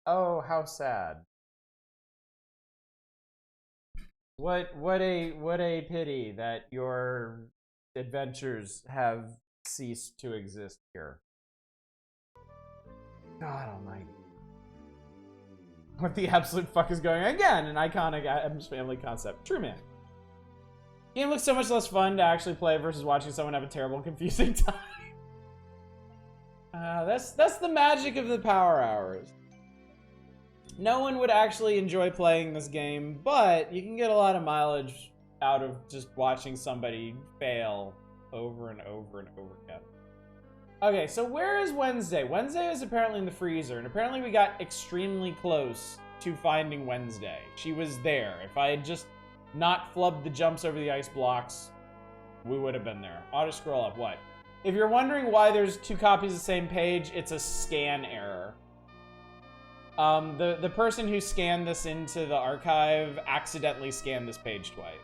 Oh, how sad. What a pity that your adventures have ceased to exist here. God almighty. What the absolute fuck is going on? Again, an iconic Addams Family concept. True, man. Game looks so much less fun to actually play versus watching someone have a terrible, confusing time. That's the magic of the Power Hours. No one would actually enjoy playing this game, but you can get a lot of mileage out of just watching somebody fail over and over and over again. Okay, so where is Wednesday? Wednesday is apparently in the freezer, and apparently we got extremely close to finding Wednesday. She was there. If I had just not flubbed the jumps over the ice blocks, we would have been there. Auto scroll up, what? If you're wondering why there's 2 copies of the same page, it's a scan error. The person who scanned this into the archive accidentally scanned this page twice.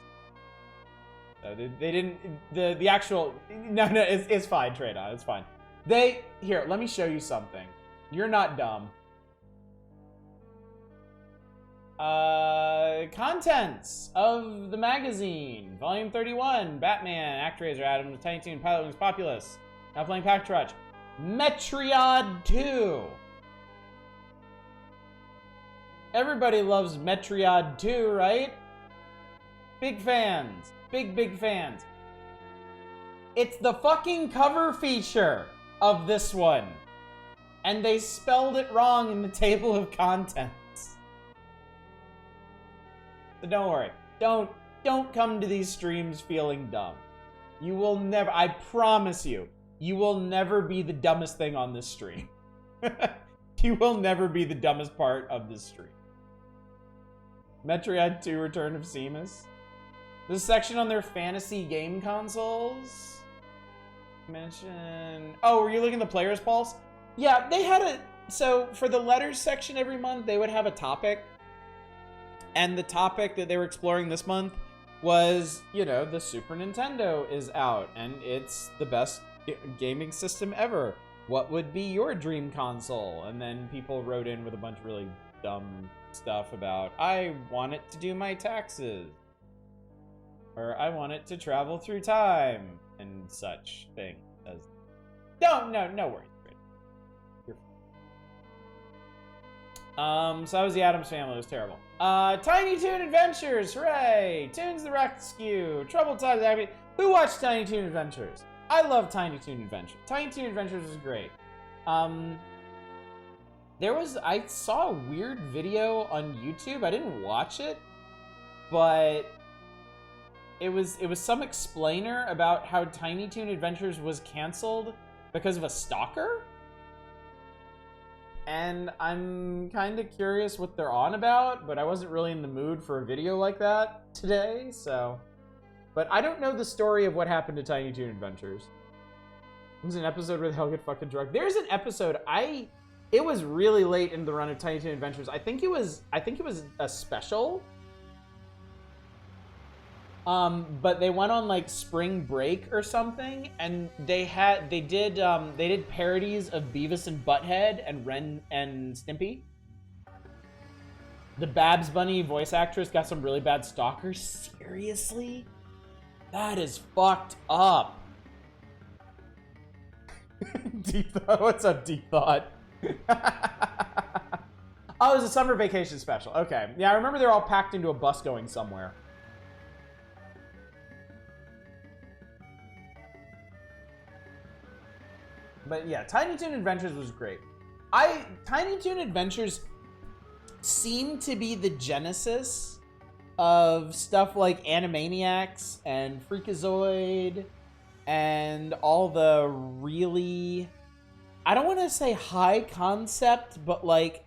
So they didn't, the actual, no, it's fine, Trade-On, it's fine. Here, let me show you something. You're not dumb. Contents of the magazine. Volume 31, Batman, Actraiser, Adam, Tiny Toon, Pilot Wings, Populous. Now playing Pack Trudge. Metriod 2. Everybody loves Metriod 2, right? Big fans. Big fans. It's the fucking cover feature of this one. And they spelled it wrong in the table of contents. So don't worry. Don't come to these streams feeling dumb. You will never, I promise you, you will never be the dumbest thing on this stream. You will never be the dumbest part of this stream. Metriod 2 Return of Seamus. This section on their fantasy game consoles. Mention. Oh, were you looking at the Player's Pulse? Yeah, they had a. So for the letters section every month, they would have a topic. And the topic that they were exploring this month was, you know, the Super Nintendo is out and it's the best gaming system ever. What would be your dream console? And then people wrote in with a bunch of really dumb stuff about, I want it to do my taxes. Or I want it to travel through time and such things. No worries. So that was the Addams Family. It was terrible. Tiny Toon Adventures, hooray! Toons the Rescue, Trouble Times. Who watched Tiny Toon Adventures? I love Tiny Toon Adventures. Tiny Toon Adventures was great. I saw a weird video on YouTube. I didn't watch it, but it was some explainer about how Tiny Toon Adventures was canceled because of a stalker. And I'm kind of curious what they're on about, but I wasn't really in the mood for a video like that today, so. But I don't know the story of what happened to Tiny Toon Adventures. There's an episode where they'll get fucking drunk. There's an episode, it was really late in the run of Tiny Toon Adventures. I think it was a special. But they went on like spring break or something, and they did parodies of Beavis and Butthead and Ren and Stimpy. The Babs Bunny voice actress got some really bad stalkers. Seriously? That is fucked up. Deep Thought, what's up, Deep Thought? Oh, it was a summer vacation special. Okay, yeah, I remember they're all packed into a bus going somewhere. But yeah, Tiny Toon Adventures was great. Tiny Toon Adventures seemed to be the genesis of stuff like Animaniacs and Freakazoid and all the really, I don't want to say high concept, but like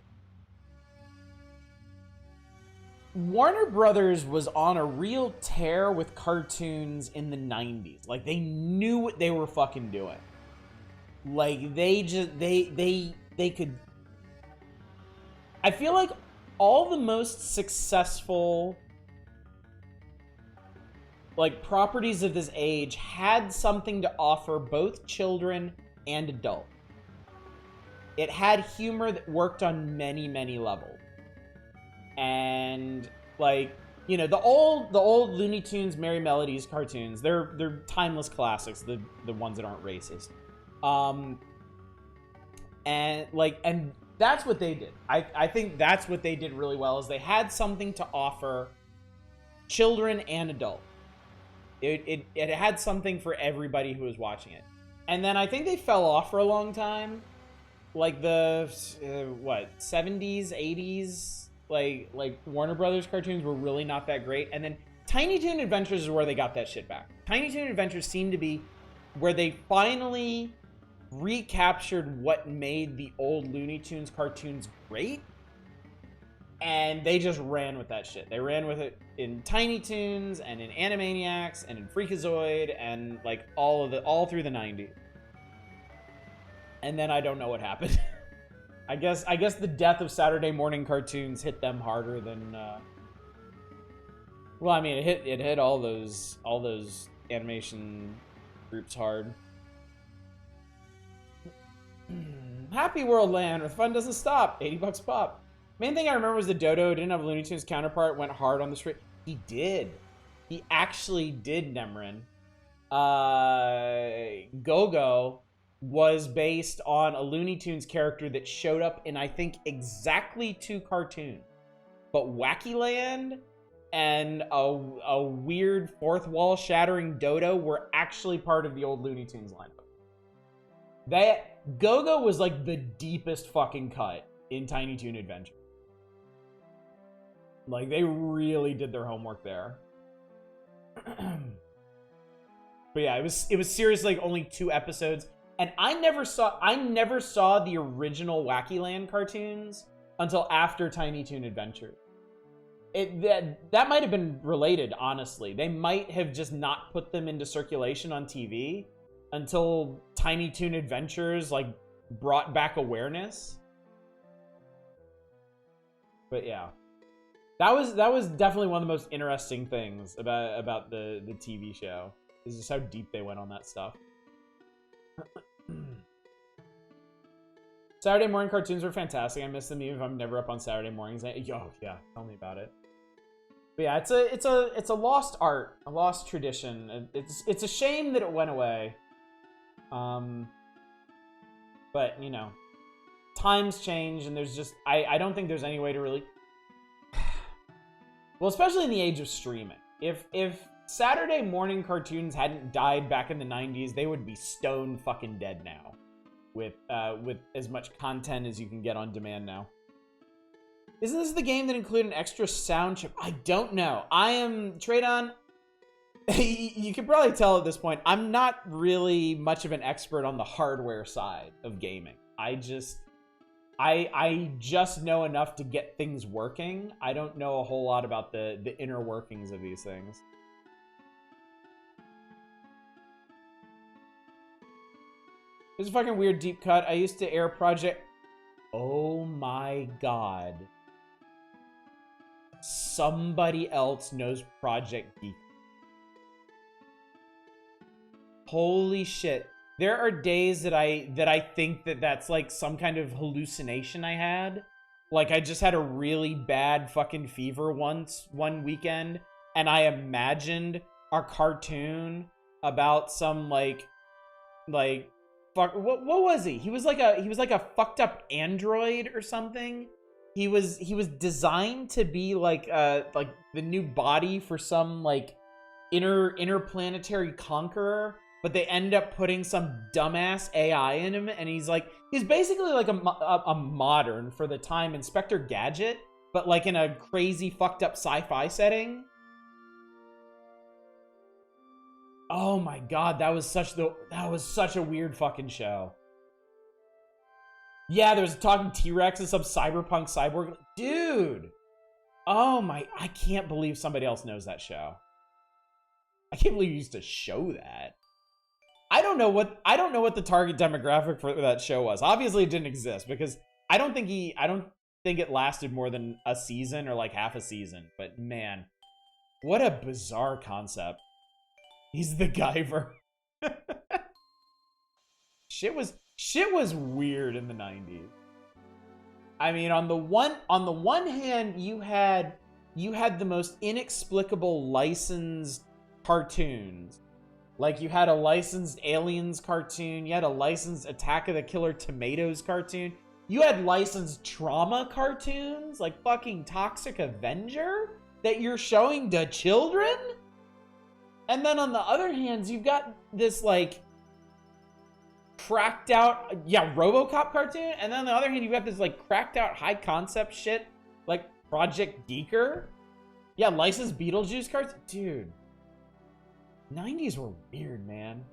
Warner Brothers was on a real tear with cartoons in the 90s. Like they knew what they were fucking doing. Like they could, I feel like all the most successful like properties of this age had something to offer both children and adults. It had humor that worked on many, many levels. And like, you know, the old Looney Tunes Merry Melodies cartoons, they're timeless classics, the ones that aren't racist. And that's what they did. I think that's what they did really well, is they had something to offer children and adults. It had something for everybody who was watching it. And then I think they fell off for a long time. Like the, 70s, 80s, like Warner Brothers cartoons were really not that great. And then Tiny Toon Adventures is where they got that shit back. Tiny Toon Adventures seemed to be where they finally recaptured what made the old Looney Tunes cartoons great. And they just ran with that shit. They ran with it in Tiny Toons and in Animaniacs and in Freakazoid and like all through the 90s. And then I don't know what happened. I guess the death of Saturday morning cartoons hit them harder than well, I mean, it hit all those animation groups hard. Happy World Land, where the fun doesn't stop. $80 pop. Main thing I remember was the Dodo didn't have a Looney Tunes counterpart, went hard on the street. He did. He actually did, Nemrin. Go-Go was based on a Looney Tunes character that showed up in, I think, exactly 2 cartoons. But Wacky Land and a weird fourth wall shattering Dodo were actually part of the old Looney Tunes lineup. That Go-Go was like the deepest fucking cut in Tiny Toon Adventure. Like, they really did their homework there. But yeah, it was seriously like only 2 episodes. And I never saw the original Wacky Land cartoons until after Tiny Toon Adventure. That might have been related, honestly. They might have just not put them into circulation on TV until Tiny Toon Adventures like brought back awareness. But yeah. That was definitely one of the most interesting things about the TV show. Is just how deep they went on that stuff. Saturday morning cartoons were fantastic. I miss them even if I'm never up on Saturday mornings. Oh yeah, tell me about it. But yeah, it's a lost art, a lost tradition. It's a shame that it went away. But you know, times change, and there's just I don't think there's any way to really. Well, especially in the age of streaming. If Saturday morning cartoons hadn't died back in the 90s, they would be stone fucking dead now. With as much content as you can get on demand now. Isn't this the game that included an extra sound chip? I don't know. I am Tradon. You can probably tell at this point, I'm not really much of an expert on the hardware side of gaming. I just know enough to get things working. I don't know a whole lot about the inner workings of these things. It's a fucking weird deep cut. I used to air Project... Oh my god. Somebody else knows Project Geek. Holy shit. There are days that I think that's like some kind of hallucination I had. Like I just had a really bad fucking fever one weekend, and I imagined a cartoon about some like fuck, what was he? He was like a fucked up android or something. He was designed to be like the new body for some like interplanetary conqueror, but they end up putting some dumbass AI in him, and he's basically like a modern for the time Inspector Gadget, but like in a crazy fucked up sci-fi setting. Oh my god, that was such a weird fucking show. Yeah, there's a talking T-Rex and some cyberpunk cyborg. Dude! Oh my, I can't believe somebody else knows that show. I can't believe you used to show that. I don't know what the target demographic for that show was. Obviously it didn't exist because I don't think it lasted more than a season or like half a season. But man, what a bizarre concept. He's the Guyver. shit was weird in the 90s. I mean, on the one hand, you had the most inexplicable licensed cartoons. Like, you had a licensed Aliens cartoon, you had a licensed Attack of the Killer Tomatoes cartoon, you had licensed trauma cartoons, like fucking Toxic Avenger, that you're showing to children? And then on the other hand, you've got this, like, cracked out, yeah, RoboCop cartoon, and then on the other hand, you've got this, like, cracked out high concept shit, like Project Geeker. Yeah, licensed Beetlejuice cartoon. Dude. 90s were weird, man.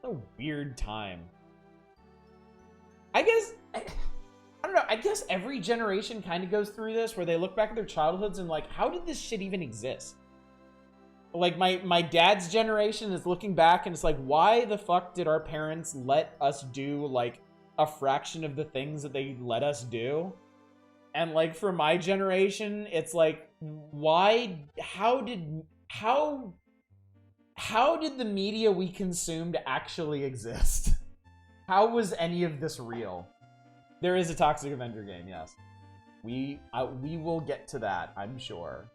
A weird time. I guess, I don't know, I guess every generation kind of goes through this, where they look back at their childhoods and like, how did this shit even exist? Like, my dad's generation is looking back and it's like, why the fuck did our parents let us do, like, a fraction of the things that they let us do? And, like, for my generation, it's like, how did the media we consumed actually exist? How was any of this real? There is a Toxic Avenger game, yes. We will get to that, I'm sure.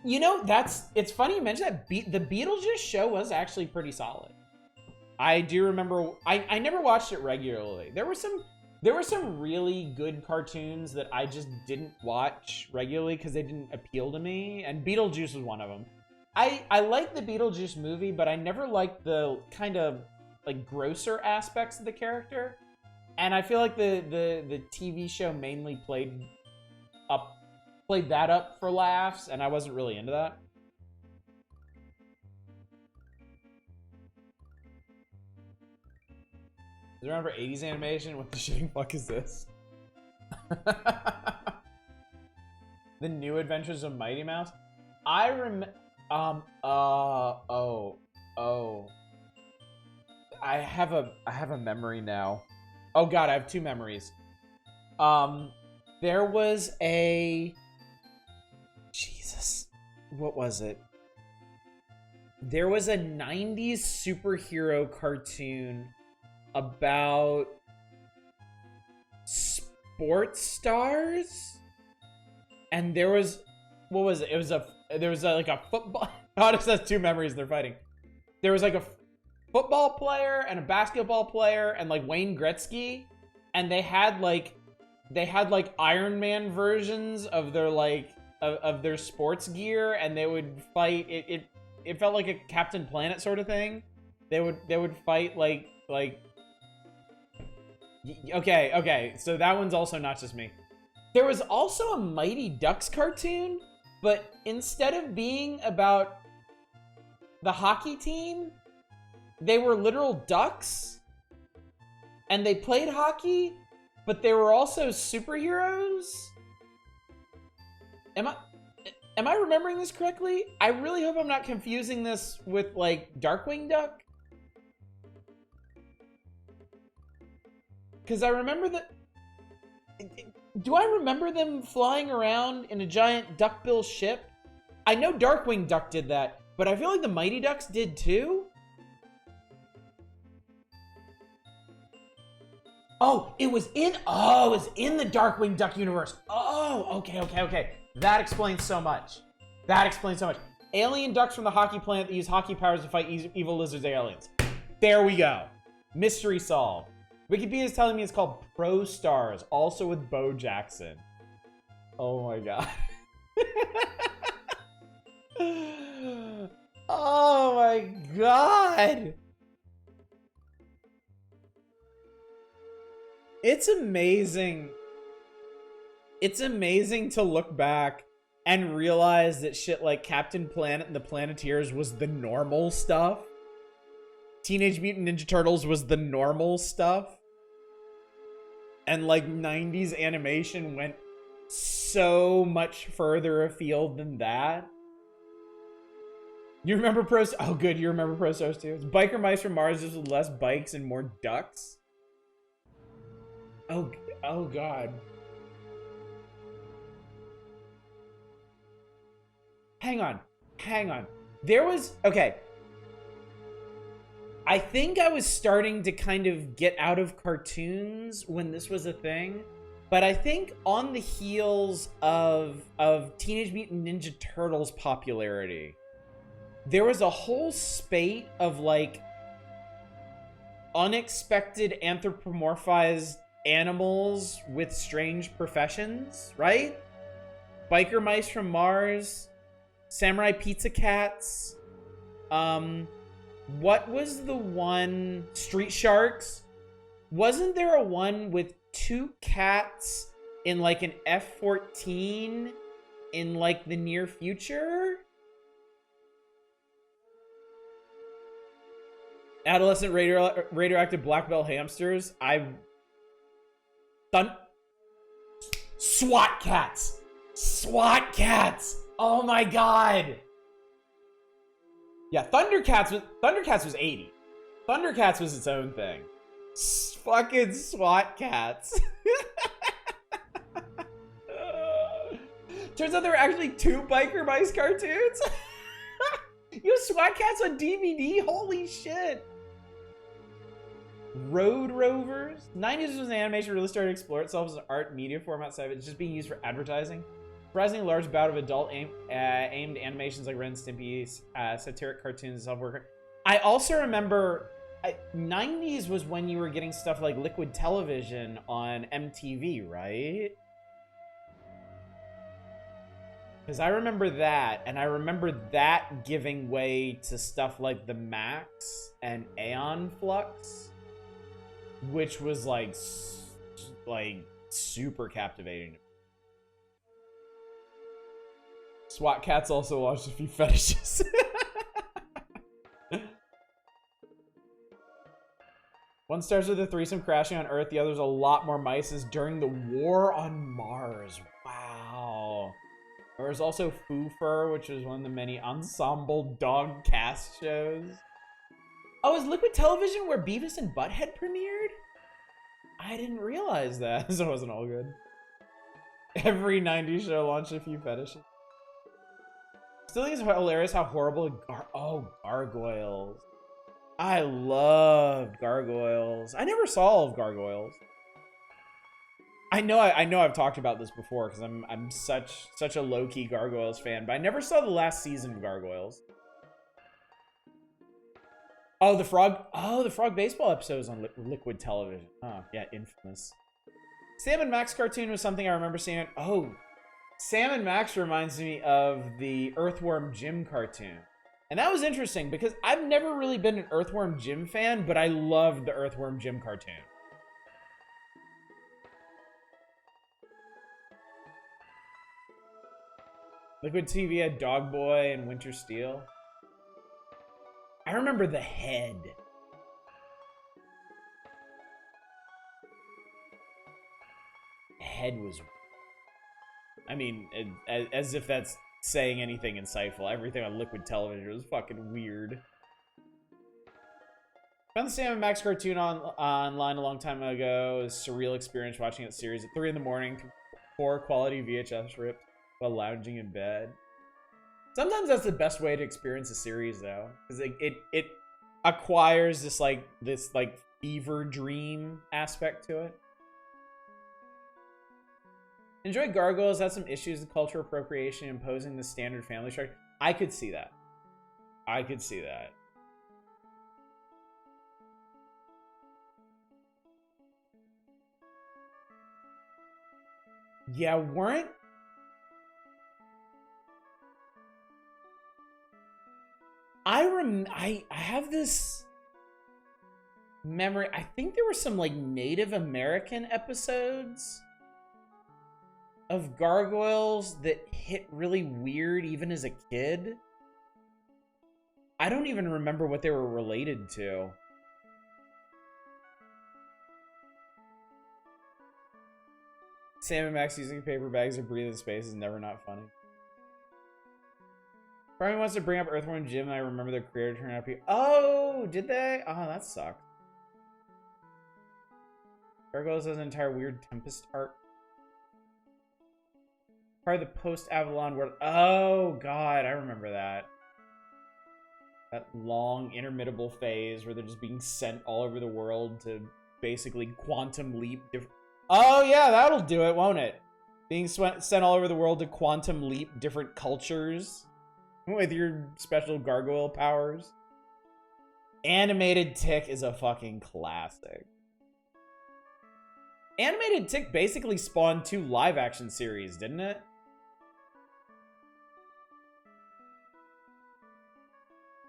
You know, it's funny you mention that. The Beetlejuice show was actually pretty solid. I do remember, I never watched it regularly. There were some really good cartoons that I just didn't watch regularly because they didn't appeal to me, and Beetlejuice was one of them. I liked the Beetlejuice movie, but I never liked the kind of, like, grosser aspects of the character. And I feel like the TV show mainly played that up for laughs, and I wasn't really into that. Do you remember 80s animation? What the shitting fuck is this? The New Adventures of Mighty Mouse? I have a memory now. Oh god, I have two memories. There was a... Jesus. What was it? There was a 90s superhero cartoon about sports stars? And there was... What was it? There was like a football... Oh, it says two memories, they're fighting. There was like a football player and a basketball player and like Wayne Gretzky, and they had like Iron Man versions of their like of their sports gear, and they would fight. It felt like a Captain Planet sort of thing. They would fight like okay, so that one's also not just me. There was also a Mighty Ducks cartoon, but instead of being about the hockey team, they were literal ducks, and they played hockey, but they were also superheroes? Am I remembering this correctly? I really hope I'm not confusing this with, like, Darkwing Duck. Because I remember that... Do I remember them flying around in a giant duckbill ship? I know Darkwing Duck did that, but I feel like the Mighty Ducks did too? Oh, it was in the Darkwing Duck universe. Oh, okay. That explains so much. Alien ducks from the hockey planet that use hockey powers to fight evil lizards aliens. There we go. Mystery solved. Wikipedia is telling me it's called Pro Stars, also with Bo Jackson. Oh my god. Oh my god. It's amazing. It's amazing to look back and realize that shit like Captain Planet and the Planeteers was the normal stuff. Teenage Mutant Ninja Turtles was the normal stuff. And like 90s animation went so much further afield than that. You remember Pro Stars? Oh good, you remember Pro Stars too? It's Biker Mice from Mars just with less bikes and more ducks. Oh god. Hang on. There was... Okay. I think I was starting to kind of get out of cartoons when this was a thing. But I think on the heels of Teenage Mutant Ninja Turtles popularity, there was a whole spate of like unexpected anthropomorphized animals with strange professions, right? Biker mice from Mars, samurai pizza cats. What was the one? Street sharks. Wasn't there a one with 2 cats in like an F-14 in like the near future? Adolescent radioactive black belt hamsters. SWAT cats. SWAT cats. Oh my god. Yeah, Thundercats was 80. Thundercats was its own thing. Fucking SWAT cats. Turns out there were actually 2 Biker Mice cartoons. You have SWAT cats on DVD? Holy shit. Road Rovers. 90s was an animation really started to explore itself as an art media form outside of it. It's just being used for advertising. Surprisingly large bout of adult aimed animations like Ren and Stimpy, satiric cartoons, and self-worker. I also remember 90s was when you were getting stuff like Liquid Television on MTV, right? Because I remember that, and I remember that giving way to stuff like the Max and Aeon Flux, which was like super captivating. SWAT cats also watched a few fetishes. One starts with a threesome crashing on Earth, the other's a lot more mice is during the war on Mars. Wow. There was also Foo Fur, which was one of the many ensemble dog cast shows. Oh, is Liquid Television where Beavis and Butthead premiered? I didn't realize that, so it wasn't all good. Every 90s show launched a few fetishes. Still think it's hilarious how horrible gargoyles. I loved gargoyles. I never saw all of Gargoyles. I know I've talked about this before because I'm such a low-key Gargoyles fan, but I never saw the last season of Gargoyles. Oh, the frog baseball episodes on Liquid Television. Oh, yeah, infamous. Sam and Max cartoon was something I remember seeing. Oh, Sam and Max reminds me of the Earthworm Jim cartoon. And that was interesting because I've never really been an Earthworm Jim fan, but I loved the Earthworm Jim cartoon. Liquid TV had Dog Boy and Winter Steel. I remember the head. The head was... I mean, as if that's saying anything insightful. Everything on Liquid Television was fucking weird. Found the Sam and Max cartoon online a long time ago. It was a surreal experience watching that series at 3 in the morning. Poor quality VHS ripped while lounging in bed. Sometimes that's the best way to experience a series, though, because it acquires this fever dream aspect to it. Enjoy Gargoyles had some issues with cultural appropriation imposing the standard family structure. I could see that. I could see that. Yeah, weren't... I have this memory. I think there were some like Native American episodes of Gargoyles that hit really weird even as a kid. I don't even remember what they were related to. Sam and Max using paper bags or breathing space is never not funny. Brian wants to bring up Earthworm Jim, and I remember their creator turned out to be... Oh, did they? Oh, that sucked. Gargoyles has an entire weird Tempest arc. Part of the post-Avalon world. Oh, God, I remember that. That long, interminable phase where they're just being sent all over the world to basically quantum leap. Oh, yeah, that'll do it, won't it? Being sent all over the world to quantum leap different cultures with your special gargoyle powers. Animated Tick is a fucking classic. Animated Tick basically spawned 2 live-action series, didn't it?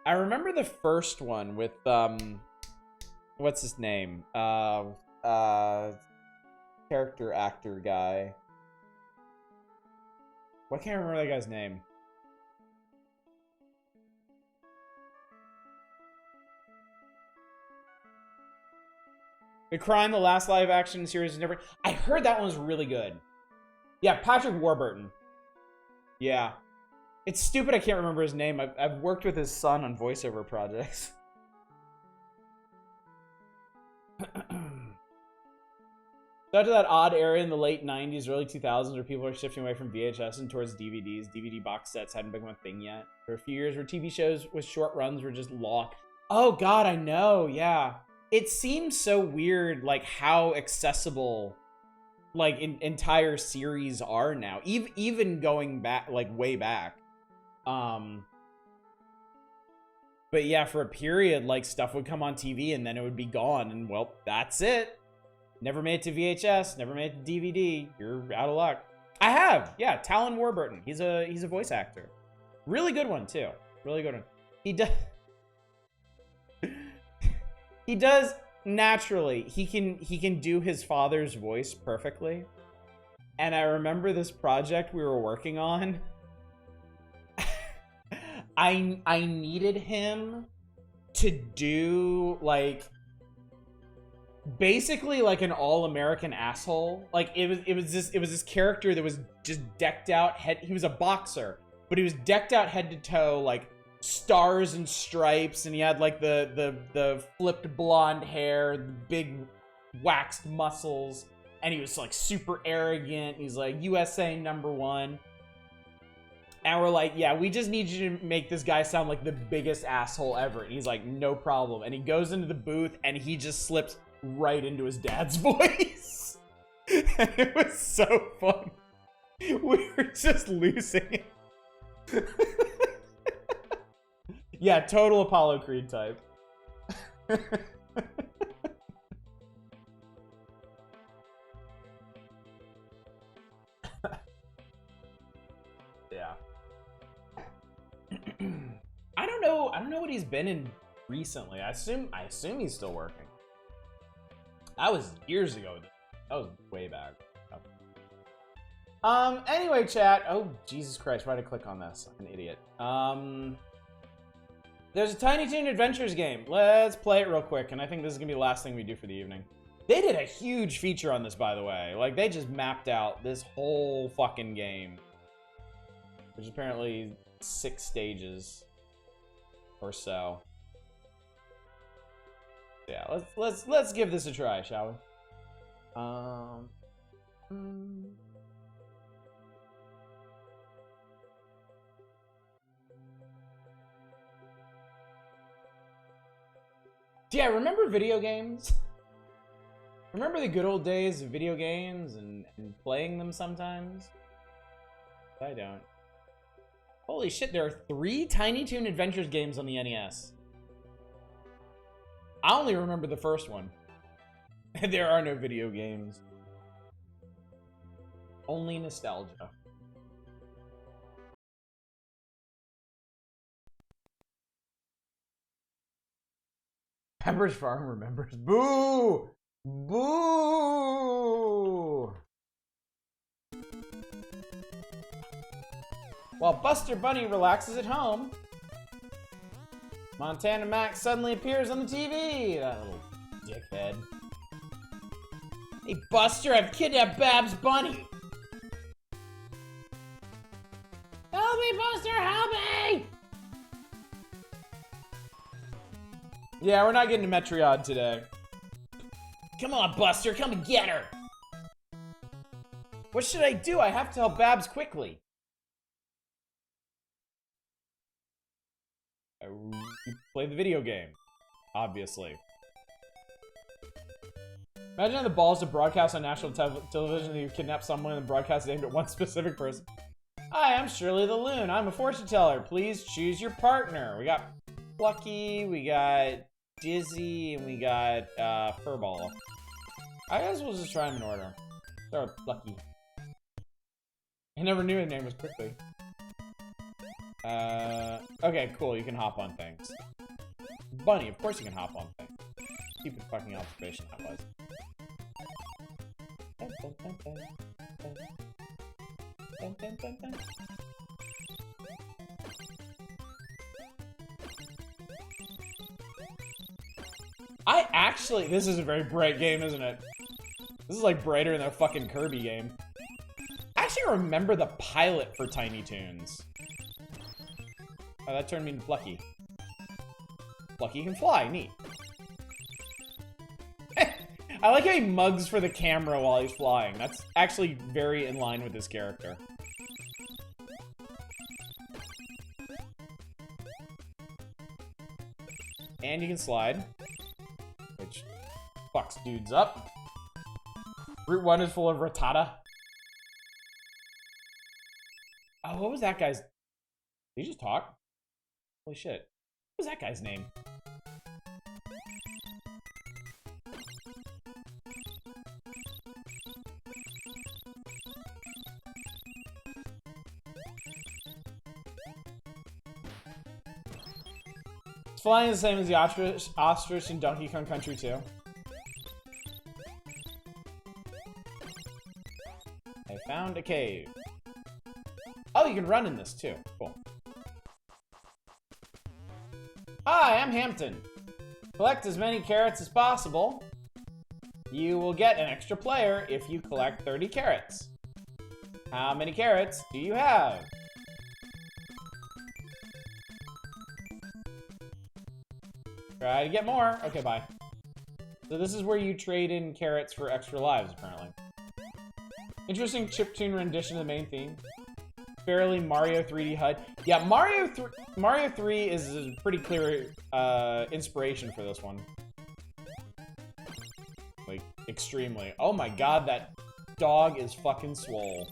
I remember the first one with, what's his name? Character actor guy. Why can't I remember that guy's name? The Crime, the last live action series is never... I heard that one was really good. Yeah, Patrick Warburton. Yeah. It's stupid I can't remember his name. I've worked with his son on voiceover projects. So after that odd era in the late 90s, early 2000s where people are shifting away from VHS and towards DVDs, DVD box sets hadn't become a thing yet. There were a few years where TV shows with short runs were just lost. Oh god, I know, yeah. It seems so weird, like, how accessible, like, entire series are now. Even going back, like, way back. But yeah, for a period, like, stuff would come on TV and then it would be gone, and well, that's it. Never made it to VHS, never made it to DVD. You're out of luck. I have, yeah, Talon Warburton. He's a voice actor. Really good one too. Really good one. He does naturally. He can do his father's voice perfectly. And I remember this project we were working on. I needed him to do like basically like an all-American asshole. Like it was this character that was just decked out he was a boxer, but he was decked out head to toe like stars and stripes, and he had like the flipped blonde hair, the big waxed muscles, and he was like super arrogant. He's like USA #1. And we're like, yeah, we just need you to make this guy sound like the biggest asshole ever. And he's like, no problem. And he goes into the booth and he just slips right into his dad's voice. And it was so fun. We were just losing it. Yeah, total Apollo Creed type. Yeah. I don't know what he's been in recently. I assume he's still working. That was years ago. That was way back. Anyway, chat. Oh, Jesus Christ, why did I click on this? I'm an idiot. There's a Tiny Toon Adventures game. Let's play it real quick, and I think this is gonna be the last thing we do for the evening. They did a huge feature on this, by the way. Like, they just mapped out this whole fucking game. Which is apparently 6 stages or so. Yeah, let's give this a try, shall we? Yeah, remember video games? Remember the good old days of video games and playing them sometimes? I don't. Holy shit, there are 3 Tiny Toon Adventures games on the NES. I only remember the first one. There are no video games. Only nostalgia. Pepper's Farm remembers. Boo! Boo! While Buster Bunny relaxes at home, Montana Max suddenly appears on the TV. That little dickhead. Hey, Buster, I've kidnapped Babs Bunny. Help me, Buster, help me! Yeah, we're not getting to Metriod today. Come on, Buster, come and get her. What should I do? I have to help Babs quickly. You play the video game, obviously. Imagine having the balls to broadcast on national television that you kidnap someone and broadcast aimed at one specific person. Hi, I'm Shirley the Loon. I'm a fortune teller. Please choose your partner. We got Plucky, we got Dizzy, and we got Furball. I guess we'll just try them in order. Start with Plucky. I never knew his name was Quickly. Okay, cool. You can hop on things. Bunny, of course you can hop on things. Stupid fucking observation that was. This is a very bright game, isn't it? This is like brighter than a fucking Kirby game. I actually remember the pilot for Tiny Toons. Oh, that turned me into Plucky. Plucky can fly, neat. I like how he mugs for the camera while he's flying. That's actually very in line with his character. And you can slide, which fucks dudes up. Route 1 is full of Rattata. Oh, what was that guy's... Did he just talk? Holy shit. What was that guy's name? Flying is the same as the ostrich in Donkey Kong Country 2. I found a cave. Oh, you can run in this too. Cool. Hi, I'm Hampton. Collect as many carrots as possible. You will get an extra player if you collect 30 carrots. How many carrots do you have? Try to get more. Okay, bye. So this is where you trade in carrots for extra lives, apparently. Interesting chiptune rendition of the main theme. Fairly Mario 3D HUD. Yeah, Mario 3 is a pretty clear inspiration for this one. Like, extremely. Oh my god, that dog is fucking swole.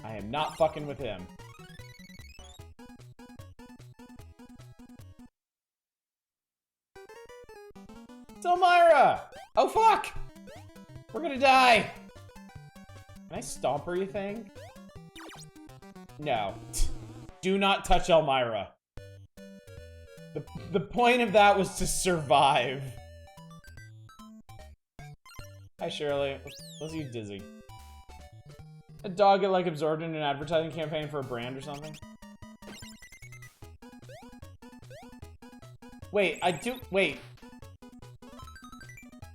I am not fucking with him. It's Elmyra! Oh fuck! We're gonna die! Can I stomp her, you think? No. Do not touch Elmyra. The point of that was to survive. Hi, Shirley. Let's use Dizzy. A dog get, like, absorbed in an advertising campaign for a brand or something? Wait, wait.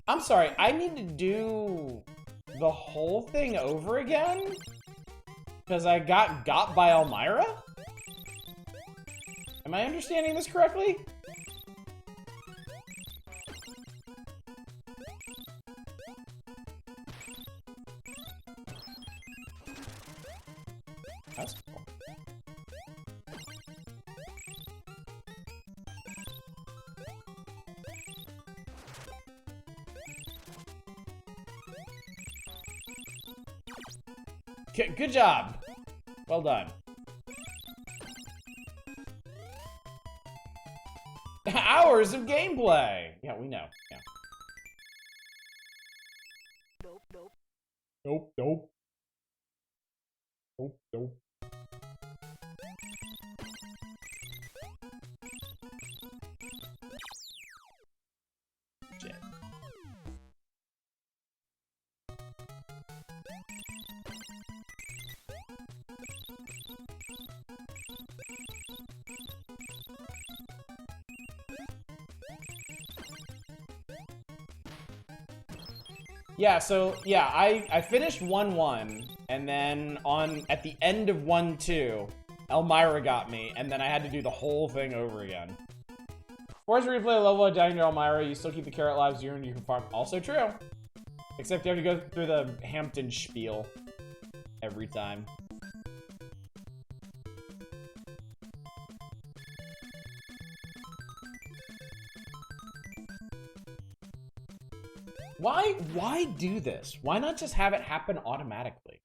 I'm sorry, I need to do the whole thing over again? Because I got by Elmyra? Am I understanding this correctly? That's cool. Good job. Well done. Hours of gameplay. Yeah, we know. Yeah. Nope, nope. Nope, nope. Nope, nope. Shit. Yeah, so yeah, I finished 1-1, and then at the end of 1-2, Elmyra got me, and then I had to do the whole thing over again. Force replay a level of dying to Elmyra, you still keep the carrot lives you and you can farm. Also true. Except you have to go through the Hampton spiel every time. Why do this? Why not just have it happen automatically?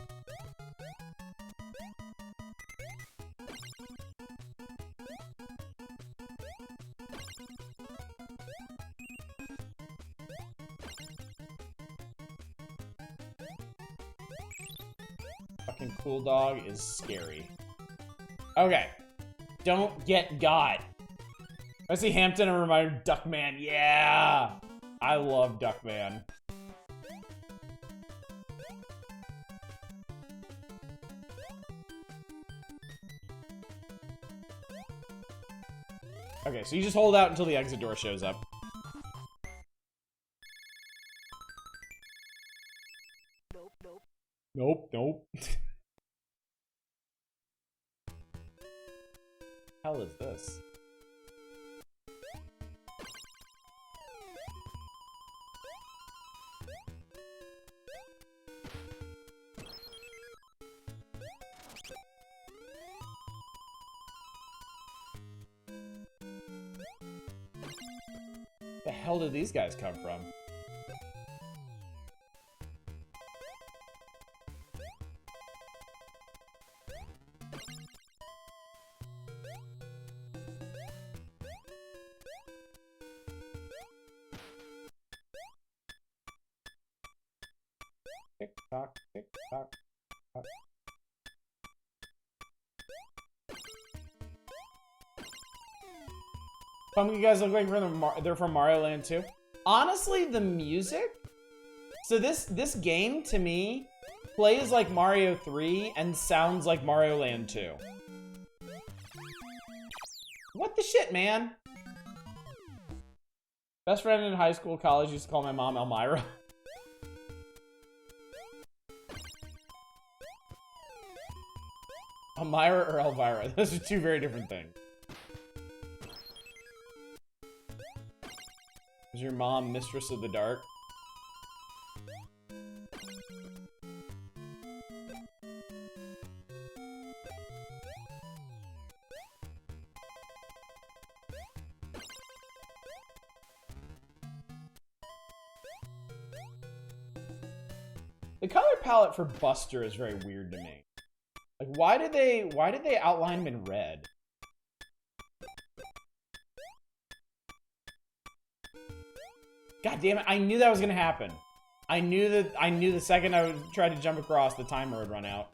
Fucking Cool Dog is scary. Okay. Don't get got. I see Hampton and remind Duckman. Yeah! I love Duckman. Okay, so you just hold out until the exit door shows up. Nope. Hell is this? The hell did these guys come from? Tick tock, tick tock, tock. Pumpkin guys look like they're from Mario Land 2. Honestly, the music. So this game to me plays like Mario 3 and sounds like Mario Land 2. What the shit, man? Best friend in high school, college used to call my mom Elmira. Elmira or Elvira? Those are two very different things. Is your mom Mistress of the Dark? The color palette for Buster is very weird to me. Like, why did they outline him in red? God damn it, I knew that was gonna happen. I knew the second I would try to jump across, the timer would run out.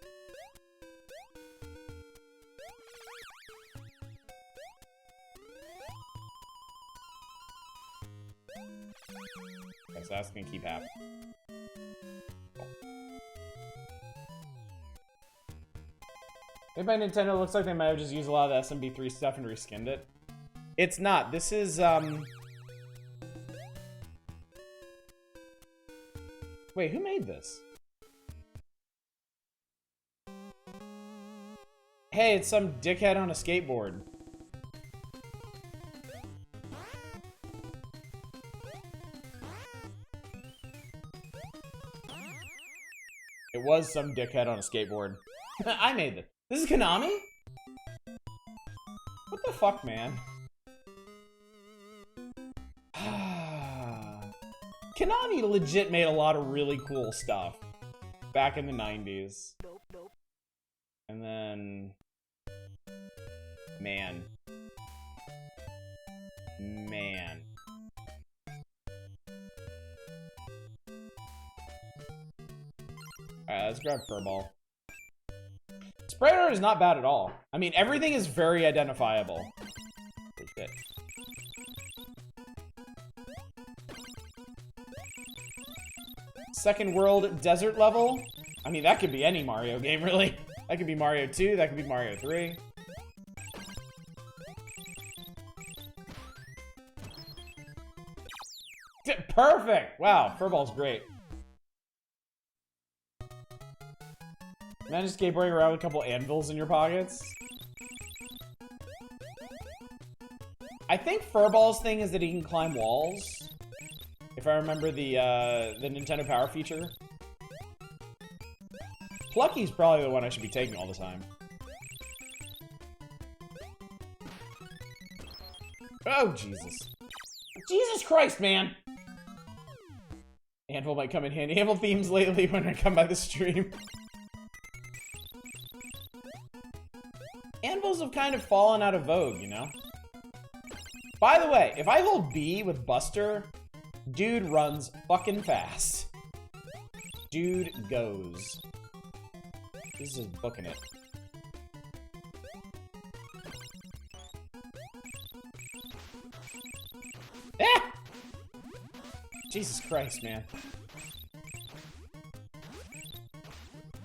Okay, so that's gonna keep happening. Maybe by Nintendo, it looks like they might have just used a lot of the SMB3 stuff and reskinned it. It's not. This is, Wait, who made this? Hey, it's some dickhead on a skateboard. It was some dickhead on a skateboard. I made this. This is Konami? What the fuck, man? Konami legit made a lot of really cool stuff back in the 90s. And then... Man. Alright, let's grab Furball. Sprite art is not bad at all. I mean, everything is very identifiable. Holy shit. Second world desert level? I mean, that could be any Mario game, really. That could be Mario 2, that could be Mario 3. Perfect! Wow, Furball's great. Imagine skateboarding around with a couple anvils in your pockets. I think Furball's thing is that he can climb walls. If I remember the Nintendo Power feature. Plucky's probably the one I should be taking all the time. Oh, Jesus. Jesus Christ, man! Anvil might come in handy. Anvil themes lately when I come by the stream. Anvils have kind of fallen out of vogue, you know? By the way, if I hold B with Buster, dude runs fucking fast. Dude goes. This is booking it. Ah! Jesus Christ, man.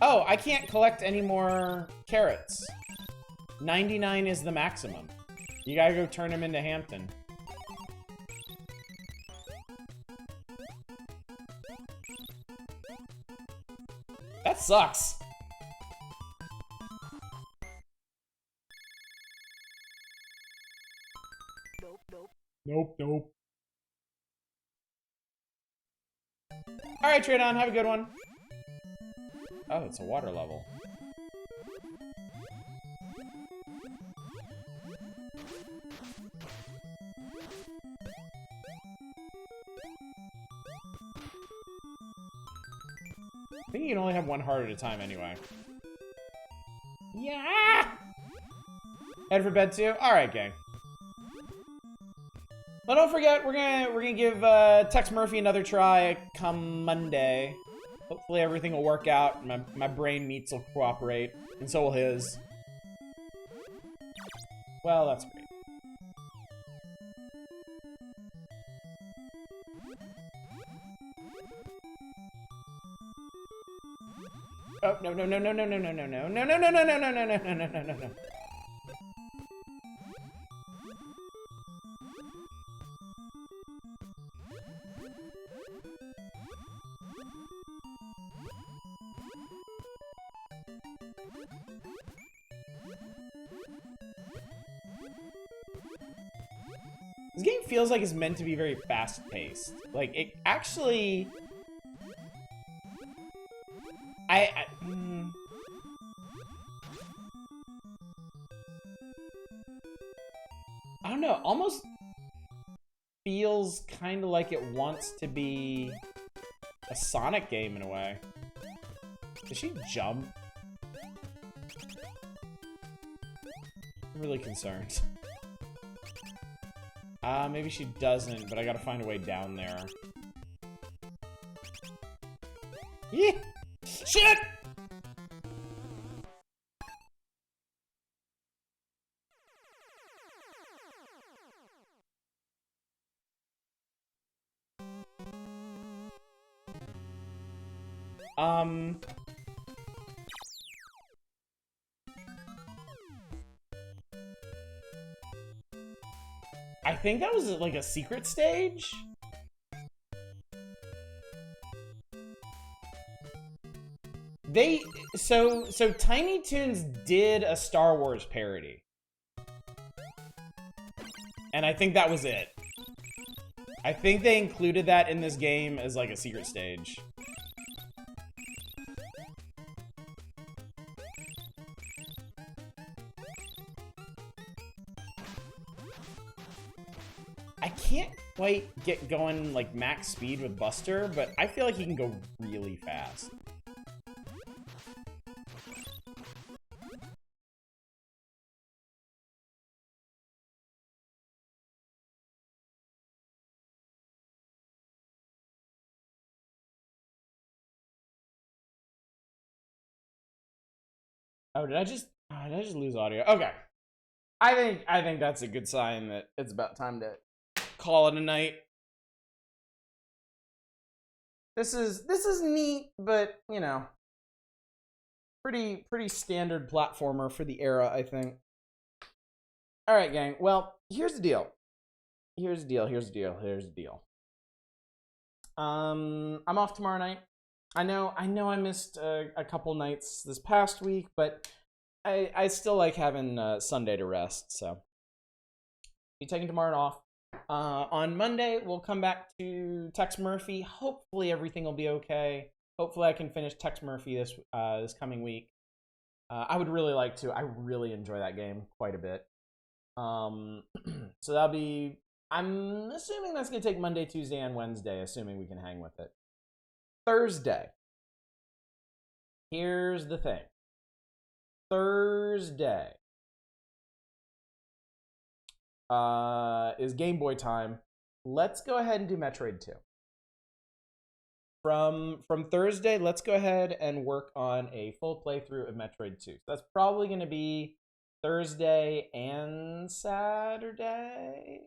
Oh, I can't collect any more carrots. 99 is the maximum. You gotta go turn him into Hampton. That sucks. Nope. Alright, Tradon, have a good one. Oh, it's a water level. I think you can only have one heart at a time anyway. Yeah! Head for bed too? Alright, gang. But don't forget, we're gonna give Tex Murphy another try come Monday. Hopefully everything will work out. My brain meats will cooperate, and so will his. Well, that's great. Oh, no. This game feels like it's meant to be very fast-paced. Like, it actually... I don't know, almost feels kind of like it wants to be a Sonic game in a way. Does she jump? I'm really concerned. Maybe she doesn't, but I gotta find a way down there. Yeah! Shit! I think that was like a secret stage? So Tiny Toons did a Star Wars parody. And I think that was it. I think they included that in this game as like a secret stage. I can't quite get going like max speed with Buster, but I feel like he can go really fast. Oh, did I just lose audio? Okay. I think that's a good sign that it's about time to call it a night. This is neat, but you know, pretty standard platformer for the era, I think. All right, gang. Well, here's the deal. I'm off tomorrow night. I know I missed a couple nights this past week, but I still like having Sunday to rest, so be taking tomorrow off. On Monday, we'll come back to Tex Murphy. Hopefully everything will be okay. Hopefully I can finish Tex Murphy this coming week. I would really like to. I really enjoy that game quite a bit. So that'll be... I'm assuming that's going to take Monday, Tuesday, and Wednesday, assuming we can hang with it. Thursday. Here's the thing. Thursday is Game Boy time. Let's go ahead and do Metroid 2. From Thursday, let's go ahead and work on a full playthrough of Metroid 2. So that's probably going to be Thursday and Saturday.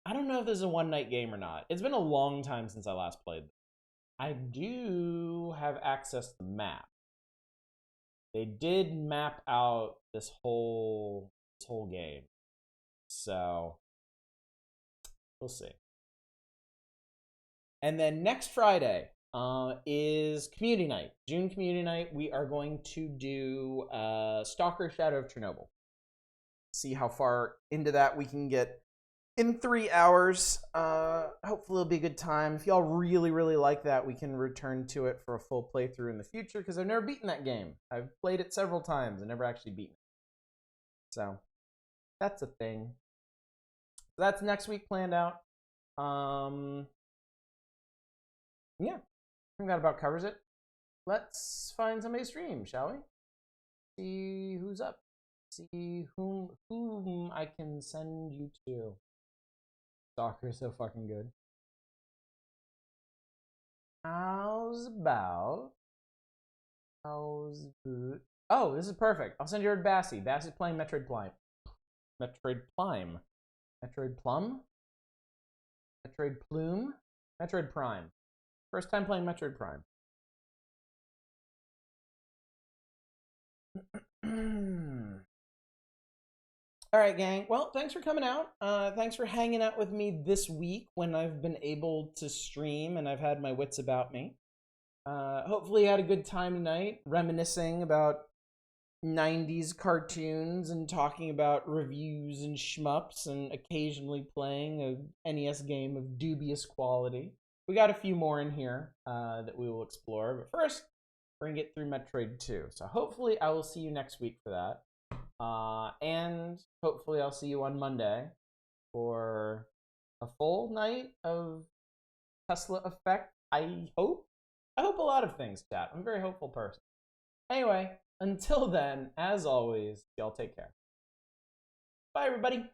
I don't know if this is a one-night game or not. It's been a long time since I last played. I do have access to the map. They did map out this whole game. So we'll see. And then next Friday is Community Night. June Community Night, we are going to do Stalker Shadow of Chernobyl. See how far into that we can get in 3 hours. Hopefully it'll be a good time. If y'all really, really like that, we can return to it for a full playthrough in the future, because I've never beaten that game. I've played it several times and never actually beaten it. So that's a thing. So that's next week planned out. Yeah, I think that about covers it. Let's find somebody to stream, shall we? See who's up. See whom I can send you to. Stalker is so fucking good. How's about? Oh, this is perfect. I'll send you to Bassy. Bassy's playing Metroid Prime. Metroid Prime. Metroid Plum? Metroid Plume? Metroid Prime. First time playing Metroid Prime. All right, gang. Well, thanks for coming out. Thanks for hanging out with me this week when I've been able to stream and I've had my wits about me. Hopefully you had a good time tonight, reminiscing about 90s cartoons and talking about reviews and shmups and occasionally playing a NES game of dubious quality. We got a few more in here that we will explore, but first, we're going to get through Metroid 2. So hopefully I will see you next week for that. And hopefully I'll see you on Monday for a full night of Tesla Effect. I hope a lot of things, chat. I'm a very hopeful person. Anyway, until then, as always, y'all take care. Bye, everybody.